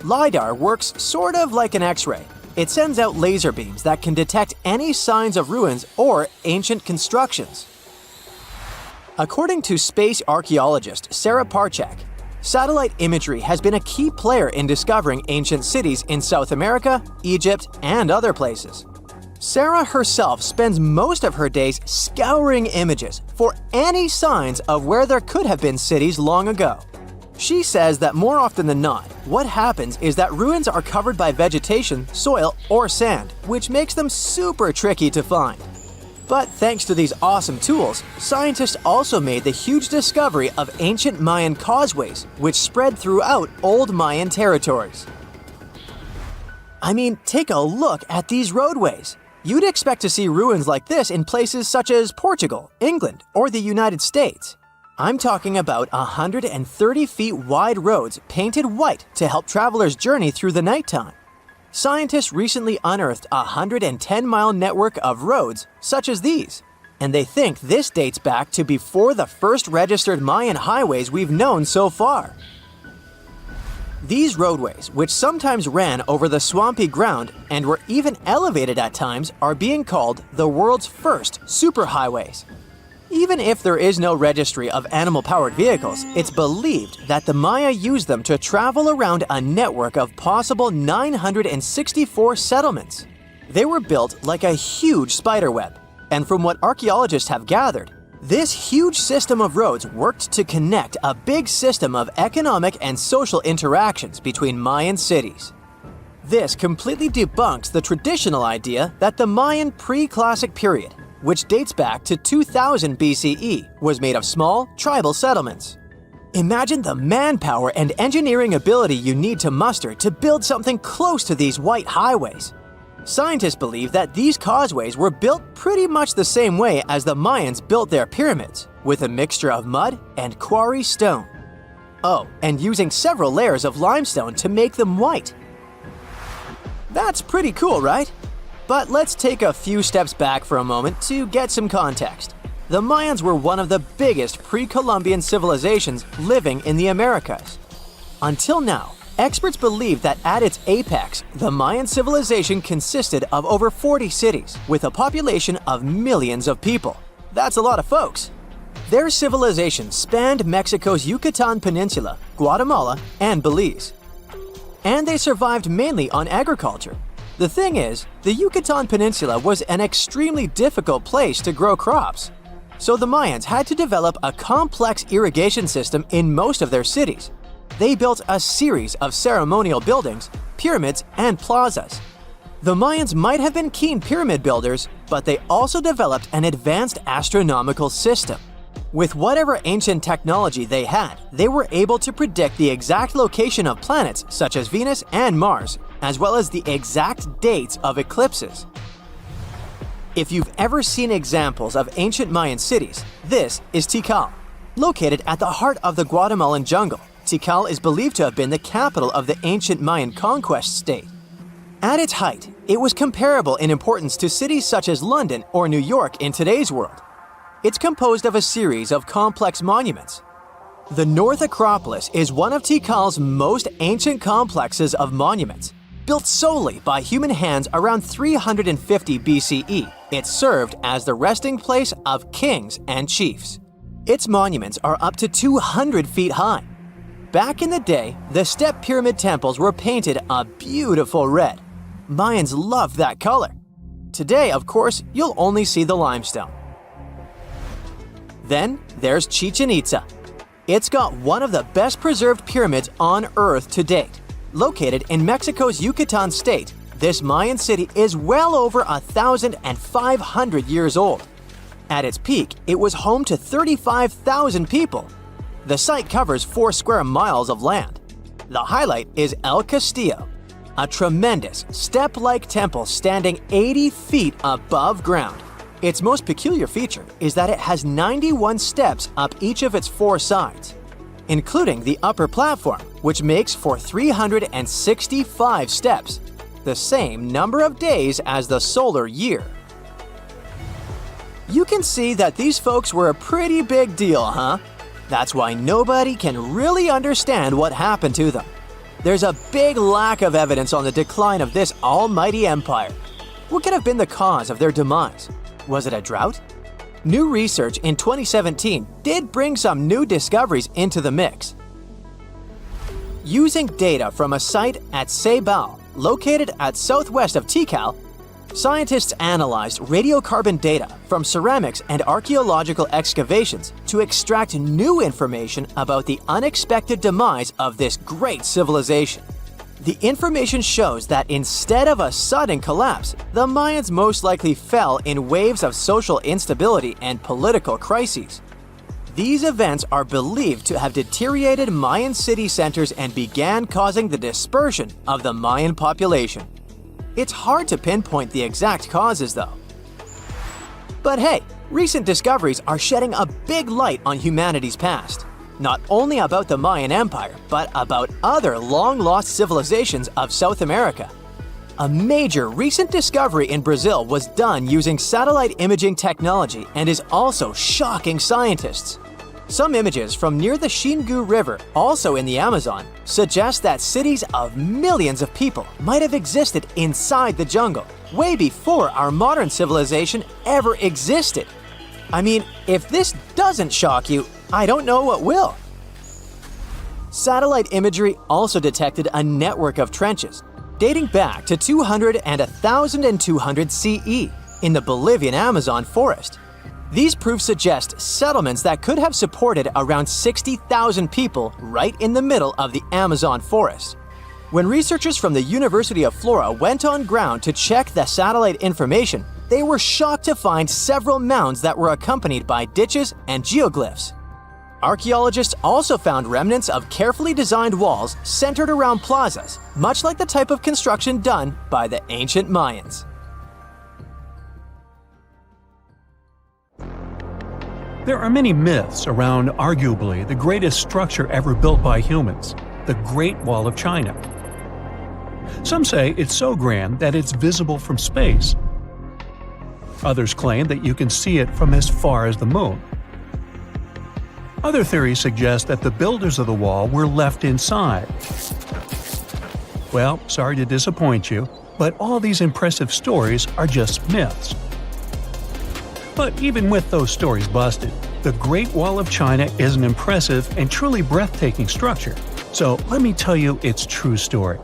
LiDAR works sort of like an X-ray. It sends out laser beams that can detect any signs of ruins or ancient constructions. According to space archaeologist Sarah Parchak, satellite imagery has been a key player in discovering ancient cities in South America, Egypt, and other places. Sarah herself spends most of her days scouring images for any signs of where there could have been cities long ago. She says that more often than not, what happens is that ruins are covered by vegetation, soil, or sand, which makes them super tricky to find. But thanks to these awesome tools, scientists also made the huge discovery of ancient Mayan causeways, which spread throughout old Mayan territories. I mean, take a look at these roadways. You'd expect to see ruins like this in places such as Portugal, England, or the United States. I'm talking about 130 feet wide roads painted white to help travelers journey through the nighttime. Scientists recently unearthed a 110-mile network of roads such as these, and they think this dates back to before the first registered Mayan highways we've known so far. These roadways, which sometimes ran over the swampy ground and were even elevated at times, are being called the world's first superhighways. Even if there is no registry of animal-powered vehicles, it's believed that the Maya used them to travel around a network of possible 964 settlements. They were built like a huge spiderweb, and from what archaeologists have gathered, this huge system of roads worked to connect a big system of economic and social interactions between Mayan cities. This completely debunks the traditional idea that the Mayan pre-classic period, which dates back to 2000 BCE, was made of small, tribal settlements. Imagine the manpower and engineering ability you need to muster to build something close to these white highways. Scientists believe that these causeways were built pretty much the same way as the Mayans built their pyramids, with a mixture of mud and quarry stone. Oh, and using several layers of limestone to make them white. That's pretty cool, right? But let's take a few steps back for a moment to get some context. The Mayans were one of the biggest pre-Columbian civilizations living in the Americas. Until now, experts believe that at its apex, the Mayan civilization consisted of over 40 cities with a population of millions of people. That's a lot of folks. Their civilization spanned Mexico's Yucatan Peninsula, Guatemala, and Belize. And they survived mainly on agriculture. The thing is, the Yucatan Peninsula was an extremely difficult place to grow crops. So the Mayans had to develop a complex irrigation system in most of their cities. They built a series of ceremonial buildings, pyramids, and plazas. The Mayans might have been keen pyramid builders, but they also developed an advanced astronomical system. With whatever ancient technology they had, they were able to predict the exact location of planets such as Venus and Mars, as well as the exact dates of eclipses. If you've ever seen examples of ancient Mayan cities, this is Tikal. Located at the heart of the Guatemalan jungle, Tikal is believed to have been the capital of the ancient Mayan conquest state. At its height, it was comparable in importance to cities such as London or New York in today's world. It's composed of a series of complex monuments. The North Acropolis is one of Tikal's most ancient complexes of monuments. Built solely by human hands around 350 BCE, it served as the resting place of kings and chiefs. Its monuments are up to 200 feet high. Back in the day, the step pyramid temples were painted a beautiful red. Mayans loved that color. Today, of course, you'll only see the limestone. Then there's Chichen Itza. It's got one of the best preserved pyramids on Earth to date. Located in Mexico's Yucatan state, this Mayan city is well over 1,500 years old. At its peak, it was home to 35,000 people. The site covers 4 square miles of land. The highlight is El Castillo, a tremendous step-like temple standing 80 feet above ground. Its most peculiar feature is that it has 91 steps up each of its 4 sides, including the upper platform, which makes for 365 steps, the same number of days as the solar year. You can see that these folks were a pretty big deal, huh? That's why nobody can really understand what happened to them. There's a big lack of evidence on the decline of this almighty empire. What could have been the cause of their demise? Was it a drought? New research in 2017 did bring some new discoveries into the mix. Using data from a site at Seibao, located at southwest of Tikal, scientists analyzed radiocarbon data from ceramics and archaeological excavations to extract new information about the unexpected demise of this great civilization. The information shows that instead of a sudden collapse, the Mayans most likely fell in waves of social instability and political crises. These events are believed to have deteriorated Mayan city centers and began causing the dispersion of the Mayan population. It's hard to pinpoint the exact causes, though. But hey, recent discoveries are shedding a big light on humanity's past. Not only about the Mayan Empire, but about other long-lost civilizations of South America. A major recent discovery in Brazil was done using satellite imaging technology and is also shocking scientists. Some images from near the Xingu River, also in the Amazon, suggest that cities of millions of people might have existed inside the jungle, way before our modern civilization ever existed. I mean, if this doesn't shock you, I don't know what will. Satellite imagery also detected a network of trenches, dating back to 200 and 1200 CE in the Bolivian Amazon forest. These proofs suggest settlements that could have supported around 60,000 people right in the middle of the Amazon forest. When researchers from the University of Florida went on ground to check the satellite information, they were shocked to find several mounds that were accompanied by ditches and geoglyphs. Archaeologists also found remnants of carefully designed walls centered around plazas, much like the type of construction done by the ancient Mayans. There are many myths around arguably the greatest structure ever built by humans, the Great Wall of China. Some say it's so grand that it's visible from space. Others claim that you can see it from as far as the moon. Other theories suggest that the builders of the wall were left inside. Well, sorry to disappoint you, but all these impressive stories are just myths. But even with those stories busted, the Great Wall of China is an impressive and truly breathtaking structure. So let me tell you its true story.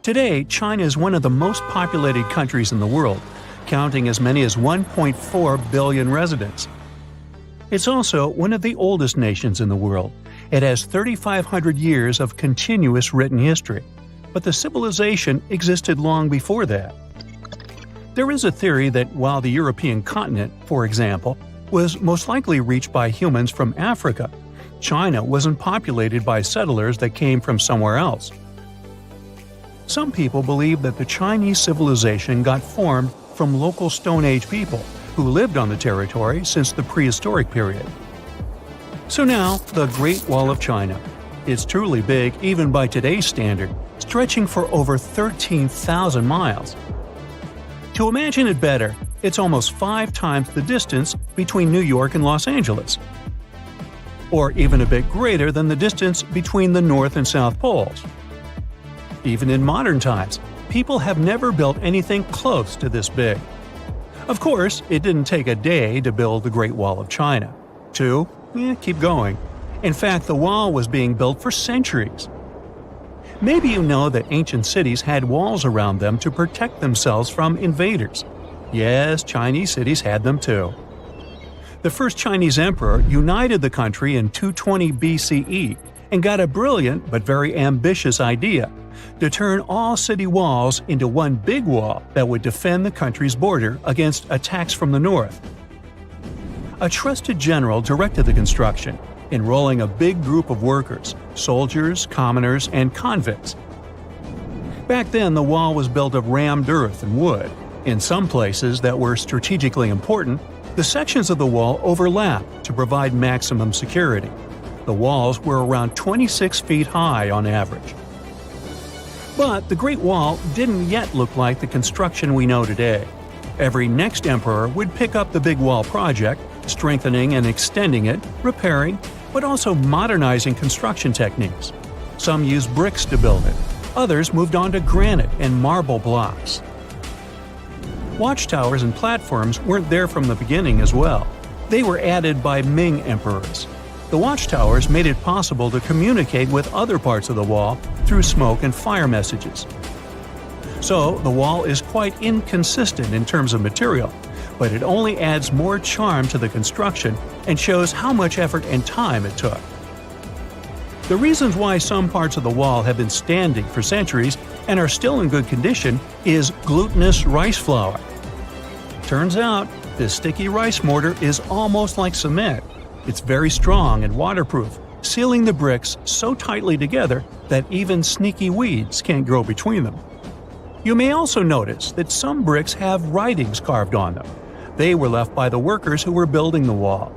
Today, China is one of the most populated countries in the world, counting as many as 1.4 billion residents. It's also one of the oldest nations in the world. It has 3,500 years of continuous written history, but the civilization existed long before that. There is a theory that while the European continent, for example, was most likely reached by humans from Africa, China wasn't populated by settlers that came from somewhere else. Some people believe that the Chinese civilization got formed from local Stone Age people who lived on the territory since the prehistoric period. So now, the Great Wall of China. It's truly big even by today's standard, stretching for over 13,000 miles. To imagine it better, it's almost 5 times the distance between New York and Los Angeles. Or even a bit greater than the distance between the North and South Poles. Even in modern times, people have never built anything close to this big. Of course, it didn't take a day to build the Great Wall of China. 2? Keep going. In fact, the wall was being built for centuries. Maybe you know that ancient cities had walls around them to protect themselves from invaders. Yes, Chinese cities had them too. The first Chinese emperor united the country in 220 BCE and got a brilliant but very ambitious idea to turn all city walls into one big wall that would defend the country's border against attacks from the north. A trusted general directed the construction, enrolling a big group of workers, soldiers, commoners, and convicts. Back then, the wall was built of rammed earth and wood. In some places that were strategically important, the sections of the wall overlapped to provide maximum security. The walls were around 26 feet high on average. But the Great Wall didn't yet look like the construction we know today. Every next emperor would pick up the big wall project, strengthening and extending it, repairing, but also modernizing construction techniques. Some used bricks to build it, others moved on to granite and marble blocks. Watchtowers and platforms weren't there from the beginning as well. They were added by Ming emperors. The watchtowers made it possible to communicate with other parts of the wall through smoke and fire messages. So, the wall is quite inconsistent in terms of material, but it only adds more charm to the construction and shows how much effort and time it took. The reasons why some parts of the wall have been standing for centuries and are still in good condition is glutinous rice flour. Turns out, this sticky rice mortar is almost like cement. It's very strong and waterproof, sealing the bricks so tightly together that even sneaky weeds can't grow between them. You may also notice that some bricks have writings carved on them. They were left by the workers who were building the wall.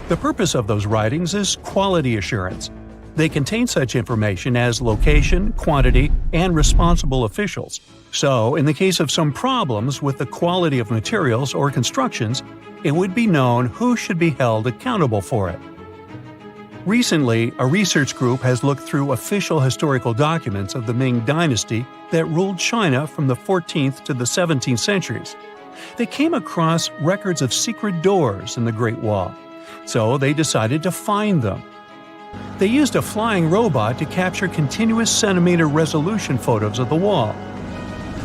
The purpose of those writings is quality assurance. They contain such information as location, quantity, and responsible officials. So, in the case of some problems with the quality of materials or constructions, it would be known who should be held accountable for it. Recently, a research group has looked through official historical documents of the Ming Dynasty that ruled China from the 14th to the 17th centuries. They came across records of secret doors in the Great Wall, so they decided to find them. They used a flying robot to capture continuous centimeter resolution photos of the wall.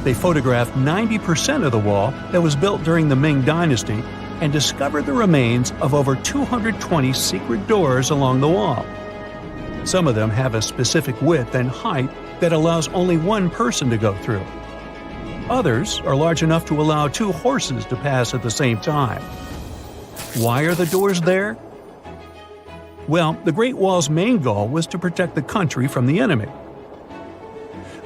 They photographed 90% of the wall that was built during the Ming Dynasty and discovered the remains of over 220 secret doors along the wall. Some of them have a specific width and height that allows only one person to go through. Others are large enough to allow 2 horses to pass at the same time. Why are the doors there? Well, the Great Wall's main goal was to protect the country from the enemy.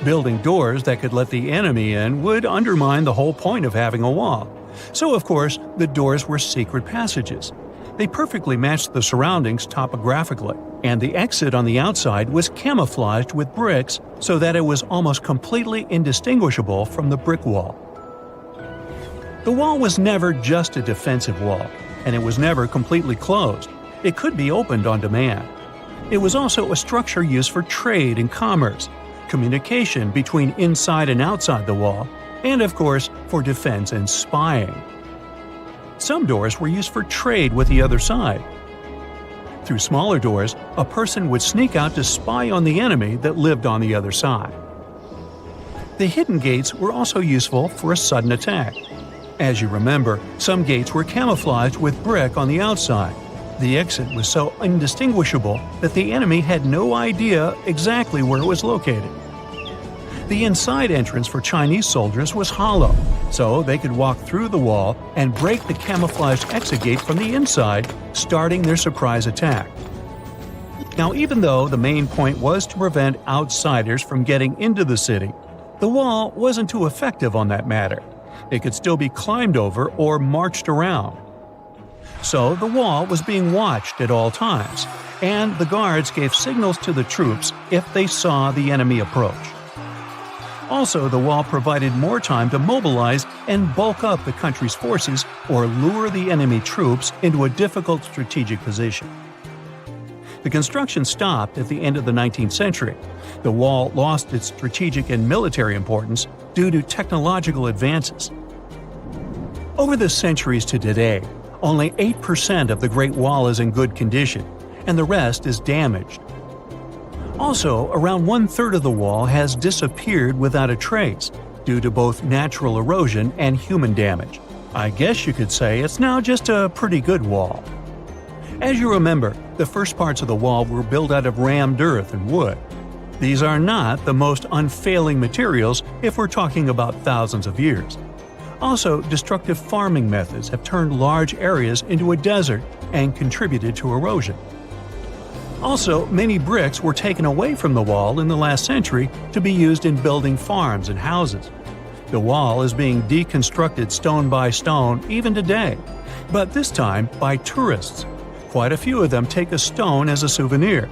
Building doors that could let the enemy in would undermine the whole point of having a wall. So, of course, the doors were secret passages. They perfectly matched the surroundings topographically, and the exit on the outside was camouflaged with bricks so that it was almost completely indistinguishable from the brick wall. The wall was never just a defensive wall, and it was never completely closed. It could be opened on demand. It was also a structure used for trade and commerce, communication between inside and outside the wall, and of course, for defense and spying. Some doors were used for trade with the other side. Through smaller doors, a person would sneak out to spy on the enemy that lived on the other side. The hidden gates were also useful for a sudden attack. As you remember, some gates were camouflaged with brick on the outside. The exit was so indistinguishable that the enemy had no idea exactly where it was located. The inside entrance for Chinese soldiers was hollow, so they could walk through the wall and break the camouflaged exit gate from the inside, starting their surprise attack. Now, even though the main point was to prevent outsiders from getting into the city, the wall wasn't too effective on that matter. It could still be climbed over or marched around. So the wall was being watched at all times, and the guards gave signals to the troops if they saw the enemy approach. Also, the wall provided more time to mobilize and bulk up the country's forces or lure the enemy troops into a difficult strategic position. The construction stopped at the end of the 19th century. The wall lost its strategic and military importance due to technological advances. Over the centuries to today, only 8% of the Great Wall is in good condition, and the rest is damaged. Also, around 1/3 of the wall has disappeared without a trace, due to both natural erosion and human damage. I guess you could say it's now just a pretty good wall. As you remember, the first parts of the wall were built out of rammed earth and wood. These are not the most unfailing materials if we're talking about thousands of years. Also, destructive farming methods have turned large areas into a desert and contributed to erosion. Also, many bricks were taken away from the wall in the last century to be used in building farms and houses. The wall is being deconstructed stone by stone even today, but this time by tourists. Quite a few of them take a stone as a souvenir.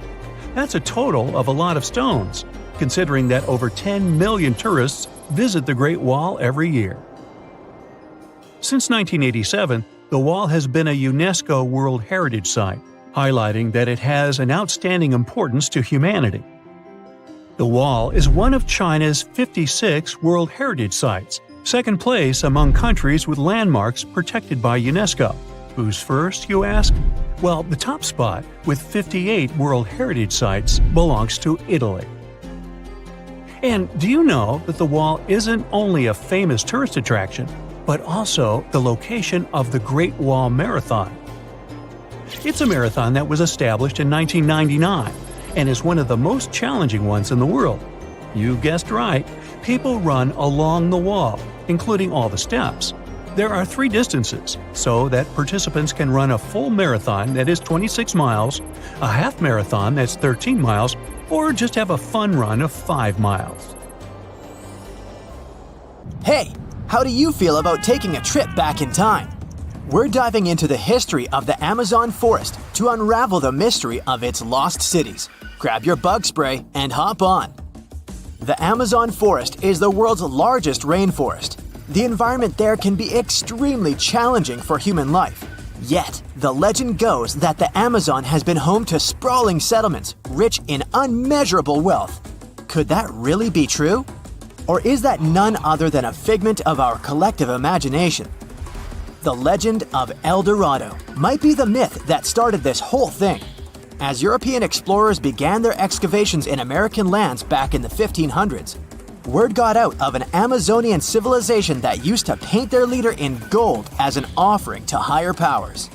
That's a total of a lot of stones, considering that over 10 million tourists visit the Great Wall every year. Since 1987, the wall has been a UNESCO World Heritage Site, highlighting that it has an outstanding importance to humanity. The wall is one of China's 56 World Heritage Sites, second place among countries with landmarks protected by UNESCO. Who's first, you ask? Well, the top spot, with 58 World Heritage Sites, belongs to Italy. And do you know that the wall isn't only a famous tourist attraction, but also the location of the Great Wall Marathon? It's a marathon that was established in 1999 and is one of the most challenging ones in the world. You guessed right, people run along the wall, including all the steps. There are 3 distances, so that participants can run a full marathon that is 26 miles, a half marathon that's 13 miles, or just have a fun run of 5 miles. Hey, how do you feel about taking a trip back in time? We're diving into the history of the Amazon forest to unravel the mystery of its lost cities. Grab your bug spray and hop on. The Amazon forest is the world's largest rainforest. The environment there can be extremely challenging for human life. Yet, the legend goes that the Amazon has been home to sprawling settlements rich in unmeasurable wealth. Could that really be true? Or is that none other than a figment of our collective imagination? The legend of El Dorado might be the myth that started this whole thing. As European explorers began their excavations in American lands back in the 1500s, word got out of an Amazonian civilization that used to paint their leader in gold as an offering to higher powers.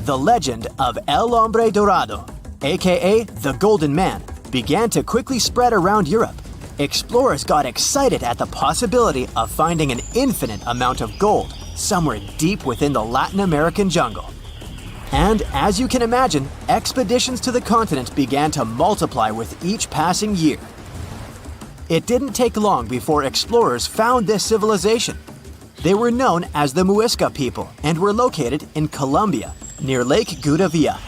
The legend of El Hombre Dorado, aka the Golden Man, began to quickly spread around Europe. Explorers got excited at the possibility of finding an infinite amount of gold somewhere deep within the Latin American jungle. And as you can imagine, expeditions to the continent began to multiply with each passing year. It didn't take long before explorers found this civilization. They were known as the Muisca people and were located in Colombia, near Lake Gudavia.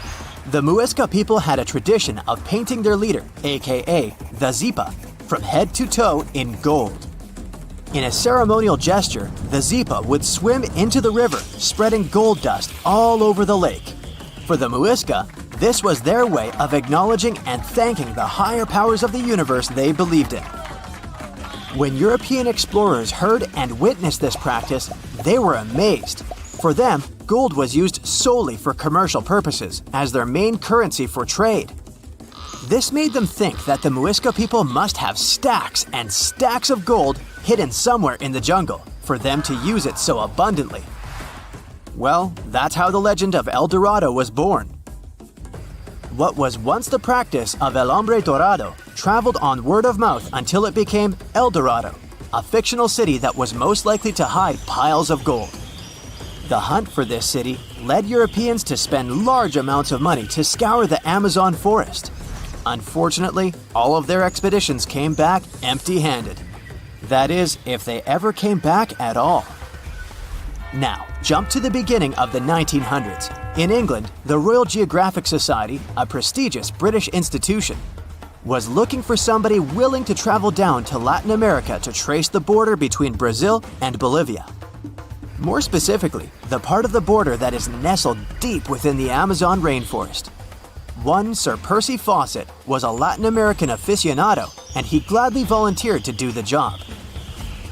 The Muisca people had a tradition of painting their leader, aka the Zipa, from head to toe in gold. In a ceremonial gesture, the Zipa would swim into the river, spreading gold dust all over the lake. For the Muisca, this was their way of acknowledging and thanking the higher powers of the universe they believed in. When European explorers heard and witnessed this practice, they were amazed. For them, gold was used solely for commercial purposes as their main currency for trade. This made them think that the Muisca people must have stacks and stacks of gold hidden somewhere in the jungle for them to use it so abundantly. Well, that's how the legend of El Dorado was born. What was once the practice of El Hombre Dorado traveled on word of mouth until it became El Dorado, a fictional city that was most likely to hide piles of gold. The hunt for this city led Europeans to spend large amounts of money to scour the Amazon forest. Unfortunately, all of their expeditions came back empty-handed. That is, if they ever came back at all. Now, jump to the beginning of the 1900s. In England, the Royal Geographic Society, a prestigious British institution, was looking for somebody willing to travel down to Latin America to trace the border between Brazil and Bolivia. More specifically, the part of the border that is nestled deep within the Amazon rainforest. One Sir Percy Fawcett was a Latin American aficionado, and he gladly volunteered to do the job.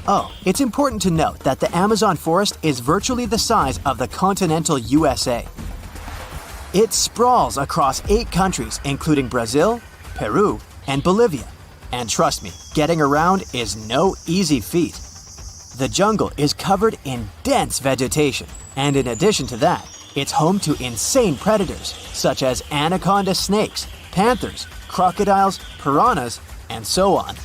Oh, it's important to note that the Amazon forest is virtually the size of the continental USA. It sprawls across 8 countries, including Brazil, Peru, and Bolivia. And trust me, getting around is no easy feat. The jungle is covered in dense vegetation, and in addition to that, it's home to insane predators such as anaconda snakes, panthers, crocodiles, piranhas, and so on.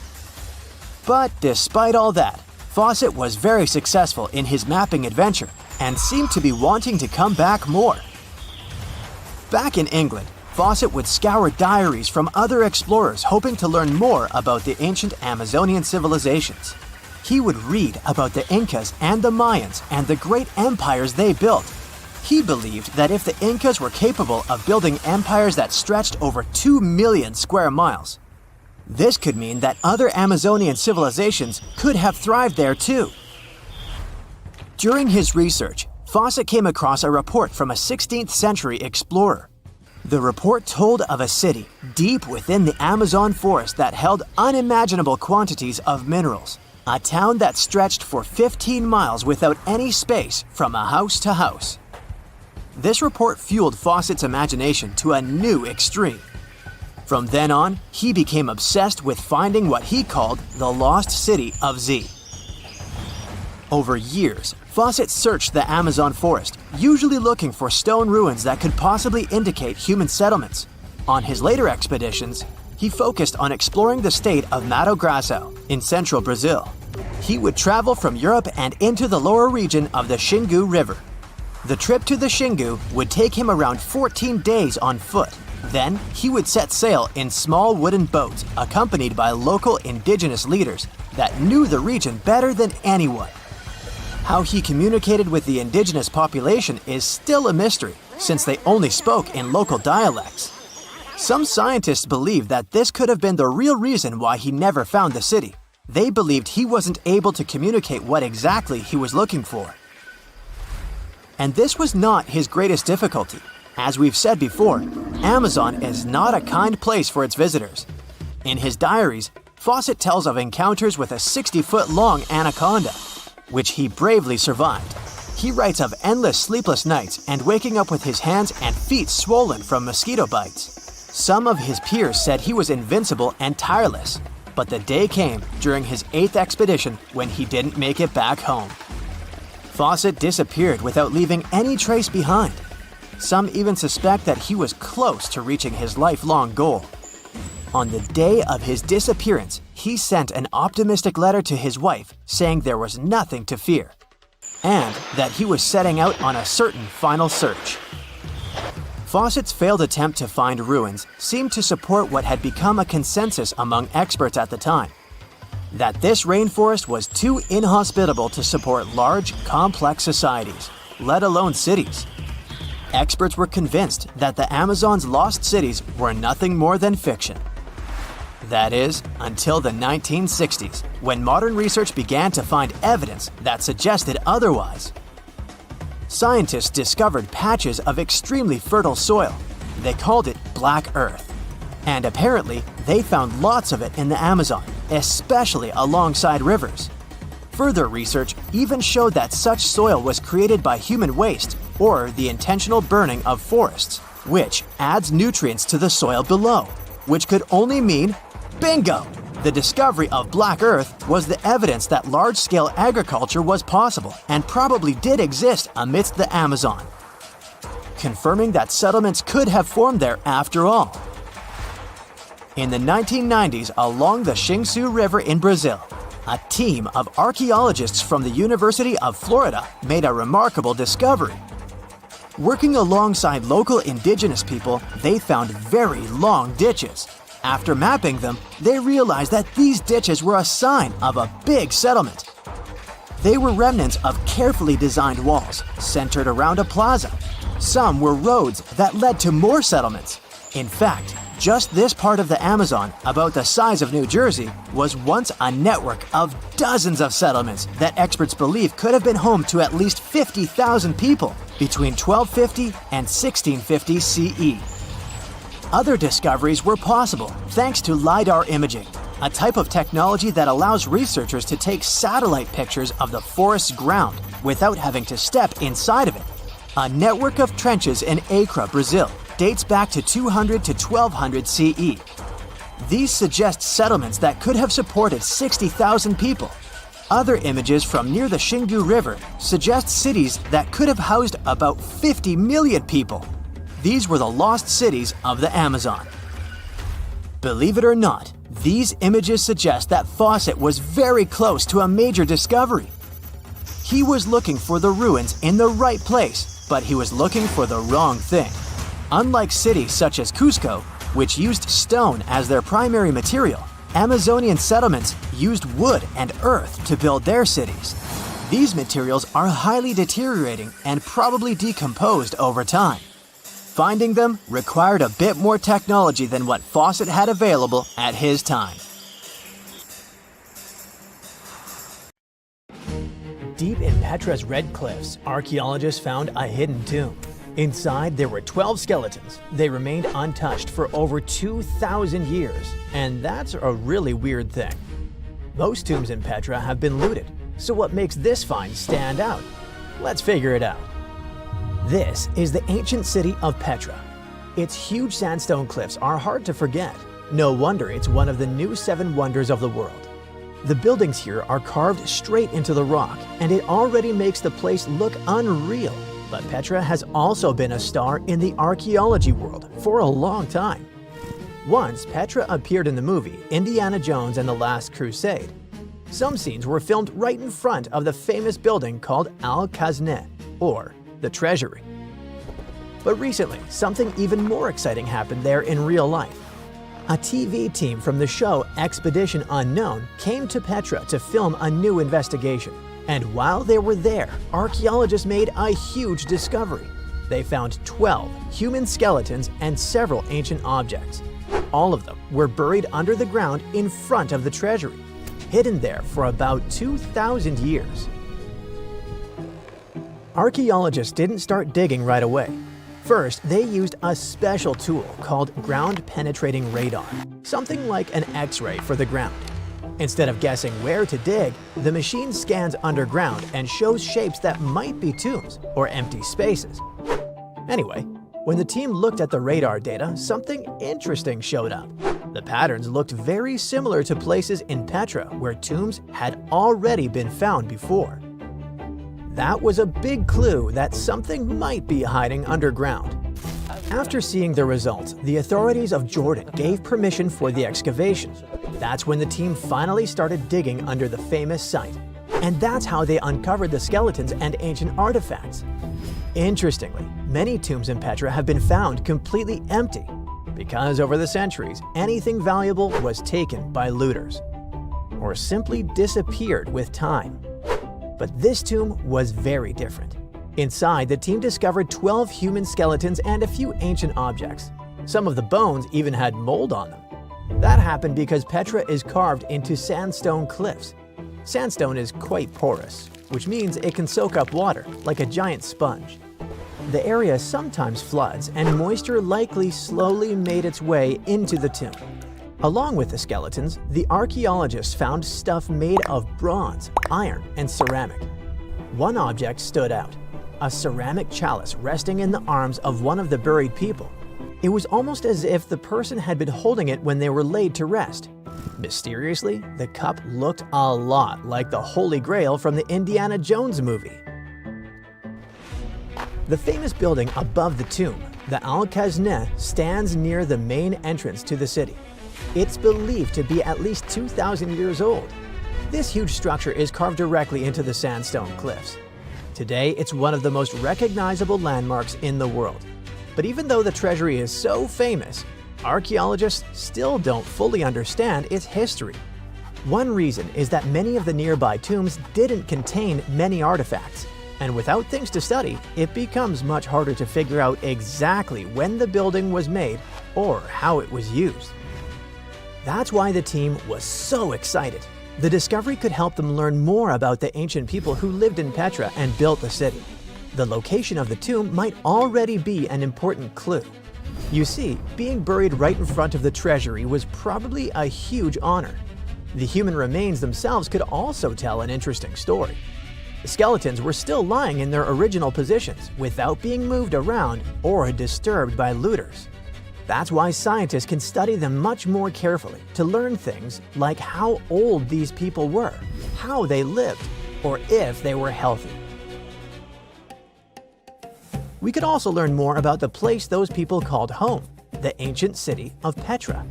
But despite all that, Fawcett was very successful in his mapping adventure and seemed to be wanting to come back more. Back in England, Fawcett would scour diaries from other explorers hoping to learn more about the ancient Amazonian civilizations. He would read about the Incas and the Mayans and the great empires they built. He believed that if the Incas were capable of building empires that stretched over 2 million square miles, this could mean that other Amazonian civilizations could have thrived there too. During his research, Fawcett came across a report from a 16th century explorer. The report told of a city deep within the Amazon forest that held unimaginable quantities of minerals. A town that stretched for 15 miles without any space from a house to house. This report fueled Fawcett's imagination to a new extreme. From then on, he became obsessed with finding what he called the lost city of Z. Over years, Fawcett searched the Amazon forest, usually looking for stone ruins that could possibly indicate human settlements. On his later expeditions, he focused on exploring the state of Mato Grosso in central Brazil. He would travel from Europe and into the lower region of the Xingu River. The trip to the Xingu would take him around 14 days on foot. Then, he would set sail in small wooden boats accompanied by local indigenous leaders that knew the region better than anyone. How he communicated with the indigenous population is still a mystery, since they only spoke in local dialects. Some scientists believe that this could have been the real reason why he never found the city. They believed he wasn't able to communicate what exactly he was looking for. And this was not his greatest difficulty. As we've said before, Amazon is not a kind place for its visitors. In his diaries, Fawcett tells of encounters with a 60-foot-long anaconda, which he bravely survived. He writes of endless sleepless nights and waking up with his hands and feet swollen from mosquito bites. Some of his peers said he was invincible and tireless, but the day came during his 8th expedition when he didn't make it back home. Fawcett disappeared without leaving any trace behind. Some even suspect that he was close to reaching his lifelong goal. On the day of his disappearance, he sent an optimistic letter to his wife saying there was nothing to fear, and that he was setting out on a certain final search. Fawcett's failed attempt to find ruins seemed to support what had become a consensus among experts at the time, that this rainforest was too inhospitable to support large, complex societies, let alone cities. Experts were convinced that the Amazon's lost cities were nothing more than fiction. That is, until the 1960s, when modern research began to find evidence that suggested otherwise. Scientists discovered patches of extremely fertile soil. They called it Black Earth. And apparently, they found lots of it in the Amazon, especially alongside rivers. Further research even showed that such soil was created by human waste or the intentional burning of forests, which adds nutrients to the soil below, which could only mean bingo! The discovery of Black Earth was the evidence that large-scale agriculture was possible and probably did exist amidst the Amazon, confirming that settlements could have formed there after all. In the 1990s, along the Xingu River in Brazil, a team of archaeologists from the University of Florida made a remarkable discovery. Working alongside local indigenous people, they found very long ditches. After mapping them, they realized that these ditches were a sign of a big settlement. They were remnants of carefully designed walls centered around a plaza. Some were roads that led to more settlements. In fact, just this part of the Amazon, about the size of New Jersey, was once a network of dozens of settlements that experts believe could have been home to at least 50,000 people between 1250 and 1650 CE. Other discoveries were possible thanks to LiDAR imaging, a type of technology that allows researchers to take satellite pictures of the forest's ground without having to step inside of it. A network of trenches in Acre, Brazil, dates back to 200 to 1200 CE. These suggest settlements that could have supported 60,000 people. Other images from near the Xingu River suggest cities that could have housed about 50 million people. These were the lost cities of the Amazon. Believe it or not, these images suggest that Fawcett was very close to a major discovery. He was looking for the ruins in the right place, but he was looking for the wrong thing. Unlike cities such as Cusco, which used stone as their primary material, Amazonian settlements used wood and earth to build their cities. These materials are highly deteriorating and probably decomposed over time. Finding them required a bit more technology than what Fawcett had available at his time. Deep in Petra's red cliffs, archaeologists found a hidden tomb. Inside, there were 12 skeletons. They remained untouched for over 2,000 years, and that's a really weird thing. Most tombs in Petra have been looted, so what makes this find stand out? Let's figure it out. This is the ancient city of Petra. Its huge sandstone cliffs are hard to forget. No wonder it's one of the new 7 wonders of the world. The buildings here are carved straight into the rock, and it already makes the place look unreal. But Petra has also been a star in the archaeology world for a long time. Once, Petra appeared in the movie Indiana Jones and the Last Crusade. Some scenes were filmed right in front of the famous building called Al-Khazneh, or the Treasury. But recently, something even more exciting happened there in real life. A TV team from the show Expedition Unknown came to Petra to film a new investigation. And while they were there, archaeologists made a huge discovery. They found 12 human skeletons and several ancient objects. All of them were buried under the ground in front of the treasury, hidden there for about 2,000 years. Archaeologists didn't start digging right away. First, they used a special tool called ground-penetrating radar, something like an X-ray for the ground. Instead of guessing where to dig, the machine scans underground and shows shapes that might be tombs or empty spaces. Anyway, when the team looked at the radar data, something interesting showed up. The patterns looked very similar to places in Petra where tombs had already been found before. That was a big clue that something might be hiding underground. After seeing the results, the authorities of Jordan gave permission for the excavation. That's when the team finally started digging under the famous site. And that's how they uncovered the skeletons and ancient artifacts. Interestingly, many tombs in Petra have been found completely empty, because over the centuries, anything valuable was taken by looters, or simply disappeared with time. But this tomb was very different. Inside, the team discovered 12 human skeletons and a few ancient objects. Some of the bones even had mold on them. That happened because Petra is carved into sandstone cliffs. Sandstone is quite porous, which means it can soak up water like a giant sponge. The area sometimes floods, and moisture likely slowly made its way into the tomb. Along with the skeletons, the archaeologists found stuff made of bronze, iron, and ceramic. One object stood out, a ceramic chalice resting in the arms of one of the buried people. It was almost as if the person had been holding it when they were laid to rest. Mysteriously, the cup looked a lot like the Holy Grail from the Indiana Jones movie. The famous building above the tomb, the Al-Khazneh, stands near the main entrance to the city. It's believed to be at least 2,000 years old. This huge structure is carved directly into the sandstone cliffs. Today, it's one of the most recognizable landmarks in the world. But even though the treasury is so famous, archaeologists still don't fully understand its history. One reason is that many of the nearby tombs didn't contain many artifacts. And without things to study, it becomes much harder to figure out exactly when the building was made or how it was used. That's why the team was so excited. The discovery could help them learn more about the ancient people who lived in Petra and built the city. The location of the tomb might already be an important clue. You see, being buried right in front of the treasury was probably a huge honor. The human remains themselves could also tell an interesting story. The skeletons were still lying in their original positions without being moved around or disturbed by looters. That's why scientists can study them much more carefully to learn things like how old these people were, how they lived, or if they were healthy. We could also learn more about the place those people called home, the ancient city of Petra.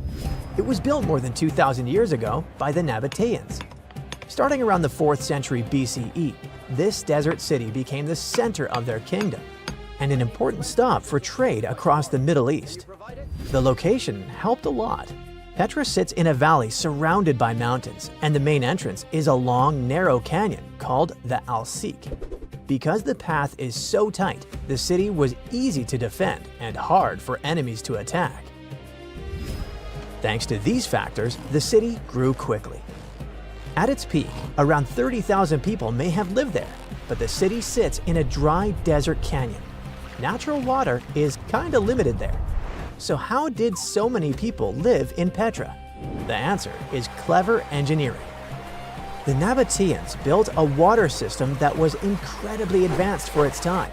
It was built more than 2,000 years ago by the Nabateans. Starting around the 4th century BCE, this desert city became the center of their kingdom and an important stop for trade across the Middle East. The location helped a lot. Petra sits in a valley surrounded by mountains, and the main entrance is a long, narrow canyon called the Al-Sik. Because the path is so tight, the city was easy to defend and hard for enemies to attack. Thanks to these factors, the city grew quickly. At its peak, around 30,000 people may have lived there, but the city sits in a dry desert canyon. Natural water is kinda limited there. So how did so many people live in Petra? The answer is clever engineering. The Nabateans built a water system that was incredibly advanced for its time.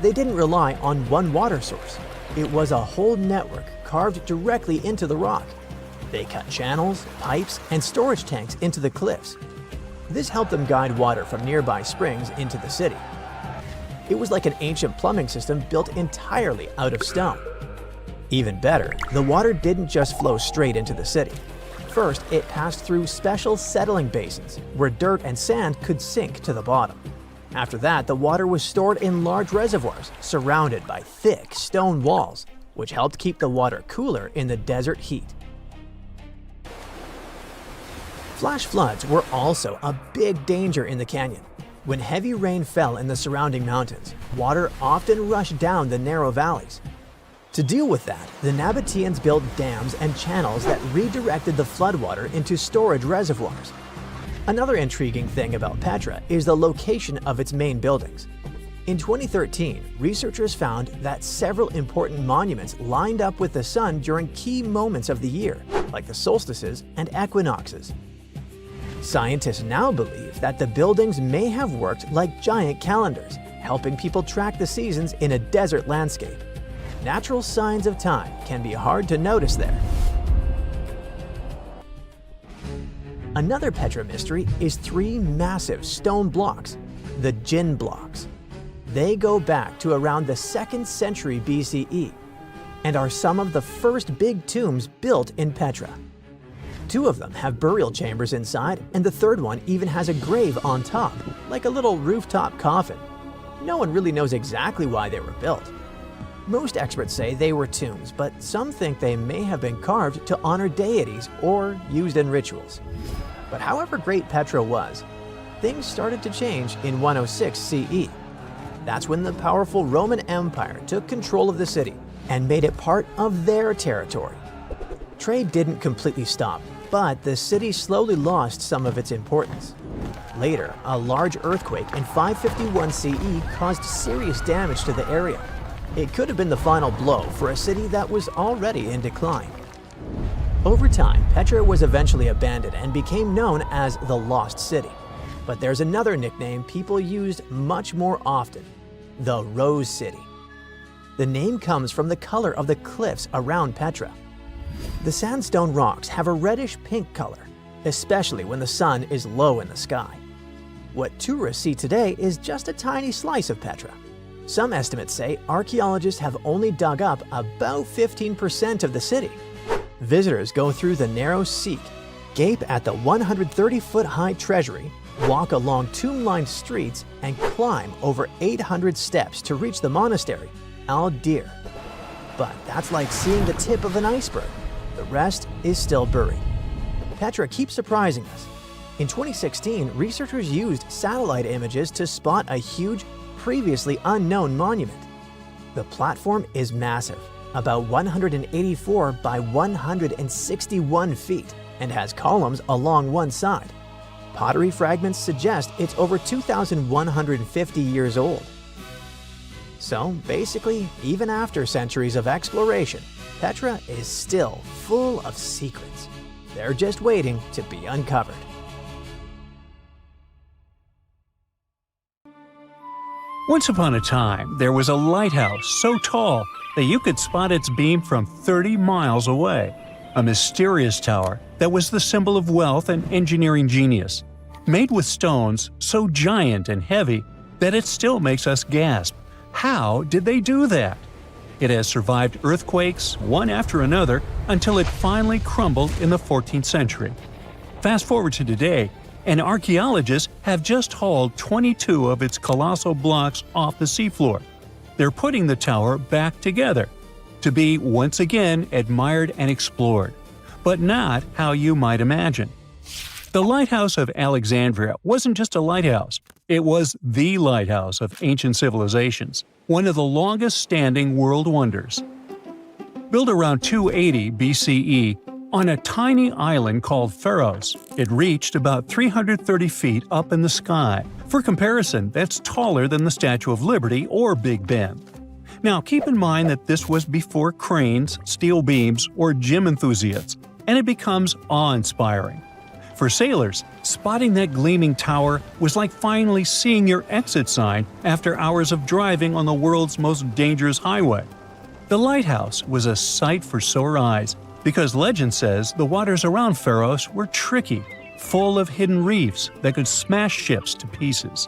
They didn't rely on one water source. It was a whole network carved directly into the rock. They cut channels, pipes, and storage tanks into the cliffs. This helped them guide water from nearby springs into the city. It was like an ancient plumbing system built entirely out of stone. Even better, the water didn't just flow straight into the city. First, it passed through special settling basins where dirt and sand could sink to the bottom. After that, the water was stored in large reservoirs surrounded by thick stone walls, which helped keep the water cooler in the desert heat. Flash floods were also a big danger in the canyon. When heavy rain fell in the surrounding mountains, water often rushed down the narrow valleys. To deal with that, the Nabateans built dams and channels that redirected the floodwater into storage reservoirs. Another intriguing thing about Petra is the location of its main buildings. In 2013, researchers found that several important monuments lined up with the sun during key moments of the year, like the solstices and equinoxes. Scientists now believe that the buildings may have worked like giant calendars, helping people track the seasons in a desert landscape. Natural signs of time can be hard to notice there. Another Petra mystery is three massive stone blocks, the Jinn blocks. They go back to around the 2nd century BCE and are some of the first big tombs built in Petra. Two of them have burial chambers inside, and the third one even has a grave on top, like a little rooftop coffin. No one really knows exactly why they were built. Most experts say they were tombs, but some think they may have been carved to honor deities or used in rituals. But however great Petra was, things started to change in 106 CE. That's when the powerful Roman Empire took control of the city and made it part of their territory. Trade didn't completely stop, but the city slowly lost some of its importance. Later, a large earthquake in 551 CE caused serious damage to the area. It could have been the final blow for a city that was already in decline. Over time, Petra was eventually abandoned and became known as the Lost City. But there's another nickname people used much more often, the Rose City. The name comes from the color of the cliffs around Petra. The sandstone rocks have a reddish-pink color, especially when the sun is low in the sky. What tourists see today is just a tiny slice of Petra. Some estimates say archaeologists have only dug up about 15% of the city. Visitors go through the narrow Seek, gape at the 130-foot-high treasury, walk along tomb-lined streets, and climb over 800 steps to reach the monastery, Al-Dir. But that's like seeing the tip of an iceberg. The rest is still buried. Petra keeps surprising us. In 2016, researchers used satellite images to spot a huge, previously unknown monument. The platform is massive, about 184 by 161 feet, and has columns along one side. Pottery fragments suggest it's over 2,150 years old. So basically, even after centuries of exploration, Petra is still full of secrets. They're just waiting to be uncovered. Once upon a time, there was a lighthouse so tall that you could spot its beam from 30 miles away. A mysterious tower that was the symbol of wealth and engineering genius. Made with stones so giant and heavy that it still makes us gasp. How did they do that? It has survived earthquakes, one after another, until it finally crumbled in the 14th century. Fast forward to today, and archaeologists have just hauled 22 of its colossal blocks off the seafloor. They're putting the tower back together to be once again admired and explored, but not how you might imagine. The Lighthouse of Alexandria wasn't just a lighthouse, it was the lighthouse of ancient civilizations, one of the longest-standing world wonders. Built around 280 BCE, on a tiny island called Pharos. It reached about 330 feet up in the sky. For comparison, that's taller than the Statue of Liberty or Big Ben. Now, keep in mind that this was before cranes, steel beams, or gym enthusiasts, and it becomes awe-inspiring. For sailors, spotting that gleaming tower was like finally seeing your exit sign after hours of driving on the world's most dangerous highway. The lighthouse was a sight for sore eyes, because legend says the waters around Pharos were tricky, full of hidden reefs that could smash ships to pieces.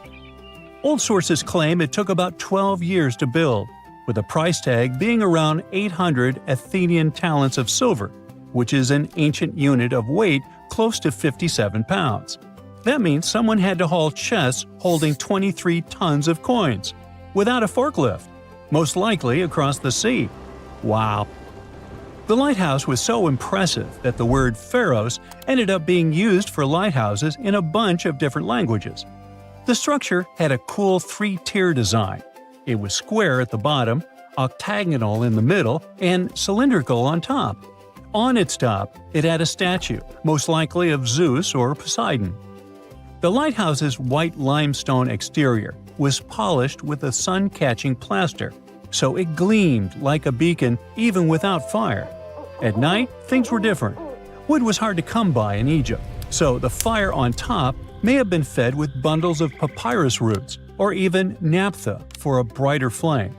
Old sources claim it took about 12 years to build, with the price tag being around 800 Athenian talents of silver, which is an ancient unit of weight close to 57 pounds. That means someone had to haul chests holding 23 tons of coins, without a forklift, most likely across the sea. Wow! The lighthouse was so impressive that the word Pharos ended up being used for lighthouses in a bunch of different languages. The structure had a cool three-tier design. It was square at the bottom, octagonal in the middle, and cylindrical on top. On its top, it had a statue, most likely of Zeus or Poseidon. The lighthouse's white limestone exterior was polished with a sun-catching plaster, so it gleamed like a beacon even without fire. At night, things were different. Wood was hard to come by in Egypt, so the fire on top may have been fed with bundles of papyrus roots or even naphtha for a brighter flame.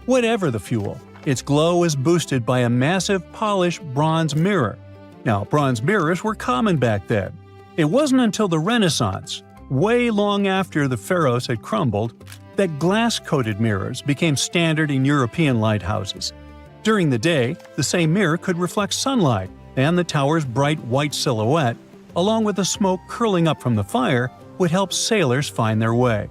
Whatever the fuel, its glow was boosted by a massive polished bronze mirror. Now, bronze mirrors were common back then. It wasn't until the Renaissance, way long after the Pharos had crumbled, that glass-coated mirrors became standard in European lighthouses. During the day, the same mirror could reflect sunlight, and the tower's bright white silhouette, along with the smoke curling up from the fire, would help sailors find their way.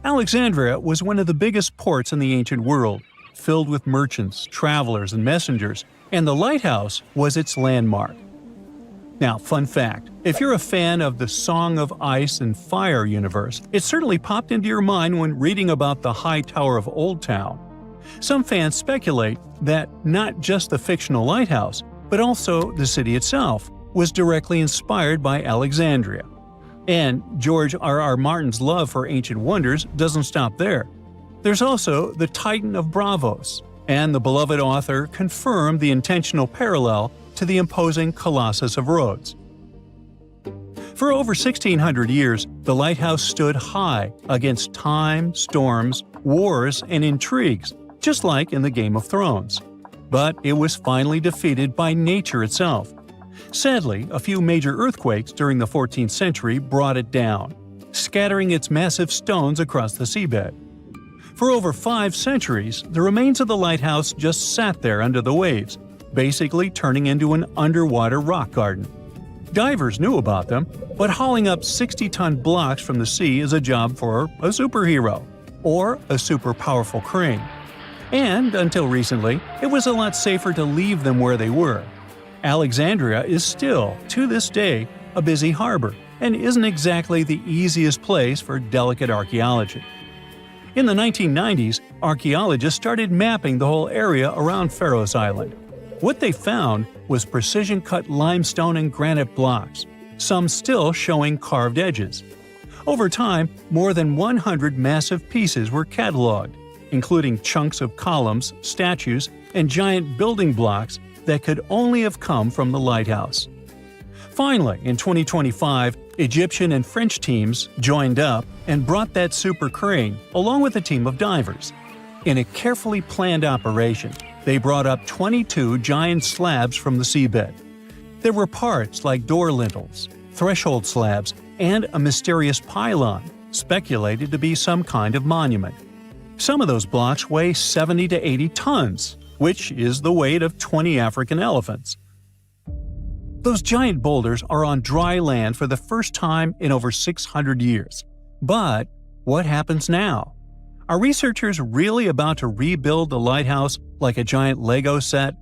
Alexandria was one of the biggest ports in the ancient world, filled with merchants, travelers, and messengers, and the lighthouse was its landmark. Now, fun fact, if you're a fan of the Song of Ice and Fire universe, it certainly popped into your mind when reading about the High Tower of Old Town. Some fans speculate that not just the fictional lighthouse, but also the city itself, was directly inspired by Alexandria. And George R.R. Martin's love for ancient wonders doesn't stop there. There's also the Titan of Bravos, and the beloved author confirmed the intentional parallel to the imposing Colossus of Rhodes. For over 1,600 years, the lighthouse stood high against time, storms, wars, and intrigues, just like in the Game of Thrones. But it was finally defeated by nature itself. Sadly, a few major earthquakes during the 14th century brought it down, scattering its massive stones across the seabed. For over 5 centuries, the remains of the lighthouse just sat there under the waves, basically turning into an underwater rock garden. Divers knew about them, but hauling up 60-ton blocks from the sea is a job for a superhero, or a super powerful crane. And, until recently, it was a lot safer to leave them where they were. Alexandria is still, to this day, a busy harbor, and isn't exactly the easiest place for delicate archaeology. In the 1990s, archaeologists started mapping the whole area around Pharos Island. What they found was precision-cut limestone and granite blocks, some still showing carved edges. Over time, more than 100 massive pieces were cataloged, including chunks of columns, statues, and giant building blocks that could only have come from the lighthouse. Finally, in 2025, Egyptian and French teams joined up and brought that super crane along with a team of divers. In a carefully planned operation, they brought up 22 giant slabs from the seabed. There were parts like door lintels, threshold slabs, and a mysterious pylon, speculated to be some kind of monument. Some of those blocks weigh 70 to 80 tons, which is the weight of 20 African elephants. Those giant boulders are on dry land for the first time in over 600 years. But what happens now? Are researchers really about to rebuild the lighthouse like a giant Lego set?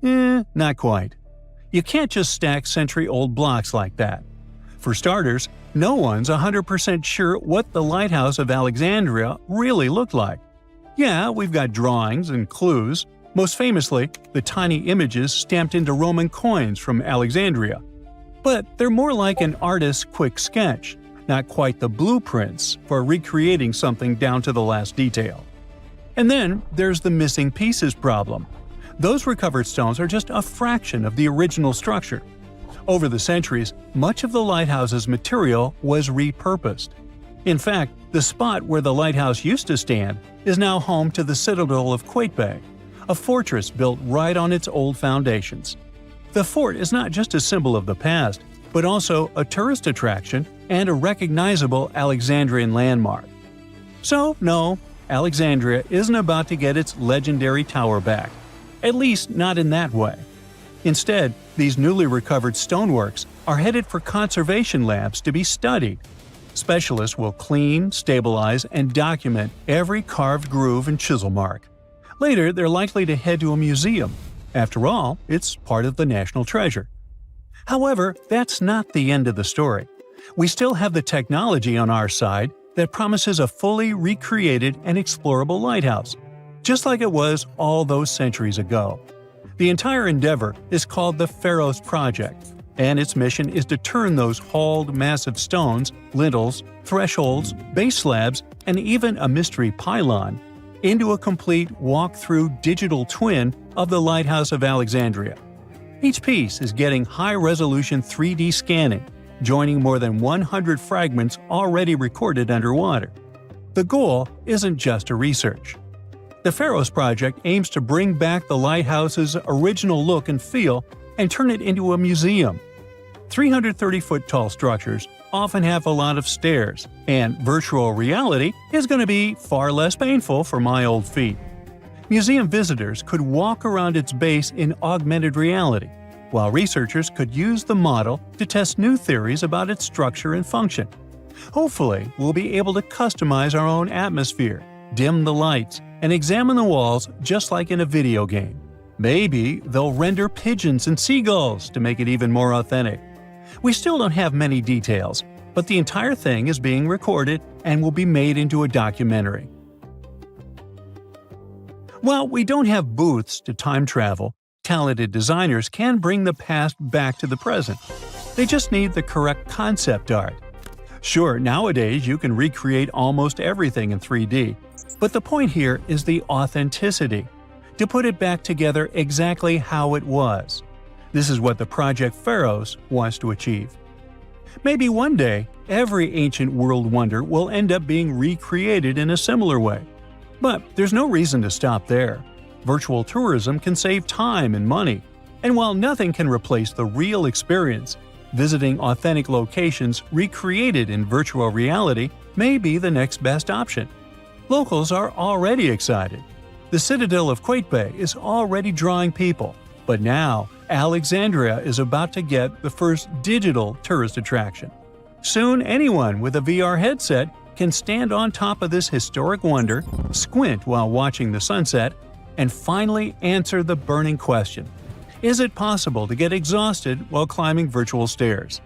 Not quite. You can't just stack century-old blocks like that. For starters, no one's 100% sure what the Lighthouse of Alexandria really looked like. Yeah, we've got drawings and clues, most famously the tiny images stamped into Roman coins from Alexandria. But they're more like an artist's quick sketch, not quite the blueprints for recreating something down to the last detail. And then there's the missing pieces problem. Those recovered stones are just a fraction of the original structure. Over the centuries, much of the lighthouse's material was repurposed. In fact, the spot where the lighthouse used to stand is now home to the citadel of Qaitbay, a fortress built right on its old foundations. The fort is not just a symbol of the past, but also a tourist attraction and a recognizable Alexandrian landmark. So, no, Alexandria isn't about to get its legendary tower back. At least not in that way. Instead, these newly recovered stoneworks are headed for conservation labs to be studied. Specialists will clean, stabilize, and document every carved groove and chisel mark. Later, they're likely to head to a museum. After all, it's part of the national treasure. However, that's not the end of the story. We still have the technology on our side that promises a fully recreated and explorable lighthouse, just like it was all those centuries ago. The entire endeavor is called the Pharos Project, and its mission is to turn those hauled massive stones, lintels, thresholds, base slabs, and even a mystery pylon into a complete walk-through digital twin of the Lighthouse of Alexandria. Each piece is getting high-resolution 3D scanning, joining more than 100 fragments already recorded underwater. The goal isn't just a research. The Pharos Project aims to bring back the lighthouse's original look and feel and turn it into a museum. 330-foot-tall structures often have a lot of stairs, and virtual reality is going to be far less painful for my old feet. Museum visitors could walk around its base in augmented reality, while researchers could use the model to test new theories about its structure and function. Hopefully, we'll be able to customize our own atmosphere, dim the lights, and examine the walls just like in a video game. Maybe they'll render pigeons and seagulls to make it even more authentic. We still don't have many details, but the entire thing is being recorded and will be made into a documentary. While we don't have booths to time travel, talented designers can bring the past back to the present. They just need the correct concept art. Sure, nowadays you can recreate almost everything in 3D, but the point here is the authenticity, to put it back together exactly how it was. This is what the Project Pharos wants to achieve. Maybe one day, every ancient world wonder will end up being recreated in a similar way. But there's no reason to stop there. Virtual tourism can save time and money, and while nothing can replace the real experience, visiting authentic locations recreated in virtual reality may be the next best option. Locals are already excited. The citadel of Qaitbay is already drawing people, but now Alexandria is about to get the first digital tourist attraction. Soon, anyone with a VR headset can stand on top of this historic wonder, squint while watching the sunset, and finally answer the burning question: is it possible to get exhausted while climbing virtual stairs?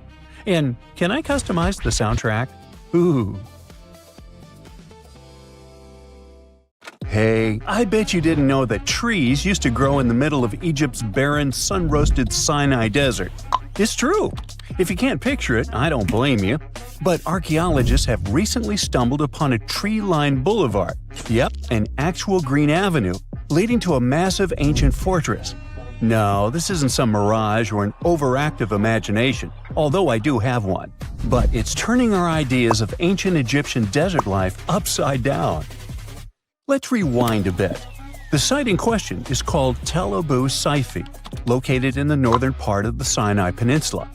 And can I customize the soundtrack? Ooh. Hey, I bet you didn't know that trees used to grow in the middle of Egypt's barren, sun-roasted Sinai desert. It's true. If you can't picture it, I don't blame you. But archaeologists have recently stumbled upon a tree-lined boulevard. Yep, an actual green avenue, leading to a massive ancient fortress. No, this isn't some mirage or an overactive imagination, although I do have one. But it's turning our ideas of ancient Egyptian desert life upside down. Let's rewind a bit. The site in question is called Tel Abu Saifi, located in the northern part of the Sinai Peninsula.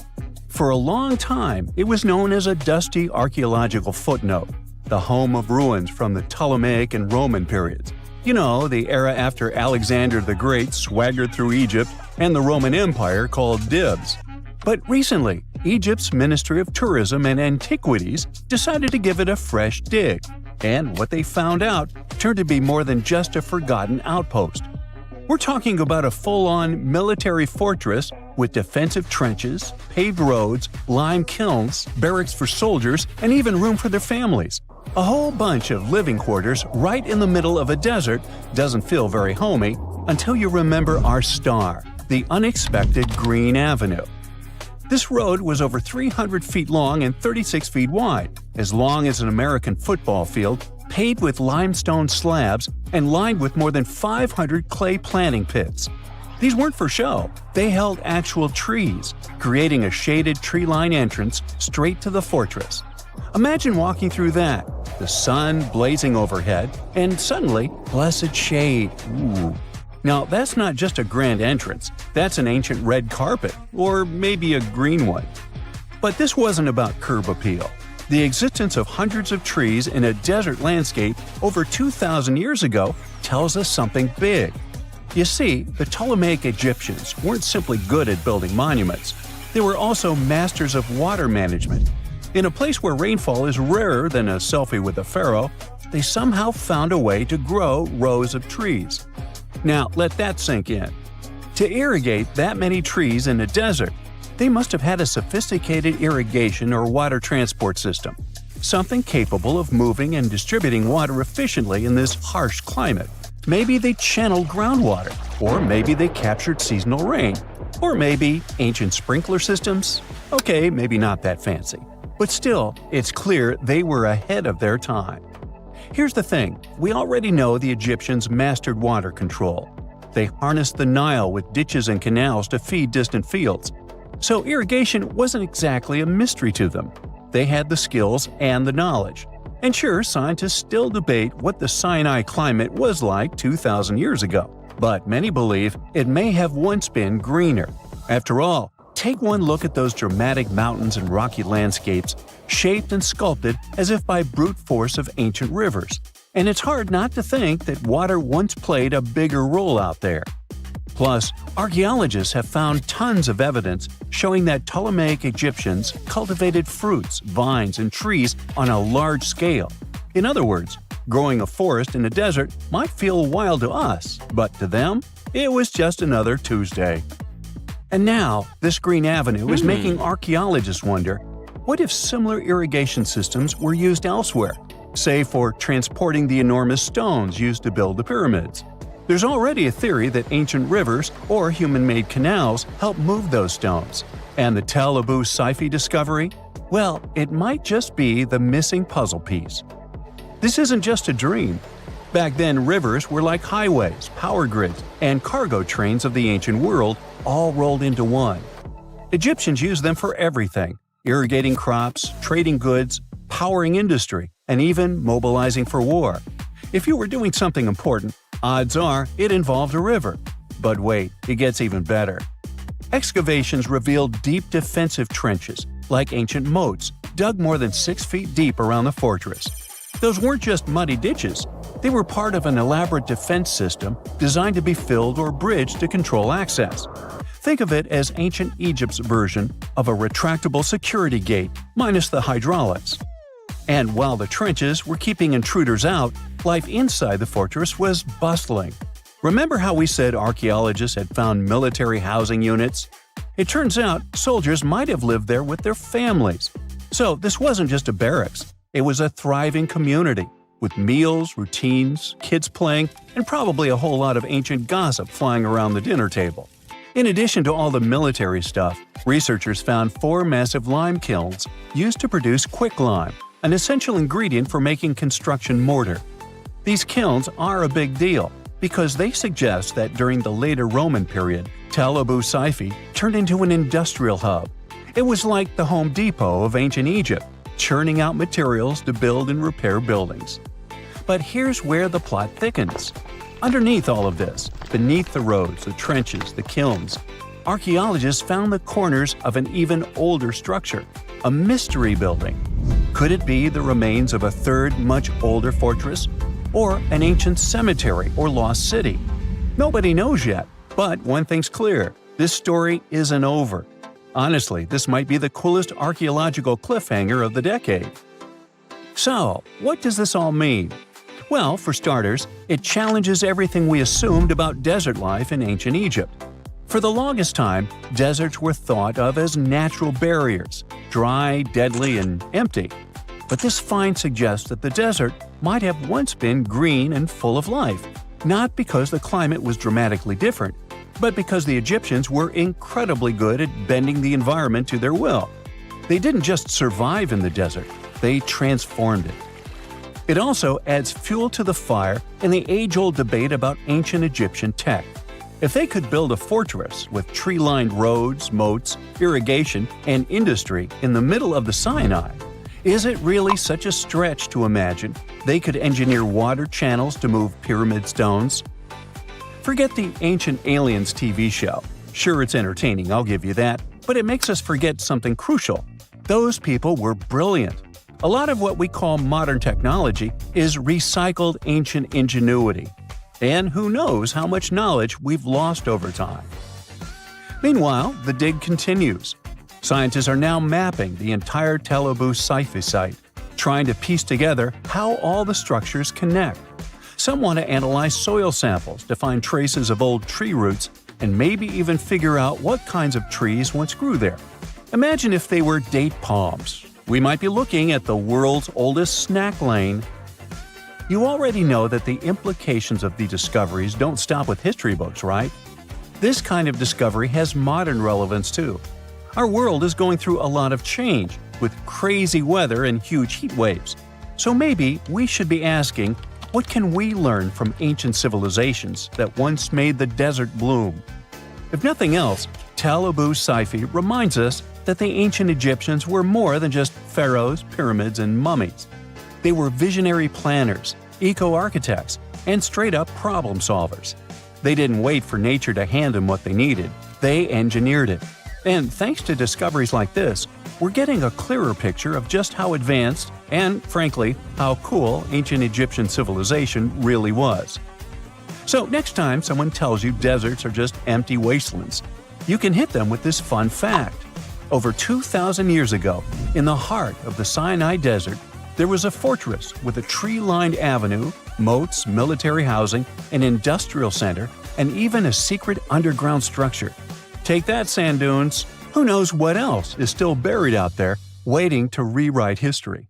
For a long time, it was known as a dusty archaeological footnote, the home of ruins from the Ptolemaic and Roman periods. You know, the era after Alexander the Great swaggered through Egypt and the Roman Empire called dibs. But recently, Egypt's Ministry of Tourism and Antiquities decided to give it a fresh dig. And what they found out turned to be more than just a forgotten outpost. We're talking about a full-on military fortress with defensive trenches, paved roads, lime kilns, barracks for soldiers, and even room for their families. A whole bunch of living quarters right in the middle of a desert doesn't feel very homey, until you remember our star, the unexpected Green Avenue. This road was over 300 feet long and 36 feet wide, as long as an American football field, paved with limestone slabs and lined with more than 500 clay planting pits. These weren't for show, they held actual trees, creating a shaded tree-line entrance straight to the fortress. Imagine walking through that, the sun blazing overhead, and suddenly, blessed shade. Ooh. Now, that's not just a grand entrance, that's an ancient red carpet, or maybe a green one. But this wasn't about curb appeal. The existence of hundreds of trees in a desert landscape over 2,000 years ago tells us something big. You see, the Ptolemaic Egyptians weren't simply good at building monuments, they were also masters of water management. In a place where rainfall is rarer than a selfie with a pharaoh, they somehow found a way to grow rows of trees. Now, let that sink in. To irrigate that many trees in a desert, they must have had a sophisticated irrigation or water transport system, something capable of moving and distributing water efficiently in this harsh climate. Maybe they channeled groundwater, or maybe they captured seasonal rain, or maybe ancient sprinkler systems. Okay, maybe not that fancy. But still, it's clear they were ahead of their time. Here's the thing, we already know the Egyptians mastered water control. They harnessed the Nile with ditches and canals to feed distant fields. So irrigation wasn't exactly a mystery to them. They had the skills and the knowledge. And sure, scientists still debate what the Sinai climate was like 2,000 years ago. But many believe it may have once been greener. After all, take one look at those dramatic mountains and rocky landscapes, shaped and sculpted as if by brute force of ancient rivers. And it's hard not to think that water once played a bigger role out there. Plus, archaeologists have found tons of evidence showing that Ptolemaic Egyptians cultivated fruits, vines, and trees on a large scale. In other words, growing a forest in a desert might feel wild to us, but to them, it was just another Tuesday. And now, this Green Avenue is making archaeologists wonder, what if similar irrigation systems were used elsewhere, say for transporting the enormous stones used to build the pyramids? There's already a theory that ancient rivers or human-made canals helped move those stones. And the Tel Abu Saifi discovery? Well, it might just be the missing puzzle piece. This isn't just a dream. Back then, rivers were like highways, power grids, and cargo trains of the ancient world, all rolled into one. Egyptians used them for everything – irrigating crops, trading goods, powering industry, and even mobilizing for war. If you were doing something important, odds are it involved a river. But wait, it gets even better. Excavations revealed deep defensive trenches, like ancient moats, dug more than 6 feet deep around the fortress. Those weren't just muddy ditches. They were part of an elaborate defense system designed to be filled or bridged to control access. Think of it as ancient Egypt's version of a retractable security gate, minus the hydraulics. And while the trenches were keeping intruders out, life inside the fortress was bustling. Remember how we said archaeologists had found military housing units? It turns out soldiers might have lived there with their families. So this wasn't just a barracks, it was a thriving community, with meals, routines, kids playing, and probably a whole lot of ancient gossip flying around the dinner table. In addition to all the military stuff, researchers found 4 massive lime kilns used to produce quicklime, an essential ingredient for making construction mortar. These kilns are a big deal because they suggest that during the later Roman period, Tel Abu Saifi turned into an industrial hub. It was like the Home Depot of ancient Egypt, churning out materials to build and repair buildings. But here's where the plot thickens. Underneath all of this, beneath the roads, the trenches, the kilns, archaeologists found the corners of an even older structure, a mystery building. Could it be the remains of a third, much older fortress? Or an ancient cemetery or lost city? Nobody knows yet, but one thing's clear, this story isn't over. Honestly, this might be the coolest archaeological cliffhanger of the decade. So, what does this all mean? Well, for starters, it challenges everything we assumed about desert life in ancient Egypt. For the longest time, deserts were thought of as natural barriers, dry, deadly, and empty. But this find suggests that the desert might have once been green and full of life, not because the climate was dramatically different, but because the Egyptians were incredibly good at bending the environment to their will. They didn't just survive in the desert, they transformed it. It also adds fuel to the fire in the age-old debate about ancient Egyptian tech. If they could build a fortress with tree-lined roads, moats, irrigation, and industry in the middle of the Sinai, is it really such a stretch to imagine they could engineer water channels to move pyramid stones? Forget the Ancient Aliens TV show. Sure, it's entertaining, I'll give you that, but it makes us forget something crucial. Those people were brilliant. A lot of what we call modern technology is recycled ancient ingenuity. And who knows how much knowledge we've lost over time. Meanwhile, the dig continues. Scientists are now mapping the entire Tel Abu Saifi site, trying to piece together how all the structures connect. Some want to analyze soil samples to find traces of old tree roots and maybe even figure out what kinds of trees once grew there. Imagine if they were date palms. We might be looking at the world's oldest snack lane. You already know that the implications of the discoveries don't stop with history books, right? This kind of discovery has modern relevance too. Our world is going through a lot of change, with crazy weather and huge heat waves. So maybe we should be asking, what can we learn from ancient civilizations that once made the desert bloom? If nothing else, Tel Abu Saifi reminds us that the ancient Egyptians were more than just pharaohs, pyramids, and mummies. They were visionary planners, eco-architects, and straight-up problem solvers. They didn't wait for nature to hand them what they needed, they engineered it. And thanks to discoveries like this, we're getting a clearer picture of just how advanced and, frankly, how cool ancient Egyptian civilization really was. So next time someone tells you deserts are just empty wastelands, you can hit them with this fun fact. Over 2,000 years ago, in the heart of the Sinai Desert, there was a fortress with a tree-lined avenue, moats, military housing, an industrial center, and even a secret underground structure. Take that, sand dunes! Who knows what else is still buried out there, waiting to rewrite history?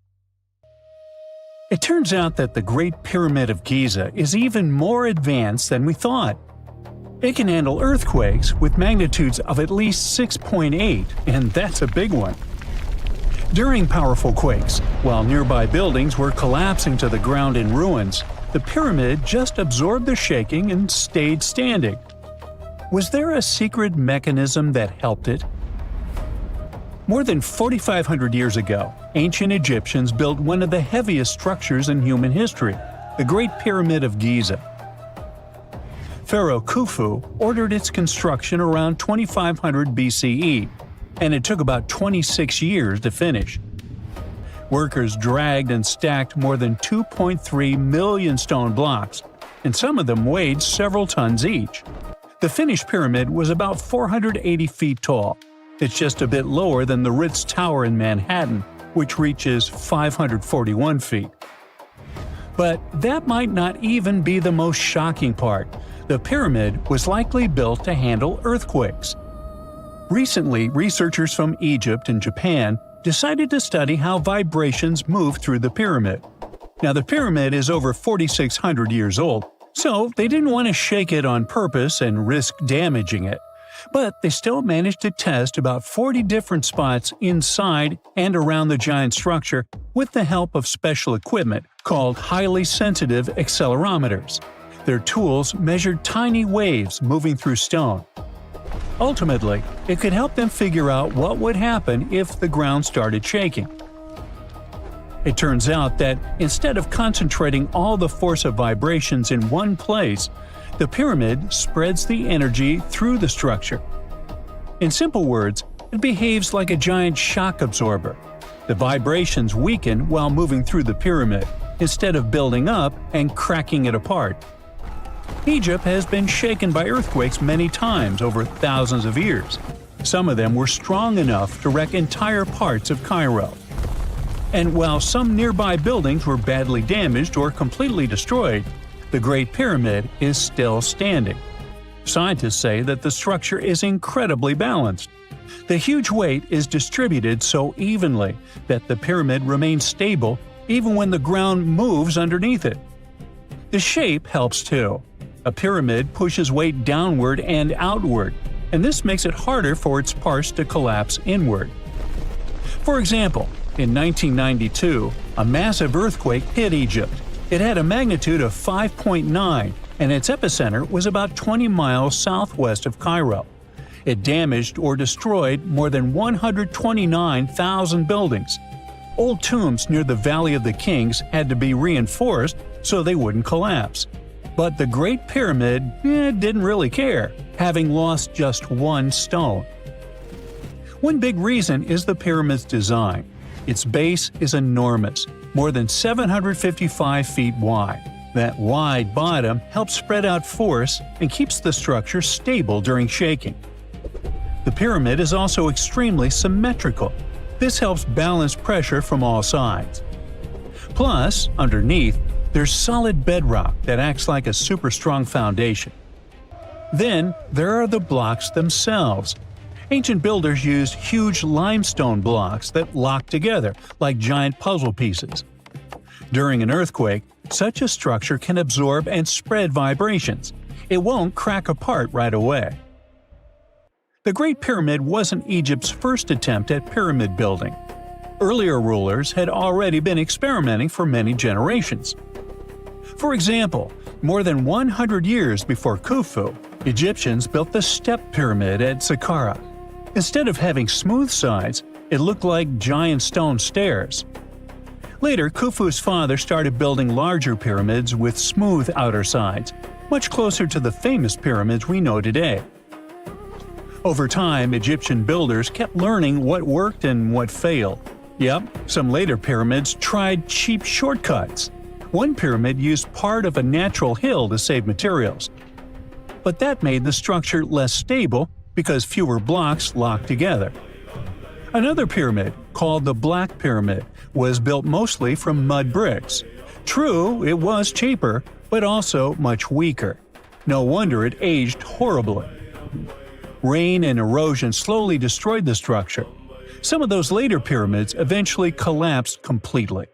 It turns out that the Great Pyramid of Giza is even more advanced than we thought. It can handle earthquakes with magnitudes of at least 6.8, and that's a big one. During powerful quakes, while nearby buildings were collapsing to the ground in ruins, the pyramid just absorbed the shaking and stayed standing. Was there a secret mechanism that helped it? More than 4,500 years ago, ancient Egyptians built one of the heaviest structures in human history, the Great Pyramid of Giza. Pharaoh Khufu ordered its construction around 2500 BCE, and it took about 26 years to finish. Workers dragged and stacked more than 2.3 million stone blocks, and some of them weighed several tons each. The finished pyramid was about 480 feet tall. It's just a bit lower than the Ritz Tower in Manhattan, which reaches 541 feet. But that might not even be the most shocking part. The pyramid was likely built to handle earthquakes. Recently, researchers from Egypt and Japan decided to study how vibrations move through the pyramid. Now, the pyramid is over 4,600 years old, so they didn't want to shake it on purpose and risk damaging it. But they still managed to test about 40 different spots inside and around the giant structure with the help of special equipment called highly sensitive accelerometers. Their tools measured tiny waves moving through stone. Ultimately, it could help them figure out what would happen if the ground started shaking. It turns out that instead of concentrating all the force of vibrations in one place, the pyramid spreads the energy through the structure. In simple words, it behaves like a giant shock absorber. The vibrations weaken while moving through the pyramid, instead of building up and cracking it apart. Egypt has been shaken by earthquakes many times over thousands of years. Some of them were strong enough to wreck entire parts of Cairo. And while some nearby buildings were badly damaged or completely destroyed, the Great Pyramid is still standing. Scientists say that the structure is incredibly balanced. The huge weight is distributed so evenly that the pyramid remains stable even when the ground moves underneath it. The shape helps too. A pyramid pushes weight downward and outward, and this makes it harder for its parts to collapse inward. For example, in 1992, a massive earthquake hit Egypt. It had a magnitude of 5.9, and its epicenter was about 20 miles southwest of Cairo. It damaged or destroyed more than 129,000 buildings. Old tombs near the Valley of the Kings had to be reinforced so they wouldn't collapse. But the Great Pyramid didn't really care, having lost just one stone. One big reason is the pyramid's design. Its base is enormous, more than 755 feet wide. That wide bottom helps spread out force and keeps the structure stable during shaking. The pyramid is also extremely symmetrical. This helps balance pressure from all sides. Plus, underneath, there's solid bedrock that acts like a super strong foundation. Then, there are the blocks themselves. Ancient builders used huge limestone blocks that lock together like giant puzzle pieces. During an earthquake, such a structure can absorb and spread vibrations. It won't crack apart right away. The Great Pyramid wasn't Egypt's first attempt at pyramid building. Earlier rulers had already been experimenting for many generations. For example, more than 100 years before Khufu, Egyptians built the step pyramid at Saqqara. Instead of having smooth sides, it looked like giant stone stairs. Later, Khufu's father started building larger pyramids with smooth outer sides, much closer to the famous pyramids we know today. Over time, Egyptian builders kept learning what worked and what failed. Yep, some later pyramids tried cheap shortcuts. One pyramid used part of a natural hill to save materials. But that made the structure less stable because fewer blocks locked together. Another pyramid, called the Black Pyramid, was built mostly from mud bricks. True, it was cheaper, but also much weaker. No wonder it aged horribly. Rain and erosion slowly destroyed the structure. Some of those later pyramids eventually collapsed completely.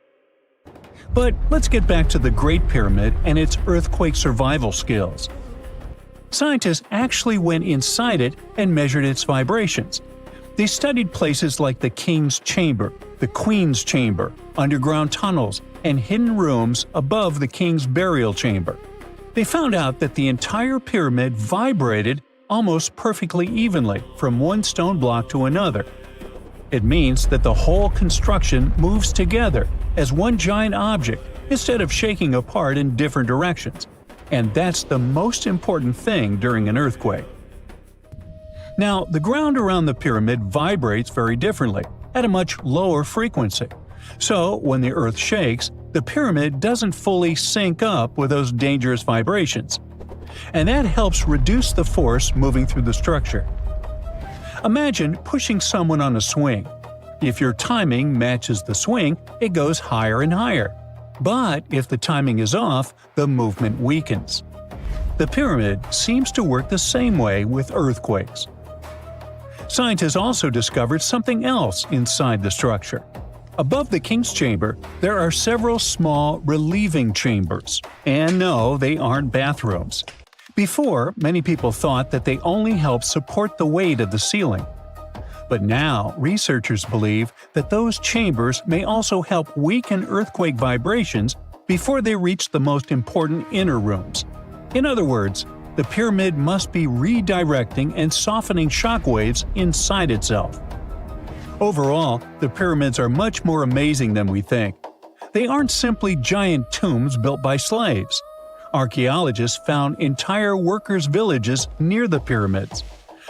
But let's get back to the Great Pyramid and its earthquake survival skills. Scientists actually went inside it and measured its vibrations. They studied places like the King's Chamber, the Queen's Chamber, underground tunnels, and hidden rooms above the King's burial chamber. They found out that the entire pyramid vibrated almost perfectly evenly from one stone block to another. It means that the whole construction moves together as one giant object instead of shaking apart in different directions. And that's the most important thing during an earthquake. Now, the ground around the pyramid vibrates very differently, at a much lower frequency. So, when the earth shakes, the pyramid doesn't fully sync up with those dangerous vibrations. And that helps reduce the force moving through the structure. Imagine pushing someone on a swing. If your timing matches the swing, it goes higher and higher. But if the timing is off, the movement weakens. The pyramid seems to work the same way with earthquakes. Scientists also discovered something else inside the structure. Above the King's Chamber, there are several small relieving chambers. And no, they aren't bathrooms. Before, many people thought that they only help support the weight of the ceiling. But now, researchers believe that those chambers may also help weaken earthquake vibrations before they reach the most important inner rooms. In other words, the pyramid must be redirecting and softening shock waves inside itself. Overall, the pyramids are much more amazing than we think. They aren't simply giant tombs built by slaves. Archaeologists found entire workers' villages near the pyramids.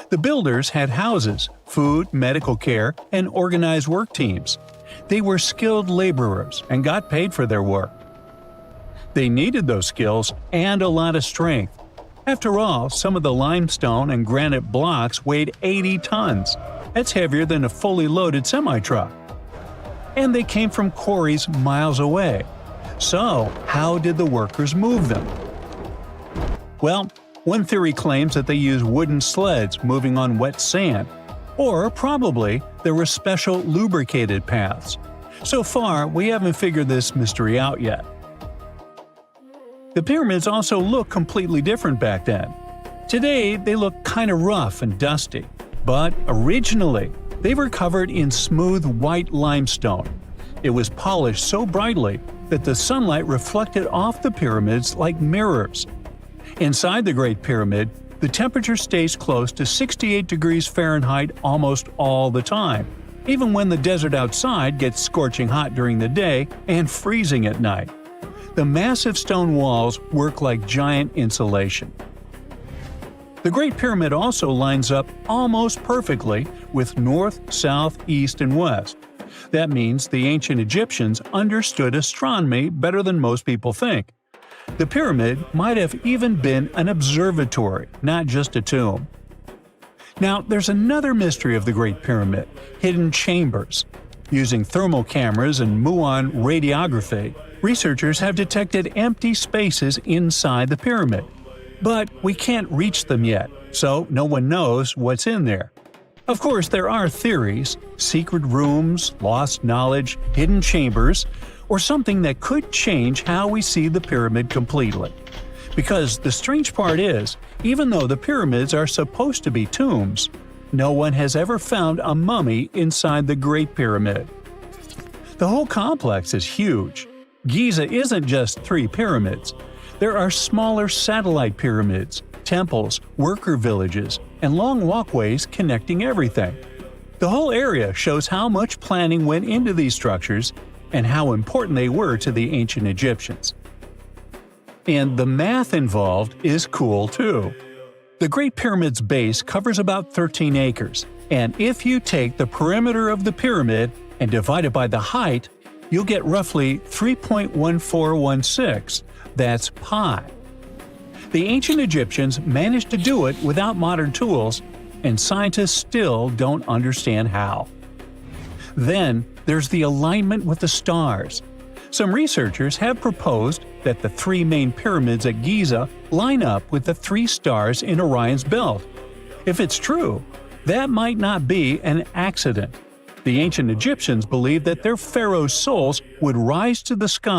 The builders had houses, food, medical care, and organized work teams. They were skilled laborers and got paid for their work. They needed those skills and a lot of strength. After all, some of the limestone and granite blocks weighed 80 tons. That's heavier than a fully loaded semi-truck. And they came from quarries miles away. So, how did the workers move them? Well, one theory claims that they used wooden sleds moving on wet sand. Or probably there were special lubricated paths. So far, we haven't figured this mystery out yet. The pyramids also look completely different back then. Today, they look kinda rough and dusty, but originally, they were covered in smooth white limestone. It was polished so brightly that the sunlight reflected off the pyramids like mirrors. Inside the Great Pyramid, the temperature stays close to 68 degrees Fahrenheit almost all the time, even when the desert outside gets scorching hot during the day and freezing at night. The massive stone walls work like giant insulation. The Great Pyramid also lines up almost perfectly with north, south, east, and west. That means the ancient Egyptians understood astronomy better than most people think. The pyramid might have even been an observatory, not just a tomb. Now, there's another mystery of the Great Pyramid: hidden chambers. Using thermal cameras and muon radiography, researchers have detected empty spaces inside the pyramid. But we can't reach them yet, so no one knows what's in there. Of course, there are theories: secret rooms, lost knowledge, hidden chambers, or something that could change how we see the pyramid completely. Because the strange part is, even though the pyramids are supposed to be tombs, no one has ever found a mummy inside the Great Pyramid. The whole complex is huge. Giza isn't just 3 pyramids. There are smaller satellite pyramids, temples, worker villages, and long walkways connecting everything. The whole area shows how much planning went into these structures and how important they were to the ancient Egyptians. And the math involved is cool too. The Great Pyramid's base covers about 13 acres, and if you take the perimeter of the pyramid and divide it by the height, you'll get roughly 3.1416. That's pi. The ancient Egyptians managed to do it without modern tools, and scientists still don't understand how. Then, there's the alignment with the stars. Some researchers have proposed that the 3 main pyramids at Giza line up with the 3 stars in Orion's belt. If it's true, that might not be an accident. The ancient Egyptians believed that their pharaoh's souls would rise to the sky